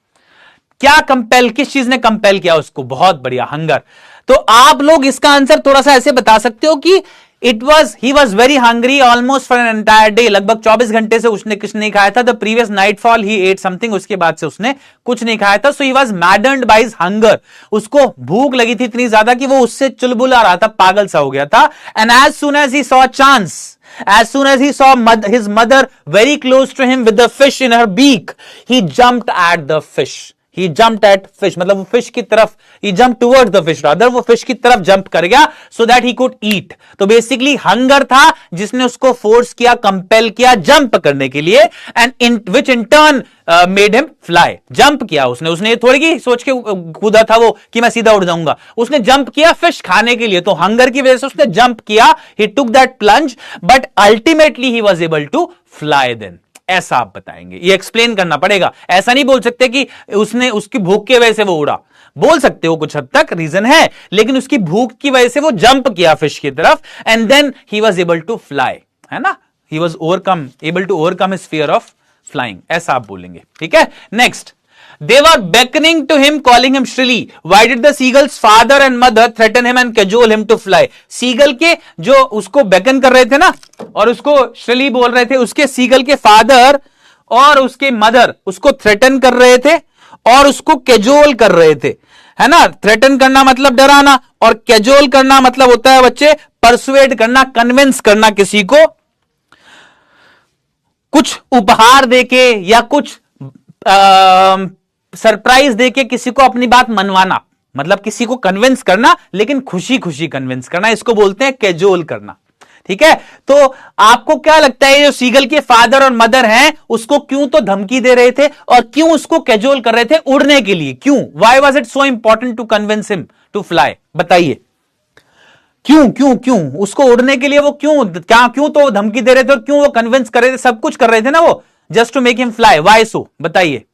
Speaker 1: क्या कंपेल, किस चीज ने कंपेल किया उसको? बहुत बढ़िया, हंगर। तो आप लोग इसका आंसर थोड़ा सा ऐसे बता सकते हो कि he was very hungry almost for an entire day, लगभग 24 घंटे से उसने कुछ नहीं खाया था। The previous nightfall he ate something, उसके बाद से उसने कुछ नहीं खाया था। So he was maddened by his hunger, उसको भूख लगी थी इतनी ज्यादा कि वो उससे चुलबुला रहा था, पागल सा हो गया था। And as soon as he saw chance, as soon as he saw his mother very close to him with the fish in her beak, he jumped at the fish. He jumped at fish, मतलब वो fish की तरफ, he jumped towards the fish rather, वो fish की तरफ jump कर गया so that he could eat. तो बेसिकली हंगर था जिसने उसको फोर्स किया, कंपेल किया जंप करने के लिए, and which in turn made him fly. Jump किया उसने थोड़ी की सोच के कूदा था वो कि मैं सीधा उड़ जाऊंगा, उसने जंप किया फिश खाने के लिए। तो हंगर की वजह से उसने जंप किया, he took that plunge, but ultimately he was able to fly then. ऐसा आप बताएंगे, ये एक्सप्लेन करना पड़ेगा। ऐसा नहीं बोल सकते कि उसकी भूख की वजह से वो उड़ा, बोल सकते हो कुछ हद तक रीजन है, लेकिन उसकी भूख की वजह से वो जंप किया फिश की तरफ, and then he was able to fly, है ना। He was able to overcome his fear of flying, ऐसा आप बोलेंगे, ठीक है। Next, they were beckoning to him, calling him shrilly. Why did the seagull's father and mother threaten him and cajole him to fly? Seagull के जो उसको bacon कर रहे थे ना और उसको श्रिली बोल रहे थे, उसके सीगल के फादर और उसके मदर उसको थ्रेटन कर रहे थे और उसको कैजोल कर रहे थे, है ना। थ्रेटन करना मतलब डराना, और कैजोल करना मतलब होता है बच्चे परसुएड करना, कन्विंस करना किसी को, कुछ उपहार देके या कुछ सरप्राइज देके किसी को अपनी बात मनवाना, मतलब किसी को कन्विंस करना, लेकिन खुशी खुशी कन्विंस करना, इसको बोलते हैं कैजोल करना, ठीक है। तो आपको क्या लगता है, जो सीगल के फादर और मदर हैं उसको क्यों तो धमकी दे रहे थे और क्यों उसको कैजोल कर रहे थे उड़ने के लिए? क्यों? Why was it so important to convince him to fly? बताइए क्यों क्यों क्यों उसको उड़ने के लिए वो क्यों तो धमकी दे रहे थे और क्यों वो कन्विंस कर रहे थे, सब कुछ कर रहे थे ना वो, just to make him fly. Why so? बताइए,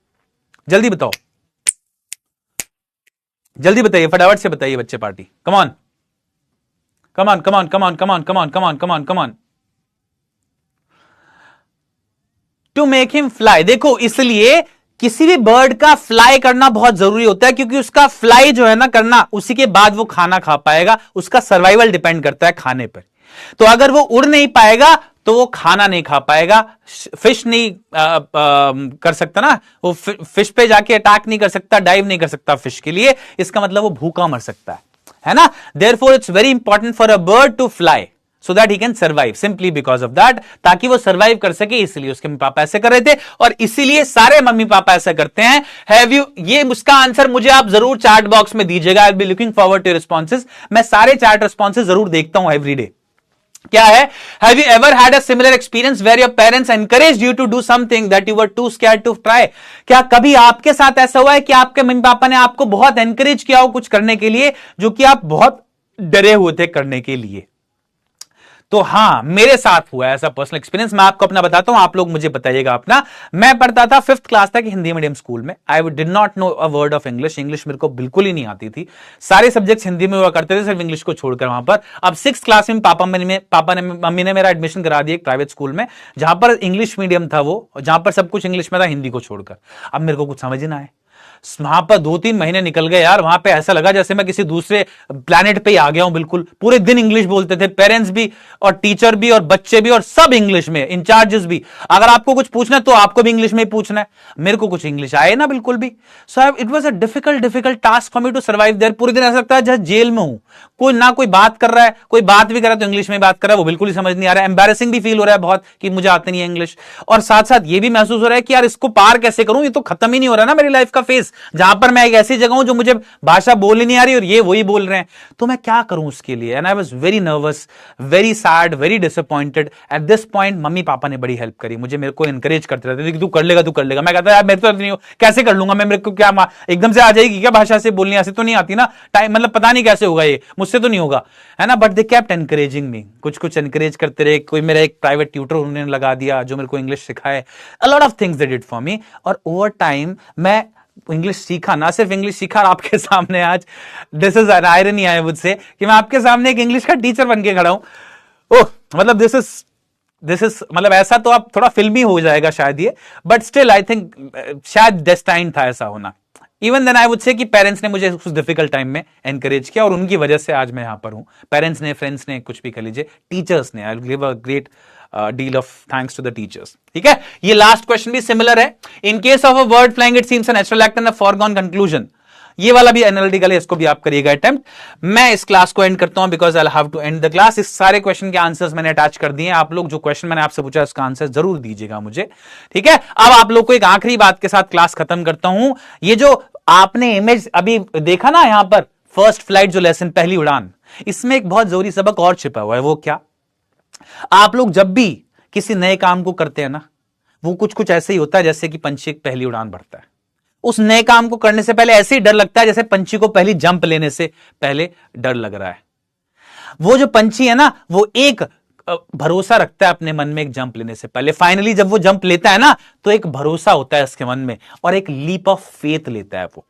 Speaker 1: जल्दी बताओ, जल्दी बताइए, फटाफट से बताइए बच्चे party. Come on come on come on come on come on come on come on come on come on, to make him fly. देखो, इसलिए किसी भी बर्ड का फ्लाई करना बहुत जरूरी होता है, क्योंकि उसका फ्लाई जो है ना करना, उसी के बाद वो खाना खा पाएगा, उसका सर्वाइवल डिपेंड करता है खाने पर। तो अगर वो उड़ नहीं पाएगा तो वो खाना नहीं खा पाएगा, फिश नहीं कर सकता ना, वो फिश पे जाके अटैक नहीं कर सकता, डाइव नहीं कर सकता फिश के लिए, इसका मतलब वो भूखा मर सकता है ना। Therefore it's very important for a bird to fly so that he can survive, simply because of that, ताकि वो सर्वाइव कर सके, इसलिए उसके मम्मी पापा ऐसे कर रहे थे और इसीलिए सारे मम्मी पापा ऐसा करते हैं। हैव यू, ये उसका आंसर मुझे आप जरूर चैट बॉक्स में दीजिएगा, I will be looking forward to responses. मैं सारे चैट रिस्पॉन्सेज जरूर देखता हूं एवरी डे। क्या है, have you ever had a similar experience where your parents encouraged you to do something that you were too scared to try? क्या कभी आपके साथ ऐसा हुआ है कि आपके मम्मी पापा ने आपको बहुत एनकरेज किया हो कुछ करने के लिए जो कि आप बहुत डरे हुए थे करने के लिए? तो हां, मेरे साथ हुआ है ऐसा पर्सनल एक्सपीरियंस। मैं आपको अपना बताता हूं, आप लोग मुझे बताइएगा अपना। मैं पढ़ता था 5th क्लास तक हिंदी मीडियम स्कूल में। I did not know a word of English, English मेरे को बिल्कुल ही नहीं आती थी, सारे सब्जेक्ट्स हिंदी में हुआ करते थे, सिर्फ इंग्लिश को छोड़कर वहां पर। अब 6th क्लास में मम्मी ने मेरा एडमिशन करा दिया एक प्राइवेट स्कूल में, जहां पर इंग्लिश मीडियम था वो, जहां पर सब कुछ इंग्लिश में था हिंदी को छोड़कर। अब मेरे को कुछ समझ ही ना आए, वहां पर 2-3 महीने निकल गए यार, वहां पे ऐसा लगा जैसे मैं किसी दूसरे प्लेनेट पे ही आ गया हूं। बिल्कुल पूरे दिन इंग्लिश बोलते थे, पेरेंट्स भी और टीचर भी और बच्चे भी और सब इंग्लिश में, इंचार्जेस भी। अगर आपको कुछ पूछना है तो आपको भी इंग्लिश में ही पूछना है, मेरे को कुछ इंग्लिश आए ना बिल्कुल भी। So it was a difficult task for me to survive there. पूरे दिन ऐसा लगता है जैसे जेल में हूं, कोई बात कर रहा है, कोई बात भी कर रहा है तो इंग्लिश में बात कर रहा है, वो बिल्कुल ही समझ नहीं आ रहा है। एम्बैरेसिंग भी फील हो रहा है बहुत कि मुझे आते नहीं है इंग्लिश, और साथ साथ ये भी महसूस हो रहा है कि यार इसको पार कैसे करूं, ये तो खत्म ही नहीं हो रहा ना मेरी लाइफ का फेज, जहां पर मैं एक ऐसी जगह हूं जो मुझे भाषा बोलनी नहीं आ रही और ये वही बोल रहे हैं, तो मैं क्या करूं उसके लिए? And I was very nervous, very sad, very disappointed. At this point mummy papa ने बड़ी हेल्प करी मुझे, मेरे को एनकरेज करते रहते थे कि तू कर लेगा। मैं कहता यार मेरे तो नहीं हो, कैसे कर लूंगा मैं, मेरे को क्या एकदम से आ जाएगी क्या भाषा से बोलनी? ऐसे तो नहीं आती ना, टाइम मतलब पता नहीं कैसे होगा, ये मुझसे तो नहीं होगा, है ना। बट दे केप्ट एनकरेजिंग मी, कुछ एनकरेज करते रहे। कोई मेरा एक प्राइवेट ट्यूटर उन्होंने लगा दिया जो मेरे को इंग्लिश सिखाए। अ lot of things they did for me, और ओवर टाइम मैं इंग्लिश सीखा, ना सिर्फ इंग्लिश सीखा, आपके सामने आज this is an irony I would say कि मैं आपके सामने एक इंग्लिश का टीचर बन के खड़ा हूं। ओह, मतलब दिस इज दिस इज मतलब ऐसा तो आप थोड़ा फिल्मी हो जाएगा शायद ये, बट स्टिल आई थिंक शायद डेस्टाइन था ऐसा होना। Even then I would say कि पेरेंट्स ने मुझे उस डिफिकल्ट टाइम में एनकरेज किया और उनकी वजह से आज मैं यहां पर हूं। पेरेंट्स ने, फ्रेंड्स ने, कुछ भी कह लीजिए, टीचर्स ने, I will give a great deal of thanks to the teachers. ठीक है, ये लास्ट क्वेश्चन भी सिमिलर है। In case of a bird flying it seems a natural act and a foregone conclusion. ये वाला भी एनालिटिकल है, इसको भी आप करिएगा अटेम्प्ट। मैं इस क्लास को एंड करता हूं because I have to end the class. इस सारे क्वेश्चन के आंसर्स मैंने अटैच कर दिए हैं। आप लोग जो क्वेश्चन मैंने आपसे पूछा उसका आंसर जरूर दीजिएगा मुझे। ठीक है, अब आप लोग को एक आखिरी बात के साथ क्लास खत्म करता हूं। ये जो आपने इमेज अभी देखा ना यहां पर, फर्स्ट फ्लाइट जो लेसन, पहली उड़ान, इसमें एक बहुत जरूरी सबक और छिपा हुआ है। वो क्या? आप लोग जब भी किसी नए काम को करते हैं ना, वो कुछ कुछ ऐसे ही होता है जैसे कि पंछी एक पहली उड़ान भरता है। उस नए काम को करने से पहले ऐसे ही डर लगता है जैसे पंछी को पहली जंप लेने से पहले डर लग रहा है। वो जो पंछी है ना, वो एक भरोसा रखता है अपने मन में एक जंप लेने से पहले। फाइनली जब वो जंप लेता है ना, तो एक भरोसा होता है उसके मन में और एक लीप ऑफ फेथ लेता है वो।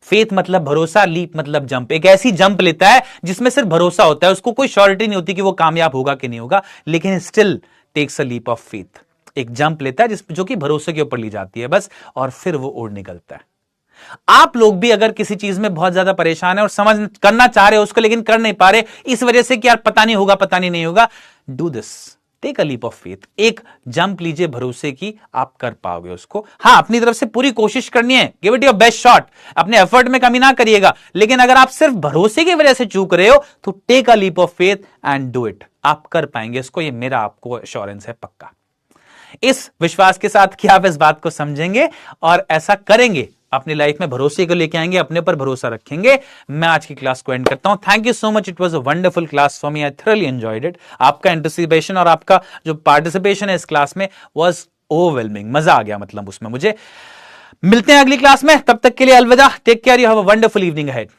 Speaker 1: फेथ मतलब भरोसा, लीप मतलब जंप। एक ऐसी जंप लेता है जिसमें सिर्फ भरोसा होता है, उसको कोई श्योरिटी नहीं होती कि वो कामयाब होगा कि नहीं होगा, लेकिन still takes a leap of faith. एक जंप लेता है जो कि भरोसे के ऊपर ली जाती है बस, और फिर वो उड़ निकलता है। आप लोग भी अगर किसी चीज में बहुत ज्यादा परेशान है और समझ करना चाह रहे हो उसको, लेकिन कर नहीं पा रहे इस वजह से कि यार पता नहीं होगा, पता नहीं होगा, do this, take a leap of faith. एक जंप लीजिए भरोसे की, आप कर पाओगे उसको। हाँ, अपनी तरफ से पूरी कोशिश करनी है, give it your best shot, अपने एफर्ट में कमी ना करिएगा। लेकिन अगर आप सिर्फ भरोसे की वजह से चूक रहे हो तो take a leap of faith and do it. आप कर पाएंगे इसको, ये मेरा आपको एश्योरेंस है पक्का। इस विश्वास के साथ कि आप इस बात को समझेंगे और ऐसा करेंगे, अपनी लाइफ में भरोसे को लेके आएंगे, अपने पर भरोसा रखेंगे। मैं आज की क्लास को एंड करता हूं। Thank you so much, it was a wonderful class for me, I thoroughly enjoyed it. आपका एंटिसिपेशन और आपका जो पार्टिसिपेशन है इस क्लास में वाज ओवरवेलमिंग, मजा आ गया मतलब उसमें मुझे। मिलते हैं अगली क्लास में, तब तक के लिए अलविदा, take care, you have a wonderful evening ahead.